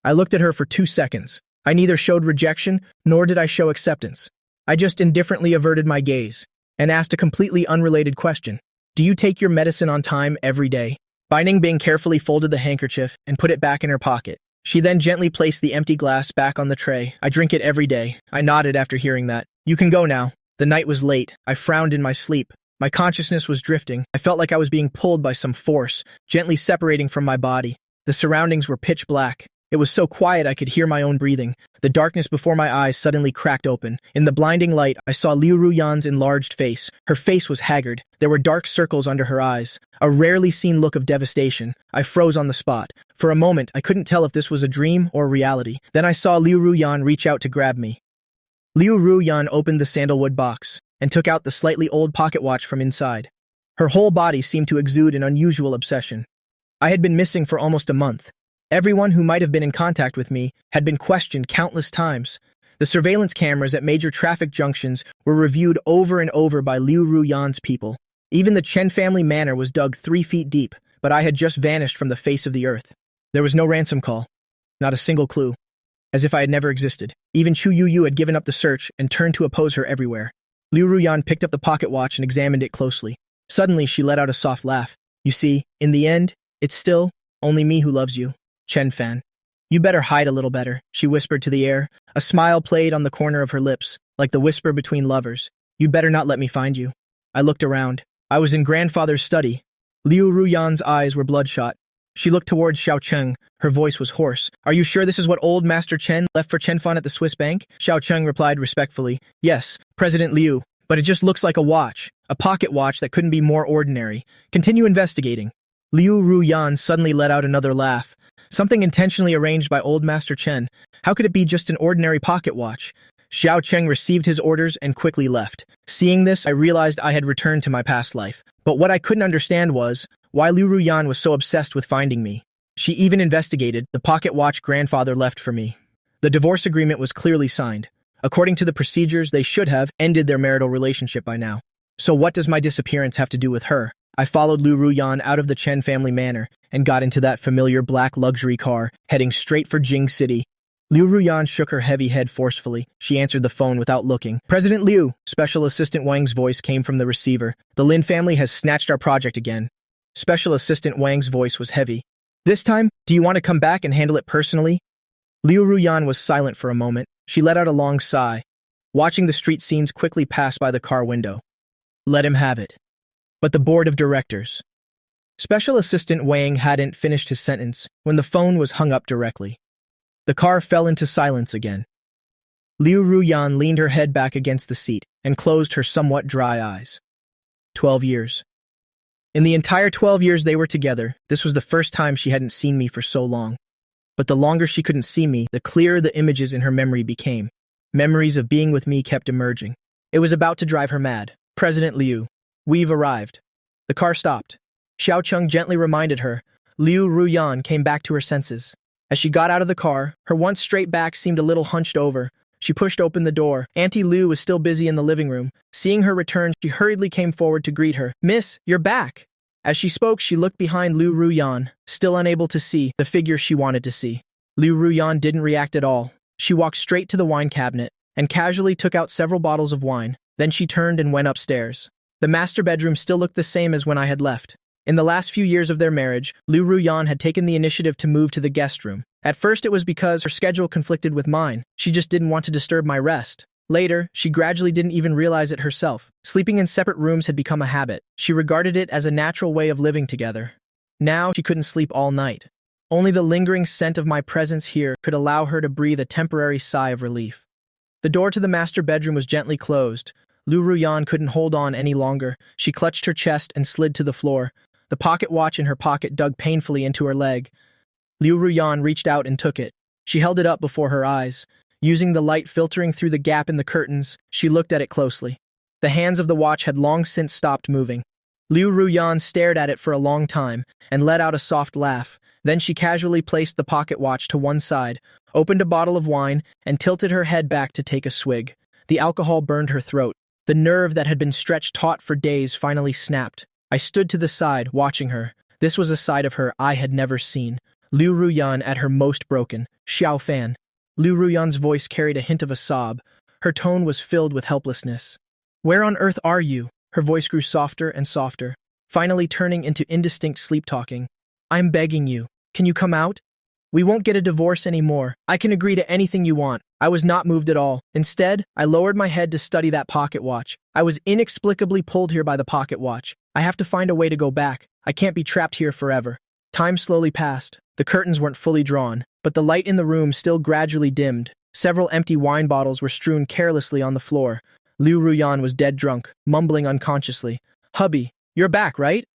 I looked at her for 2 seconds. I neither showed rejection, nor did I show acceptance. I just indifferently averted my gaze and asked a completely unrelated question. Do you take your medicine on time every day? Bai Ningbing carefully folded the handkerchief and put it back in her pocket. She then gently placed the empty glass back on the tray. I drink it every day. I nodded after hearing that. You can go now. The night was late. I frowned in my sleep. My consciousness was drifting. I felt like I was being pulled by some force, gently separating from my body. The surroundings were pitch black. It was so quiet I could hear my own breathing. The darkness before my eyes suddenly cracked open. In the blinding light, I saw Liu Ruyan's enlarged face. Her face was haggard. There were dark circles under her eyes, a rarely seen look of devastation. I froze on the spot. For a moment, I couldn't tell if this was a dream or reality. Then I saw Liu Ruyan reach out to grab me. Liu Ruyan opened the sandalwood box and took out the slightly old pocket watch from inside. Her whole body seemed to exude an unusual obsession. I had been missing for almost a month. Everyone who might have been in contact with me had been questioned countless times. The surveillance cameras at major traffic junctions were reviewed over and over by Liu Ruyan's people. Even the Chen family manor was dug 3 feet deep, but I had just vanished from the face of the earth. There was no ransom call, not a single clue, as if I had never existed. Even Chu Yu had given up the search and turned to oppose her everywhere. Liu Ruyan picked up the pocket watch and examined it closely. Suddenly, she let out a soft laugh. You see, in the end, it's still only me who loves you. Chen Fan. You better hide a little better, she whispered to the air. A smile played on the corner of her lips, like the whisper between lovers. You'd better not let me find you. I looked around. I was in grandfather's study. Liu Ruyan's eyes were bloodshot. She looked towards Xiao Cheng. Her voice was hoarse. Are you sure this is what old Master Chen left for Chen Fan at the Swiss bank? Xiao Cheng replied respectfully. Yes, President Liu, but it just looks like a watch. A pocket watch that couldn't be more ordinary. Continue investigating. Liu Ruyan suddenly let out another laugh. Something intentionally arranged by old Master Chen. How could it be just an ordinary pocket watch? Xiao Cheng received his orders and quickly left. Seeing this, I realized I had returned to my past life. But what I couldn't understand was why Liu Ruyan was so obsessed with finding me. She even investigated the pocket watch grandfather left for me. The divorce agreement was clearly signed. According to the procedures, they should have ended their marital relationship by now. So what does my disappearance have to do with her? I followed Liu Ruyan out of the Chen family manor and got into that familiar black luxury car, heading straight for Jing City. Liu Ruyan shook her heavy head forcefully. She answered the phone without looking. President Liu, Special Assistant Wang's voice came from the receiver. The Lin family has snatched our project again. Special Assistant Wang's voice was heavy. This time, do you want to come back and handle it personally? Liu Ruyan was silent for a moment. She let out a long sigh, watching the street scenes quickly pass by the car window. Let him have it. But the board of directors. Special Assistant Wang hadn't finished his sentence when the phone was hung up directly. The car fell into silence again. Liu Ruyan leaned her head back against the seat and closed her somewhat dry eyes. 12 years. In the entire 12 years they were together, this was the first time she hadn't seen me for so long. But the longer she couldn't see me, the clearer the images in her memory became. Memories of being with me kept emerging. It was about to drive her mad. President Liu. We've arrived. The car stopped. Xiao Cheng gently reminded her. Liu Ruyan came back to her senses. As she got out of the car, her once straight back seemed a little hunched over. She pushed open the door. Auntie Liu was still busy in the living room. Seeing her return, she hurriedly came forward to greet her. "Miss, you're back." As she spoke, she looked behind Liu Ruyan, still unable to see the figure she wanted to see. Liu Ruyan didn't react at all. She walked straight to the wine cabinet and casually took out several bottles of wine. Then she turned and went upstairs. The master bedroom still looked the same as when I had left. In the last few years of their marriage, Liu Ruyan had taken the initiative to move to the guest room. At first it was because her schedule conflicted with mine. She just didn't want to disturb my rest. Later, she gradually didn't even realize it herself. Sleeping in separate rooms had become a habit. She regarded it as a natural way of living together. Now, she couldn't sleep all night. Only the lingering scent of my presence here could allow her to breathe a temporary sigh of relief. The door to the master bedroom was gently closed. Liu Ruyan couldn't hold on any longer. She clutched her chest and slid to the floor. The pocket watch in her pocket dug painfully into her leg. Liu Ruyan reached out and took it. She held it up before her eyes. Using the light filtering through the gap in the curtains, she looked at it closely. The hands of the watch had long since stopped moving. Liu Ruyan stared at it for a long time and let out a soft laugh. Then she casually placed the pocket watch to one side, opened a bottle of wine, and tilted her head back to take a swig. The alcohol burned her throat. The nerve that had been stretched taut for days finally snapped. I stood to the side, watching her. This was a side of her I had never seen. Liu Ruyan at her most broken. Xiao Fan. Liu Ruyan's voice carried a hint of a sob. Her tone was filled with helplessness. "Where on earth are you?" Her voice grew softer and softer, finally turning into indistinct sleep-talking. "I'm begging you. Can you come out? We won't get a divorce anymore. I can agree to anything you want." I was not moved at all. Instead, I lowered my head to study that pocket watch. I was inexplicably pulled here by the pocket watch. I have to find a way to go back. I can't be trapped here forever. Time slowly passed. The curtains weren't fully drawn, but the light in the room still gradually dimmed. Several empty wine bottles were strewn carelessly on the floor. Liu Ruyan was dead drunk, mumbling unconsciously. "Hubby, you're back, right?"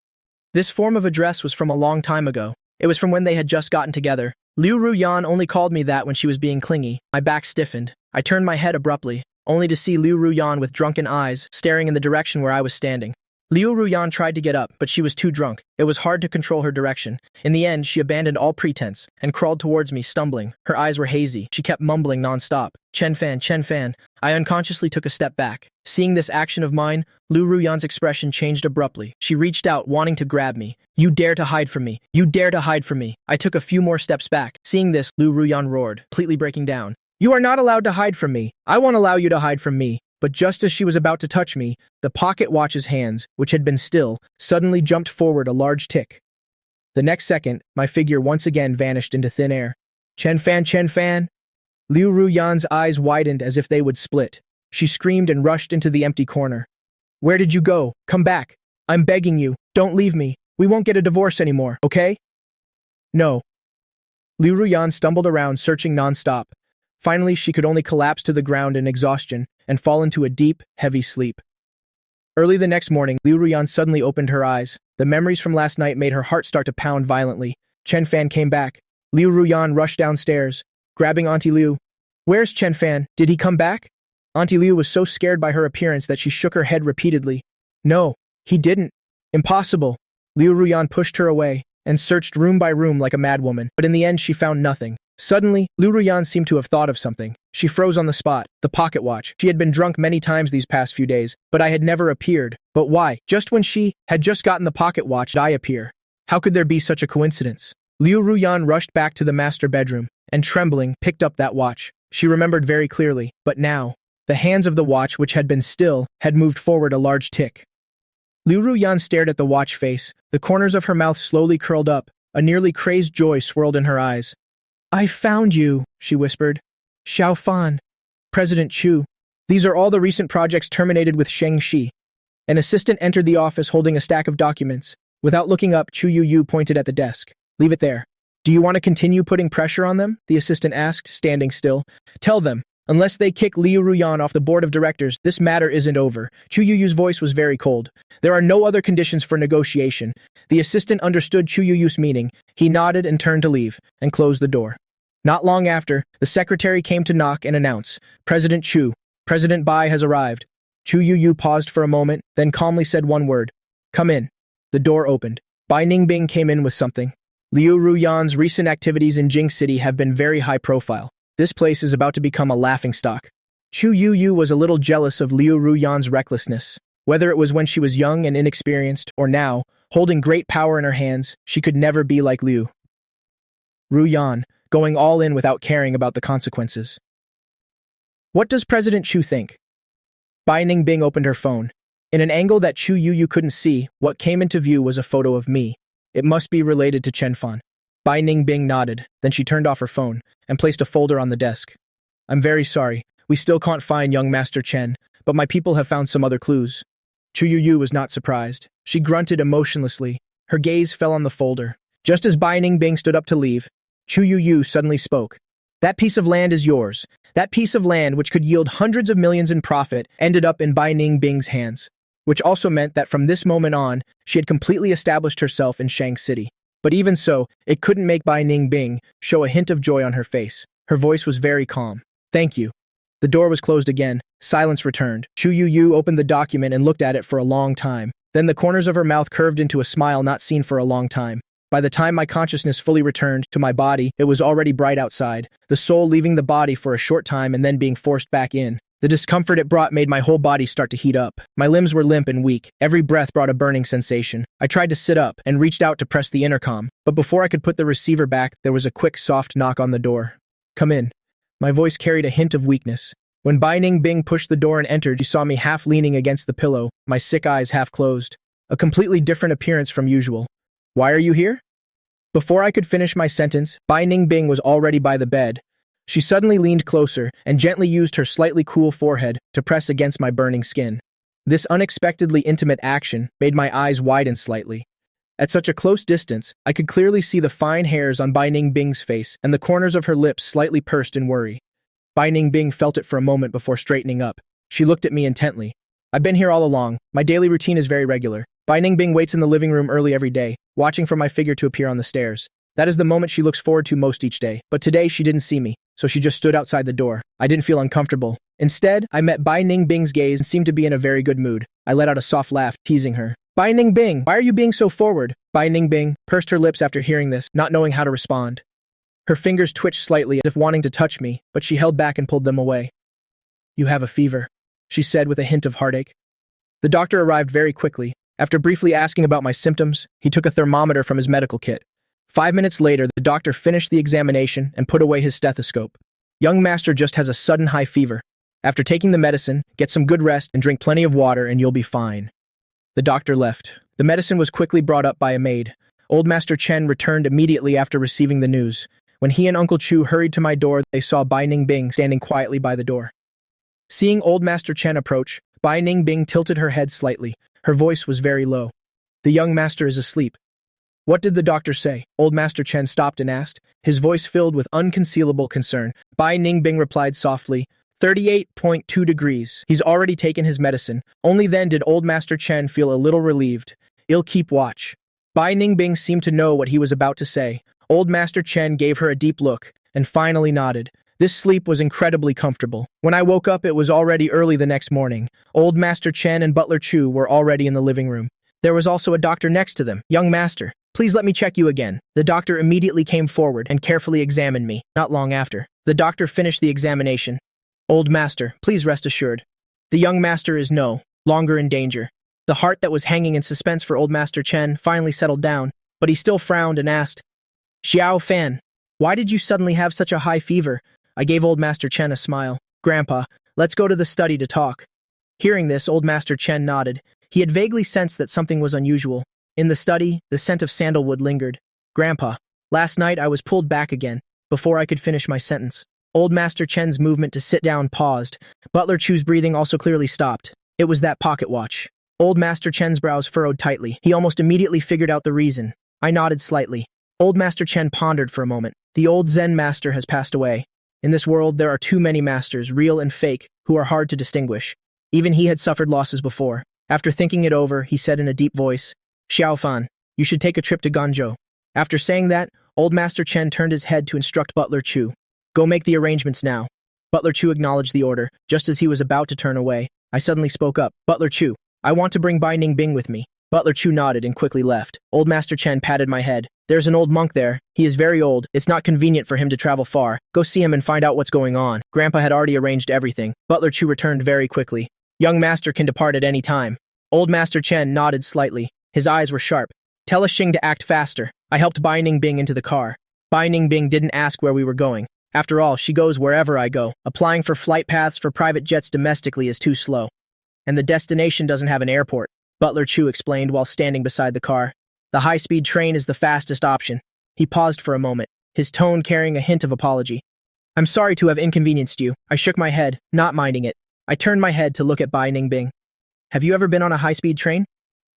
This form of address was from a long time ago. It was from when they had just gotten together. Liu Ruyan only called me that when she was being clingy. My back stiffened. I turned my head abruptly, only to see Liu Ruyan with drunken eyes staring in the direction where I was standing. Liu Ruyan tried to get up, but she was too drunk. It was hard to control her direction. In the end, she abandoned all pretense and crawled towards me, stumbling. Her eyes were hazy. She kept mumbling nonstop. Chen Fan, Chen Fan." I unconsciously took a step back. Seeing this action of mine, Liu Ruyan's expression changed abruptly. She reached out, wanting to grab me. "You dare to hide from me! You dare to hide from me!" I took a few more steps back. Seeing this, Liu Ruyan roared, completely breaking down. "You are not allowed to hide from me. I won't allow you to hide from me." But just as she was about to touch me, the pocket watch's hands, which had been still, suddenly jumped forward a large tick. The next second, my figure once again vanished into thin air. "Chen Fan, Chen Fan!" Liu Ruyan's eyes widened as if they would split. She screamed and rushed into the empty corner. "Where did you go? Come back. I'm begging you. Don't leave me. We won't get a divorce anymore, okay?" "No." Liu Ruyan stumbled around, searching nonstop. Finally, she could only collapse to the ground in exhaustion and fall into a deep, heavy sleep. Early the next morning, Liu Ruyan suddenly opened her eyes. The memories from last night made her heart start to pound violently. Chen Fan came back. Liu Ruyan rushed downstairs, grabbing Auntie Liu. "Where's Chen Fan? Did he come back?" Auntie Liu was so scared by her appearance that she shook her head repeatedly. "No, he didn't. Impossible." Liu Ruyan pushed her away and searched room by room like a madwoman, but in the end she found nothing. Suddenly, Liu Ruyan seemed to have thought of something. She froze on the spot. The pocket watch. She had been drunk many times these past few days, but I had never appeared. But why? Just when she had just gotten the pocket watch, did I appear? How could there be such a coincidence? Liu Ruyan rushed back to the master bedroom, and trembling, picked up that watch. She remembered very clearly, but now, the hands of the watch, which had been still, had moved forward a large tick. Liu Ruyan stared at the watch face. The corners of her mouth slowly curled up. A nearly crazed joy swirled in her eyes. "I found you," she whispered. "Xiao Fan, President Chu. These are all the recent projects terminated with Sheng Shi." An assistant entered the office holding a stack of documents. Without looking up, Chu Yu pointed at the desk. "Leave it there." "Do you want to continue putting pressure on them?" the assistant asked, standing still. "Tell them, unless they kick Liu Ruyan off the board of directors, this matter isn't over." Chu Yu's voice was very cold. "There are no other conditions for negotiation." The assistant understood Chu Yu's meaning. He nodded and turned to leave, and closed the door. Not long after, the secretary came to knock and announce, "President Chu, President Bai has arrived." Chu Yu paused for a moment, then calmly said one word, "Come in." The door opened. Bai Ningbing came in with something. Liu Ruyan's recent activities in Jing City have been very high profile. This place is about to become a laughingstock. Chu Yu was a little jealous of Liu Ruyan's recklessness. Whether it was when she was young and inexperienced, or now, holding great power in her hands, she could never be like Liu Ruyan, going all in without caring about the consequences. What does President Chu think? Bai Ningbing opened her phone. In an angle that Chu Yu couldn't see, what came into view was a photo of me. It must be related to Chen Fan. Bai Ningbing nodded, then she turned off her phone and placed a folder on the desk. I'm very sorry, we still can't find young Master Chen, but my people have found some other clues. Chu Yu was not surprised. She grunted emotionlessly. Her gaze fell on the folder. Just as Bai Ningbing stood up to leave, Chu Yu suddenly spoke. That piece of land is yours. That piece of land, which could yield hundreds of millions in profit, ended up in Bai Ningbing's hands, which also meant that from this moment on, she had completely established herself in Shang City. But even so, it couldn't make Bai Ningbing show a hint of joy on her face. Her voice was very calm. Thank you. The door was closed again. Silence returned. Chu Yu opened the document and looked at it for a long time. Then the corners of her mouth curved into a smile not seen for a long time. By the time my consciousness fully returned to my body, it was already bright outside, the soul leaving the body for a short time and then being forced back in. The discomfort it brought made my whole body start to heat up. My limbs were limp and weak. Every breath brought a burning sensation. I tried to sit up and reached out to press the intercom, but before I could put the receiver back, there was a quick, soft knock on the door. Come in. My voice carried a hint of weakness. When Bai Ningbing pushed the door and entered, she saw me half leaning against the pillow, my sick eyes half closed. A completely different appearance from usual. Why are you here? Before I could finish my sentence, Bai Ningbing was already by the bed. She suddenly leaned closer and gently used her slightly cool forehead to press against my burning skin. This unexpectedly intimate action made my eyes widen slightly. At such a close distance, I could clearly see the fine hairs on Bai Ningbing's face and the corners of her lips slightly pursed in worry. Bai Ningbing felt it for a moment before straightening up. She looked at me intently. I've been here all along. My daily routine is very regular. Bai Ningbing waits in the living room early every day, watching for my figure to appear on the stairs. That is the moment she looks forward to most each day. But today she didn't see me, so she just stood outside the door. I didn't feel uncomfortable. Instead, I met Bai Ningbing's gaze and seemed to be in a very good mood. I let out a soft laugh, teasing her. Bai Ningbing, why are you being so forward? Bai Ningbing pursed her lips after hearing this, not knowing how to respond. Her fingers twitched slightly as if wanting to touch me, but she held back and pulled them away. You have a fever, she said with a hint of heartache. The doctor arrived very quickly. After briefly asking about my symptoms, he took a thermometer from his medical kit. 5 minutes later, the doctor finished the examination and put away his stethoscope. Young master just has a sudden high fever. After taking the medicine, get some good rest and drink plenty of water and you'll be fine. The doctor left. The medicine was quickly brought up by a maid. Old Master Chen returned immediately after receiving the news. When he and Uncle Chu hurried to my door, they saw Bai Ningbing standing quietly by the door. Seeing Old Master Chen approach, Bai Ningbing tilted her head slightly. Her voice was very low. The young master is asleep. What did the doctor say? Old Master Chen stopped and asked, his voice filled with unconcealable concern. Bai Ningbing replied softly, 38.2 degrees. He's already taken his medicine. Only then did Old Master Chen feel a little relieved. I'll keep watch. Bai Ningbing seemed to know what he was about to say. Old Master Chen gave her a deep look and finally nodded. This sleep was incredibly comfortable. When I woke up, it was already early the next morning. Old Master Chen and Butler Chu were already in the living room. There was also a doctor next to them. Young master, please let me check you again. The doctor immediately came forward and carefully examined me. Not long after, the doctor finished the examination. Old master, please rest assured. The young master is no longer in danger. The heart that was hanging in suspense for Old Master Chen finally settled down, but he still frowned and asked, Xiao Fan, why did you suddenly have such a high fever? I gave Old Master Chen a smile. Grandpa, let's go to the study to talk. Hearing this, Old Master Chen nodded. He had vaguely sensed that something was unusual. In the study, the scent of sandalwood lingered. Grandpa, last night I was pulled back again, before I could finish my sentence. Old Master Chen's movement to sit down paused. Butler Chu's breathing also clearly stopped. It was that pocket watch. Old Master Chen's brows furrowed tightly. He almost immediately figured out the reason. I nodded slightly. Old Master Chen pondered for a moment. The old Zen master has passed away. In this world, there are too many masters, real and fake, who are hard to distinguish. Even he had suffered losses before. After thinking it over, he said in a deep voice, Xiaofan, you should take a trip to Ganzhou. After saying that, Old Master Chen turned his head to instruct Butler Chu. Go make the arrangements now. Butler Chu acknowledged the order. Just as he was about to turn away, I suddenly spoke up. Butler Chu, I want to bring Bai Ningbing with me. Butler Chu nodded and quickly left. Old Master Chen patted my head. There's an old monk there. He is very old. It's not convenient for him to travel far. Go see him and find out what's going on. Grandpa had already arranged everything. Butler Chu returned very quickly. Young master can depart at any time. Old Master Chen nodded slightly. His eyes were sharp. Tell Xing to act faster. I helped Bai Ningbing into the car. Bai Ningbing didn't ask where we were going. After all, she goes wherever I go. Applying for flight paths for private jets domestically is too slow. And the destination doesn't have an airport, Butler Chu explained while standing beside the car. The high-speed train is the fastest option. He paused for a moment, his tone carrying a hint of apology. I'm sorry to have inconvenienced you. I shook my head, not minding it. I turned my head to look at Bai Ningbing. Have you ever been on a high-speed train?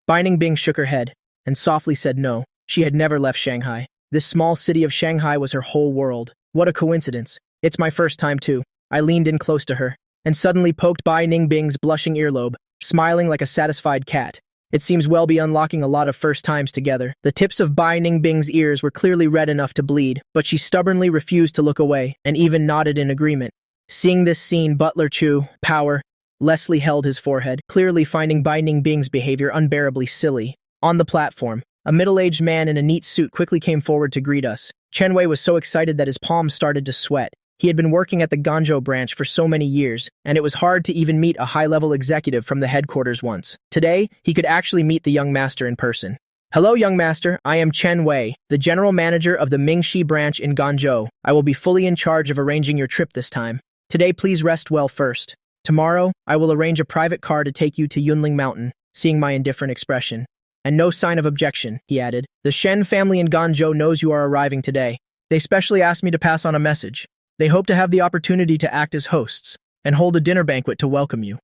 Bai Ningbing shook her head and softly said no. She had never left Shanghai. This small city of Shanghai was her whole world. What a coincidence. It's my first time too. I leaned in close to her and suddenly poked Bai Ningbing's blushing earlobe, smiling like a satisfied cat. It seems we'll be unlocking a lot of first times together. The tips of Bai Ningbing's ears were clearly red enough to bleed, but she stubbornly refused to look away and even nodded in agreement. Seeing this scene, Butler Chu, power, Leslie held his forehead, clearly finding Bai Ningbing's behavior unbearably silly. On the platform, a middle-aged man in a neat suit quickly came forward to greet us. Chen Wei was so excited that his palms started to sweat. He had been working at the Guangzhou branch for so many years, and it was hard to even meet a high-level executive from the headquarters once. Today, he could actually meet the young master in person. Hello, young master. I am Chen Wei, the general manager of the Mingxi branch in Guangzhou. I will be fully in charge of arranging your trip this time. Today, please rest well first. Tomorrow, I will arrange a private car to take you to Yunling Mountain, seeing my indifferent expression. And no sign of objection, he added. The Shen family in Guangzhou knows you are arriving today. They specially asked me to pass on a message. They hope to have the opportunity to act as hosts and hold a dinner banquet to welcome you.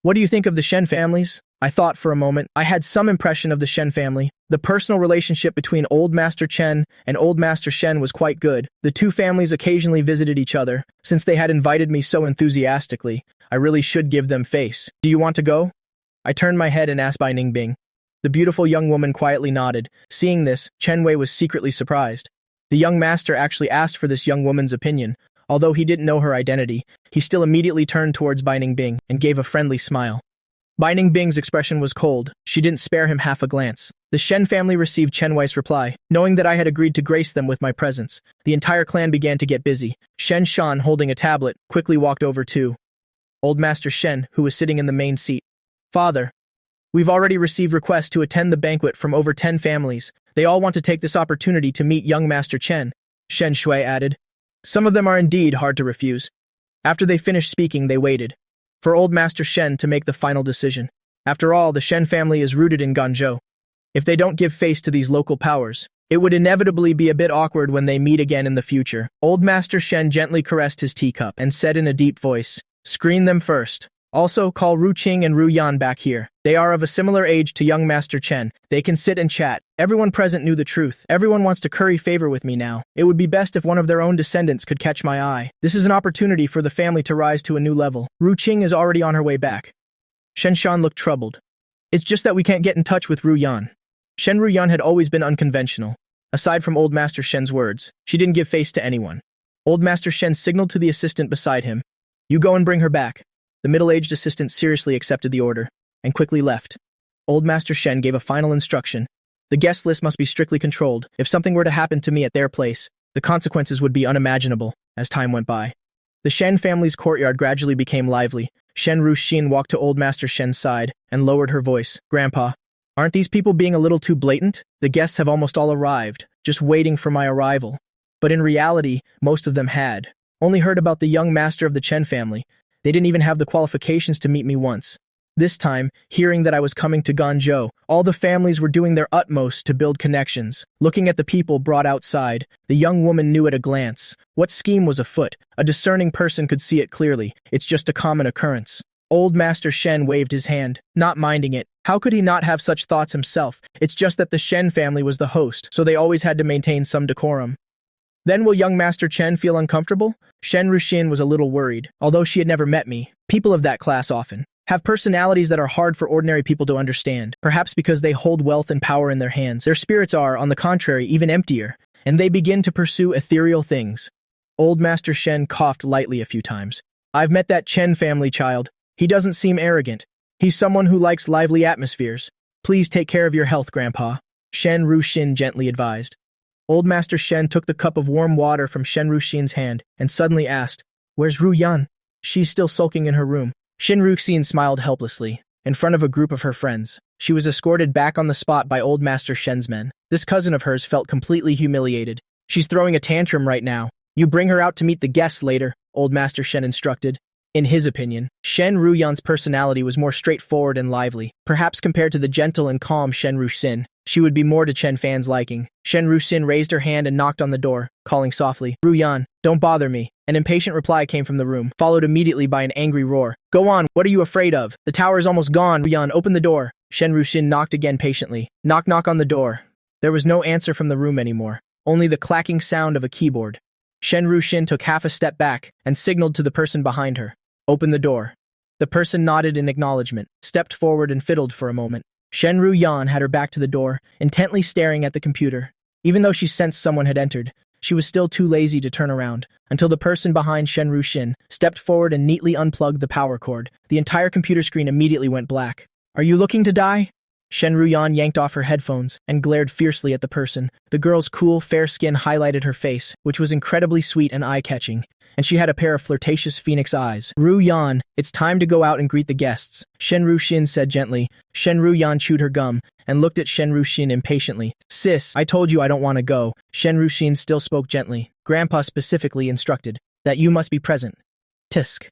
What do you think of the Shen families? I thought for a moment. I had some impression of the Shen family. The personal relationship between Old Master Chen and Old Master Shen was quite good. The two families occasionally visited each other. Since they had invited me so enthusiastically, I really should give them face. Do you want to go? I turned my head and asked Bai Ningbing. The beautiful young woman quietly nodded. Seeing this, Chen Wei was secretly surprised. The young master actually asked for this young woman's opinion. Although he didn't know her identity, he still immediately turned towards Bai Ningbing and gave a friendly smile. Bai Ningbing's expression was cold. She didn't spare him half a glance. The Shen family received Chen Wei's reply. Knowing that I had agreed to grace them with my presence, the entire clan began to get busy. Shen Shan, holding a tablet, quickly walked over to Old Master Shen, who was sitting in the main seat. Father, we've already received requests to attend the banquet from over 10 families. They all want to take this opportunity to meet young Master Chen, Shen Shui added. Some of them are indeed hard to refuse. After they finished speaking, they waited for Old Master Shen to make the final decision. After all, the Shen family is rooted in Guangzhou. If they don't give face to these local powers, it would inevitably be a bit awkward when they meet again in the future. Old Master Shen gently caressed his teacup and said in a deep voice, "Screen them first. Also, call Ru Qing and Ru Yan back here. They are of a similar age to young Master Chen. They can sit and chat." Everyone present knew the truth. Everyone wants to curry favor with me now. It would be best if one of their own descendants could catch my eye. This is an opportunity for the family to rise to a new level. Ru Qing is already on her way back. Shen Shan looked troubled. It's just that we can't get in touch with Ru Yan. Shen Ru Yan had always been unconventional. Aside from Old Master Shen's words, she didn't give face to anyone. Old Master Shen signaled to the assistant beside him. You go and bring her back. The middle-aged assistant seriously accepted the order and quickly left. Old Master Shen gave a final instruction. The guest list must be strictly controlled. If something were to happen to me at their place, the consequences would be unimaginable as time went by. The Shen family's courtyard gradually became lively. Shen Ruxin walked to Old Master Shen's side and lowered her voice. Grandpa, aren't these people being a little too blatant? The guests have almost all arrived, just waiting for my arrival. But in reality, most of them had only heard about the young master of the Chen family. They didn't even have the qualifications to meet me once. This time, hearing that I was coming to Guangzhou, all the families were doing their utmost to build connections. Looking at the people brought outside, the young woman knew at a glance what scheme was afoot. A discerning person could see it clearly. It's just a common occurrence. Old Master Shen waved his hand, not minding it. How could he not have such thoughts himself? It's just that the Shen family was the host, so they always had to maintain some decorum. Then will young Master Chen feel uncomfortable? Shen Ruxin was a little worried. Although she had never met me, people of that class often have personalities that are hard for ordinary people to understand, perhaps because they hold wealth and power in their hands. Their spirits are, on the contrary, even emptier, and they begin to pursue ethereal things. Old Master Shen coughed lightly a few times. I've met that Chen family child. He doesn't seem arrogant. He's someone who likes lively atmospheres. Please take care of your health, Grandpa, Shen Ruxin gently advised. Old Master Shen took the cup of warm water from Shen Ruxin's hand and suddenly asked, "Where's Ru Yan? She's still sulking in her room." Shen Ruxin smiled helplessly, in front of a group of her friends. She was escorted back on the spot by Old Master Shen's men. This cousin of hers felt completely humiliated. "She's throwing a tantrum right now. You bring her out to meet the guests later," Old Master Shen instructed. In his opinion, Shen Ruyan's personality was more straightforward and lively. Perhaps compared to the gentle and calm Shen Ruxin, she would be more to Chen Fan's liking. Shen Ruxin raised her hand and knocked on the door, calling softly, "Ruyan, don't bother me." An impatient reply came from the room, followed immediately by an angry roar. "Go on, what are you afraid of? The tower is almost gone. Ruyan, open the door." Shen Ruxin knocked again patiently. Knock knock on the door. There was no answer from the room anymore, only the clacking sound of a keyboard. Shen Ruxin took half a step back and signaled to the person behind her. "Open the door." The person nodded in acknowledgement, stepped forward and fiddled for a moment. Shen Ruyan had her back to the door, intently staring at the computer. Even though she sensed someone had entered, she was still too lazy to turn around, until the person behind Shen Ruxin stepped forward and neatly unplugged the power cord. The entire computer screen immediately went black. "Are you looking to die?" Shen Ruyan yanked off her headphones and glared fiercely at the person. The girl's cool, fair skin highlighted her face, which was incredibly sweet and eye-catching, and she had a pair of flirtatious phoenix eyes. "Ruyan, it's time to go out and greet the guests," Shen Ruxin said gently. Shen Ruyan chewed her gum and looked at Shen Ruxin impatiently. "Sis, I told you I don't want to go." Shen Ruxin still spoke gently. Grandpa specifically instructed that you must be present. Tisk.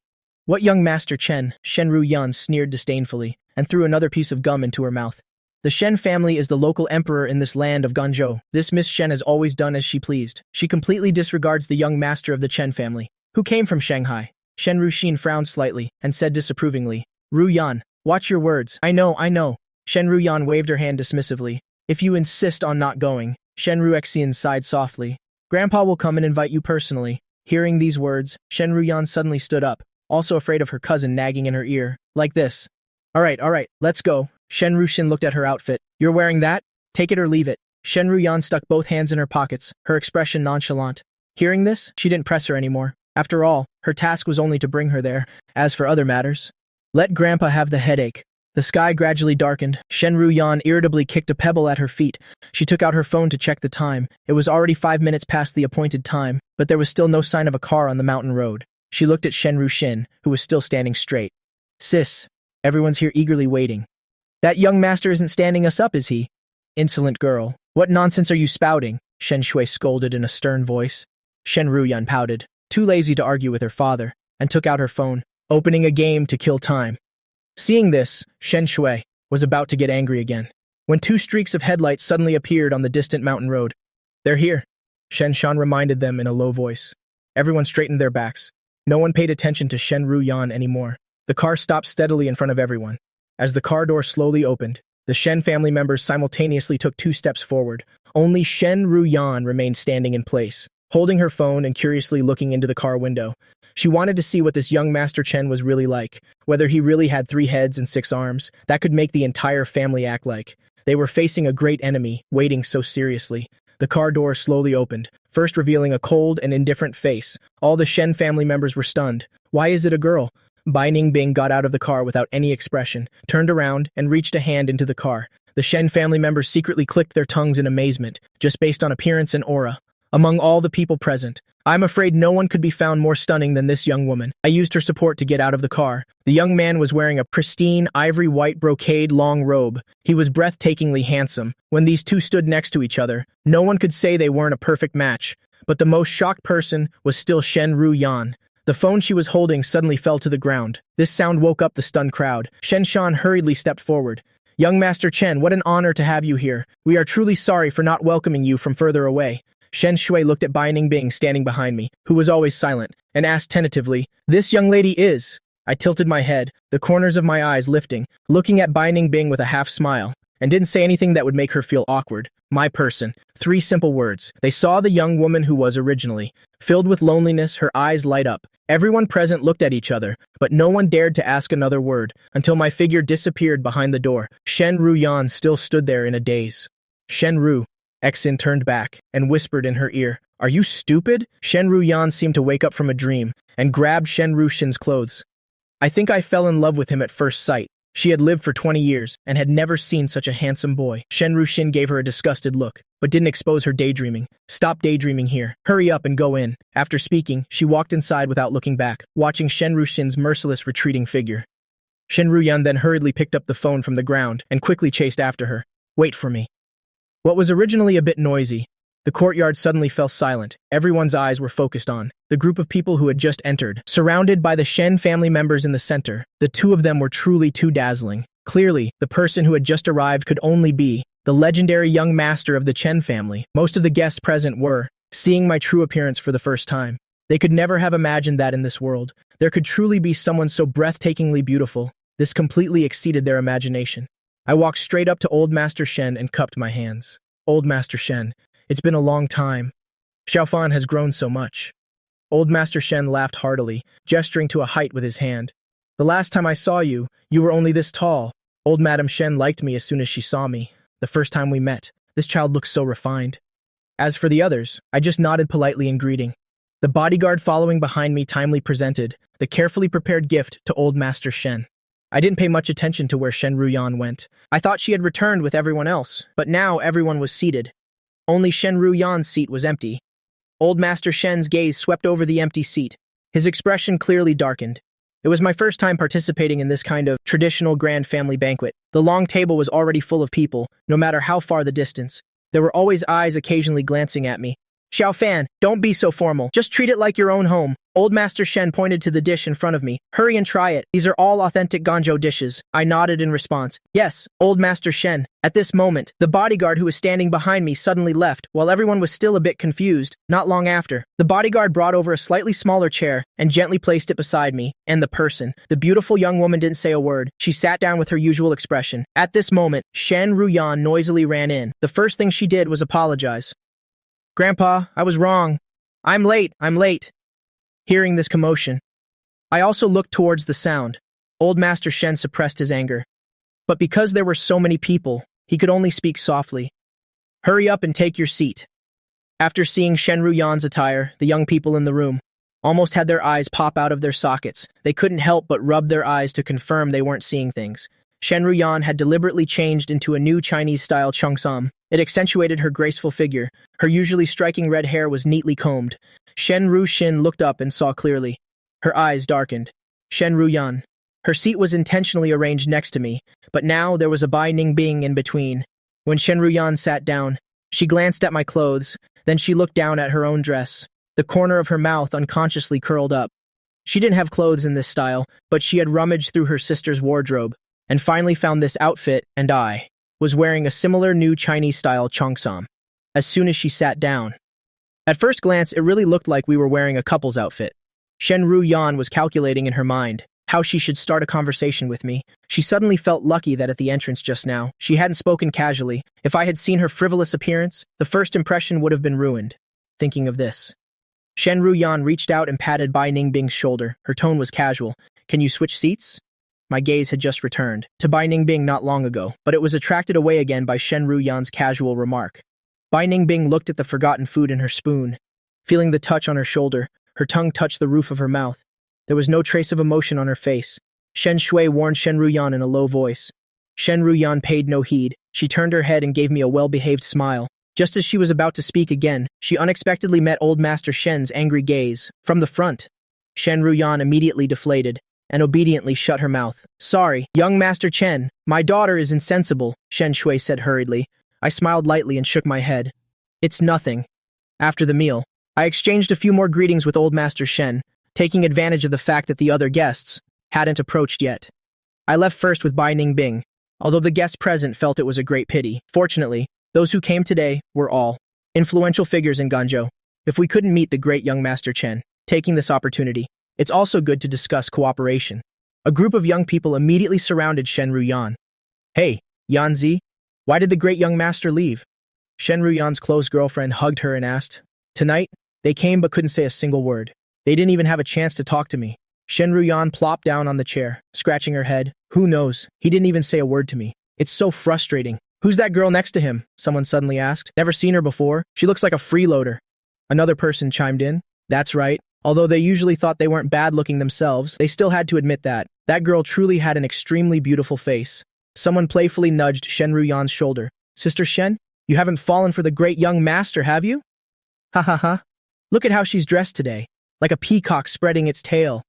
"What young Master Chen?" Shen Ruyan sneered disdainfully and threw another piece of gum into her mouth. "The Shen family is the local emperor in this land of Ganzhou. This Miss Shen has always done as she pleased. She completely disregards the young master of the Chen family, who came from Shanghai." Shen Ruxin frowned slightly and said disapprovingly, "Ruyan, watch your words." I know. Shen Ruyan waved her hand dismissively. "If you insist on not going." Shen Ruxin sighed softly. "Grandpa will come and invite you personally." Hearing these words, Shen Ruyan suddenly stood up, also afraid of her cousin nagging in her ear. "Like this. All right, let's go." Shen Ruxin looked at her outfit. "You're wearing that? Take it or leave it." Shen Ruyan stuck both hands in her pockets, her expression nonchalant. Hearing this, she didn't press her anymore. After all, her task was only to bring her there. As for other matters, let Grandpa have the headache. The sky gradually darkened. Shen Ruyan irritably kicked a pebble at her feet. She took out her phone to check the time. It was already 5 minutes past the appointed time, but there was still no sign of a car on the mountain road. She looked at Shen Ruxin, who was still standing straight. "Sis, everyone's here eagerly waiting." "That young master isn't standing us up, is he?" "Insolent girl. What nonsense are you spouting?" Shen Shui scolded in a stern voice. Shen Ruyan pouted, too lazy to argue with her father, and took out her phone, opening a game to kill time. Seeing this, Shen Shui was about to get angry again, when 2 streaks of headlights suddenly appeared on the distant mountain road. "They're here," Shen Shan reminded them in a low voice. Everyone straightened their backs. No one paid attention to Shen Ruyan anymore. The car stopped steadily in front of everyone. As the car door slowly opened, the Shen family members simultaneously took 2 steps forward. Only Shen Ruyan remained standing in place, holding her phone and curiously looking into the car window. She wanted to see what this young Master Chen was really like, whether he really had 3 heads and 6 arms. That could make the entire family act like they were facing a great enemy, waiting so seriously. The car door slowly opened, first revealing a cold and indifferent face. All the Shen family members were stunned. "Why is it a girl?" Bai Ningbing got out of the car without any expression, turned around, and reached a hand into the car. The Shen family members secretly clicked their tongues in amazement, just based on appearance and aura. Among all the people present, I'm afraid no one could be found more stunning than this young woman. I used her support to get out of the car. The young man was wearing a pristine, ivory-white brocade long robe. He was breathtakingly handsome. When these two stood next to each other, no one could say they weren't a perfect match. But the most shocked person was still Shen Ruyan. The phone she was holding suddenly fell to the ground. This sound woke up the stunned crowd. Shen Shan hurriedly stepped forward. "Young Master Chen, what an honor to have you here. We are truly sorry for not welcoming you from further away." Shen Shui looked at Bai Ningbing standing behind me, who was always silent, and asked tentatively, "This young lady is?" I tilted my head, the corners of my eyes lifting, looking at Bai Ningbing with a half smile, and didn't say anything that would make her feel awkward. My person. 3 simple words. They saw the young woman who was originally. Filled with loneliness, her eyes light up. Everyone present looked at each other, but no one dared to ask another word, until my figure disappeared behind the door. Shen Ruyan still stood there in a daze. "Shen Ru." Exin turned back and whispered in her ear, "Are you stupid?" Shen Ruyan seemed to wake up from a dream and grabbed Shen Ruxin's clothes. "I think I fell in love with him at first sight." She had lived for 20 years and had never seen such a handsome boy. Shen Ruxin gave her a disgusted look, but didn't expose her daydreaming. Stop daydreaming here. Hurry up and go in. After speaking, she walked inside without looking back, watching Shen Ruxin's merciless retreating figure. Shen Ruyan then hurriedly picked up the phone from the ground and quickly chased after her. Wait for me. What was originally a bit noisy, the courtyard suddenly fell silent. Everyone's eyes were focused on the group of people who had just entered, surrounded by the Shen family members in the center. The two of them were truly too dazzling. Clearly, the person who had just arrived could only be the legendary young master of the Chen family. Most of the guests present were seeing my true appearance for the first time. They could never have imagined that in this world there could truly be someone so breathtakingly beautiful. This completely exceeded their imagination. I walked straight up to Old Master Shen and cupped my hands. Old Master Shen, it's been a long time. Xiaofan has grown so much. Old Master Shen laughed heartily, gesturing to a height with his hand. The last time I saw you, you were only this tall. Old Madam Shen liked me as soon as she saw me. The first time we met, this child looked so refined. As for the others, I just nodded politely in greeting. The bodyguard following behind me timely presented the carefully prepared gift to Old Master Shen. I didn't pay much attention to where Shen Ruyan went. I thought she had returned with everyone else, but now everyone was seated. Only Shen Ruyan's seat was empty. Old Master Shen's gaze swept over the empty seat. His expression clearly darkened. It was my first time participating in this kind of traditional grand family banquet. The long table was already full of people, no matter how far the distance. There were always eyes occasionally glancing at me. Xiaofan, don't be so formal. Just treat it like your own home. Old Master Shen pointed to the dish in front of me. Hurry and try it. These are all authentic Ganzhou dishes. I nodded in response. Yes, Old Master Shen. At this moment, the bodyguard who was standing behind me suddenly left, while everyone was still a bit confused. Not long after, the bodyguard brought over a slightly smaller chair and gently placed it beside me and the person. The beautiful young woman didn't say a word. She sat down with her usual expression. At this moment, Shen Ruyan noisily ran in. The first thing she did was apologize. Grandpa, I was wrong. I'm late. Hearing this commotion, I also looked towards the sound. Old Master Shen suppressed his anger. But because there were so many people, he could only speak softly. Hurry up and take your seat. After seeing Shen Ruyan's attire, the young people in the room almost had their eyes pop out of their sockets. They couldn't help but rub their eyes to confirm they weren't seeing things. Shen Ruyan had deliberately changed into a new Chinese-style cheongsam. It accentuated her graceful figure. Her usually striking red hair was neatly combed. Shen Ruxin looked up and saw clearly. Her eyes darkened. Shen Ruyan. Her seat was intentionally arranged next to me, but now there was a Bai Ningbing in between. When Shen Ruyan sat down, she glanced at my clothes, then she looked down at her own dress. The corner of her mouth unconsciously curled up. She didn't have clothes in this style, but she had rummaged through her sister's wardrobe, and finally found this outfit, and I was wearing a similar new Chinese-style cheongsam. As soon as she sat down, at first glance, it really looked like we were wearing a couple's outfit. Shen Ruyan was calculating in her mind how she should start a conversation with me. She suddenly felt lucky that at the entrance just now, she hadn't spoken casually. If I had seen her frivolous appearance, the first impression would have been ruined. Thinking of this, Shen Ruyan reached out and patted Bai Ningbing's shoulder. Her tone was casual. Can you switch seats? My gaze had just returned to Bai Ningbing not long ago, but it was attracted away again by Shen Ruyan's casual remark. Bai Ningbing looked at the forgotten food in her spoon. Feeling the touch on her shoulder, her tongue touched the roof of her mouth. There was no trace of emotion on her face. Shen Shui warned Shen Ruyan in a low voice. Shen Ruyan paid no heed. She turned her head and gave me a well-behaved smile. Just as she was about to speak again, she unexpectedly met Old Master Shen's angry gaze. From the front, Shen Ruyan immediately deflated and obediently shut her mouth. Sorry, young Master Chen, my daughter is insensible, Shen Shui said hurriedly. I smiled lightly and shook my head. It's nothing. After the meal, I exchanged a few more greetings with Old Master Shen, taking advantage of the fact that the other guests hadn't approached yet. I left first with Bai Ningbing, although the guests present felt it was a great pity. Fortunately, those who came today were all influential figures in Ganzhou. If we couldn't meet the great young Master Chen, taking this opportunity, it's also good to discuss cooperation. A group of young people immediately surrounded Shen Ruyan. Hey, Yanzi, why did the great young master leave? Shen Ruyan's close girlfriend hugged her and asked. Tonight, they came but couldn't say a single word. They didn't even have a chance to talk to me. Shen Ruyan plopped down on the chair, scratching her head. Who knows? He didn't even say a word to me. It's so frustrating. Who's that girl next to him? Someone suddenly asked. Never seen her before. She looks like a freeloader. Another person chimed in. That's right. Although they usually thought they weren't bad-looking themselves, they still had to admit that girl truly had an extremely beautiful face. Someone playfully nudged Shen Ruyan's shoulder. Sister Shen, you haven't fallen for the great young master, have you? Ha ha ha. Look at how she's dressed today, like a peacock spreading its tail.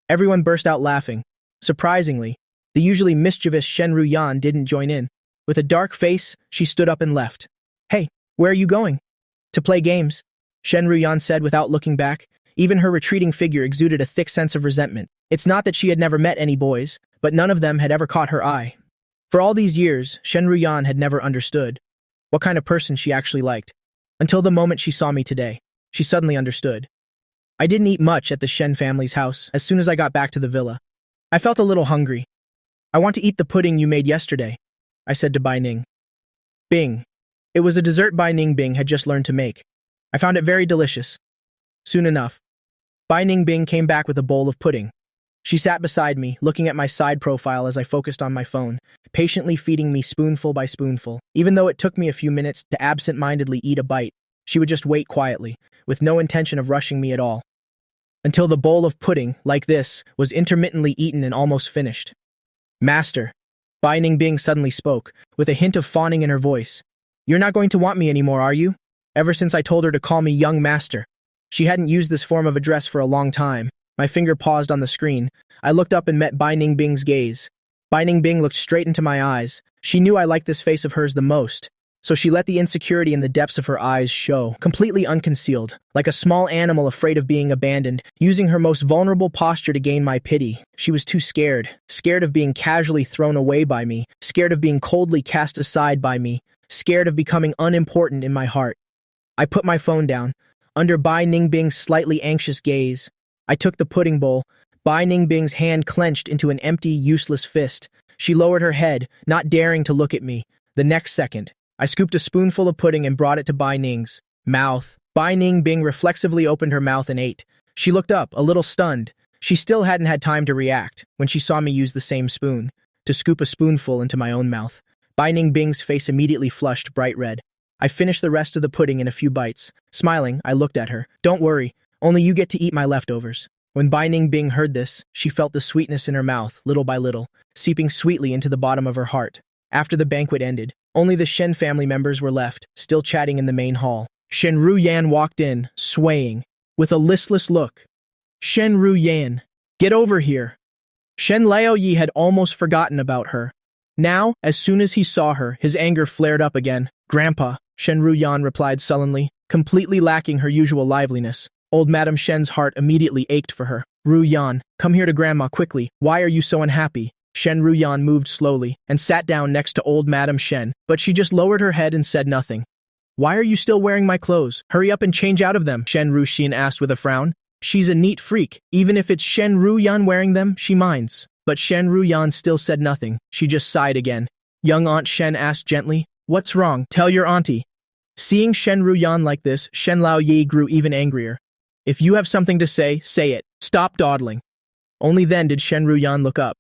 Everyone burst out laughing. Surprisingly, the usually mischievous Shen Ruyan didn't join in. With a dark face, she stood up and left. Hey, where are you going? To play games, Shen Ruyan said without looking back. Even her retreating figure exuded a thick sense of resentment. It's not that she had never met any boys, but none of them had ever caught her eye. For all these years, Shen Ruyan had never understood what kind of person she actually liked. Until the moment she saw me today, she suddenly understood. I didn't eat much at the Shen family's house as soon as I got back to the villa. I felt a little hungry. I want to eat the pudding you made yesterday, I said to Bai Ning. Bing. It was a dessert Bai Ning Bing had just learned to make. I found it very delicious. Soon enough, Bai Ning Bing came back with a bowl of pudding. She sat beside me, looking at my side profile as I focused on my phone, patiently feeding me spoonful by spoonful. Even though it took me a few minutes to absent-mindedly eat a bite, she would just wait quietly, with no intention of rushing me at all. Until the bowl of pudding, like this, was intermittently eaten and almost finished. Master, Bai Ning Bing suddenly spoke, with a hint of fawning in her voice. You're not going to want me anymore, are you? Ever since I told her to call me young master. She hadn't used this form of address for a long time. My finger paused on the screen. I looked up and met Bai Ning Bing's gaze. Bai Ning Bing looked straight into my eyes. She knew I liked this face of hers the most, so she let the insecurity in the depths of her eyes show, completely unconcealed, like a small animal afraid of being abandoned, using her most vulnerable posture to gain my pity. She was too scared of being casually thrown away by me, scared of being coldly cast aside by me, scared of becoming unimportant in my heart. I put my phone down, under Bai Ning Bing's slightly anxious gaze. I took the pudding bowl. Bai Ning Bing's hand clenched into an empty, useless fist. She lowered her head, not daring to look at me. The next second, I scooped a spoonful of pudding and brought it to Bai Ning's mouth. Bai Ning Bing reflexively opened her mouth and ate. She looked up, a little stunned. She still hadn't had time to react when she saw me use the same spoon to scoop a spoonful into my own mouth. Bai Ning Bing's face immediately flushed bright red. I finished the rest of the pudding in a few bites. Smiling, I looked at her. Don't worry, only you get to eat my leftovers. When Bai Ning Bing heard this, she felt the sweetness in her mouth, little by little, seeping sweetly into the bottom of her heart. After the banquet ended, only the Shen family members were left, still chatting in the main hall. Shen Ruyan walked in, swaying, with a listless look. Shen Ruyan, get over here. Shen Laoyi had almost forgotten about her. Now, as soon as he saw her, his anger flared up again. Grandpa, Shen Ruyan replied sullenly, completely lacking her usual liveliness. Old Madam Shen's heart immediately ached for her. Ruyan, come here to Grandma quickly. Why are you so unhappy? Shen Ruyan moved slowly and sat down next to old Madam Shen, but she just lowered her head and said nothing. Why are you still wearing my clothes? Hurry up and change out of them, Shen Ruxin asked with a frown. She's a neat freak. Even if it's Shen Ruyan wearing them, she minds. But Shen Ruyan still said nothing. She just sighed again. Young Aunt Shen asked gently, what's wrong? Tell your auntie. Seeing Shen Ruyan like this, Shen Laoyi grew even angrier. If you have something to say, say it. Stop dawdling. Only then did Shen Ruyan look up.